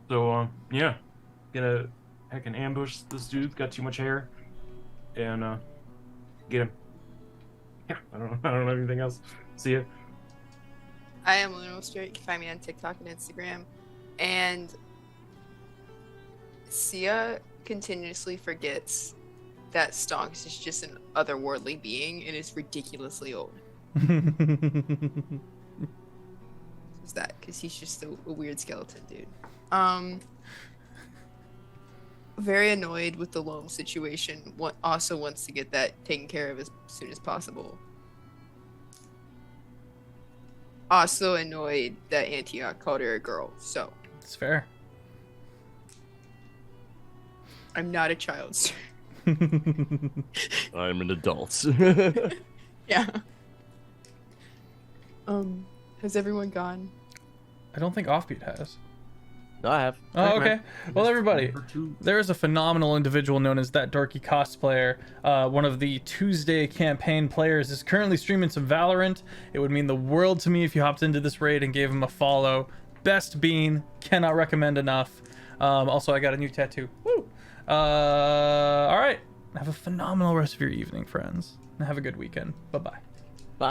So, gonna heck and ambush this dude. Got too much hair, and get him. Yeah, I don't know anything else. See ya. I am LunaWolfSpirit. You can find me on TikTok and Instagram. And Sia continuously forgets that Stonks is just an otherworldly being and is ridiculously old. Is that because he's just a weird skeleton dude. Very annoyed with the loan situation. Also wants to get that taken care of as soon as possible. Also annoyed that Antioch called her a girl, so. It's fair. I'm not a child, sir. I'm an adult. Yeah. Has everyone gone? I don't think Offbeat has. No, I have. Oh, okay. Well, everybody, there is a phenomenal individual known as That Dorky Cosplayer. One of the Tuesday campaign players is currently streaming some Valorant. It would mean the world to me if you hopped into this raid and gave him a follow. Best bean. Cannot recommend enough. Also, I got a new tattoo. Woo! All right. Have a phenomenal rest of your evening, friends. And have a good weekend. Bye-bye. Bye.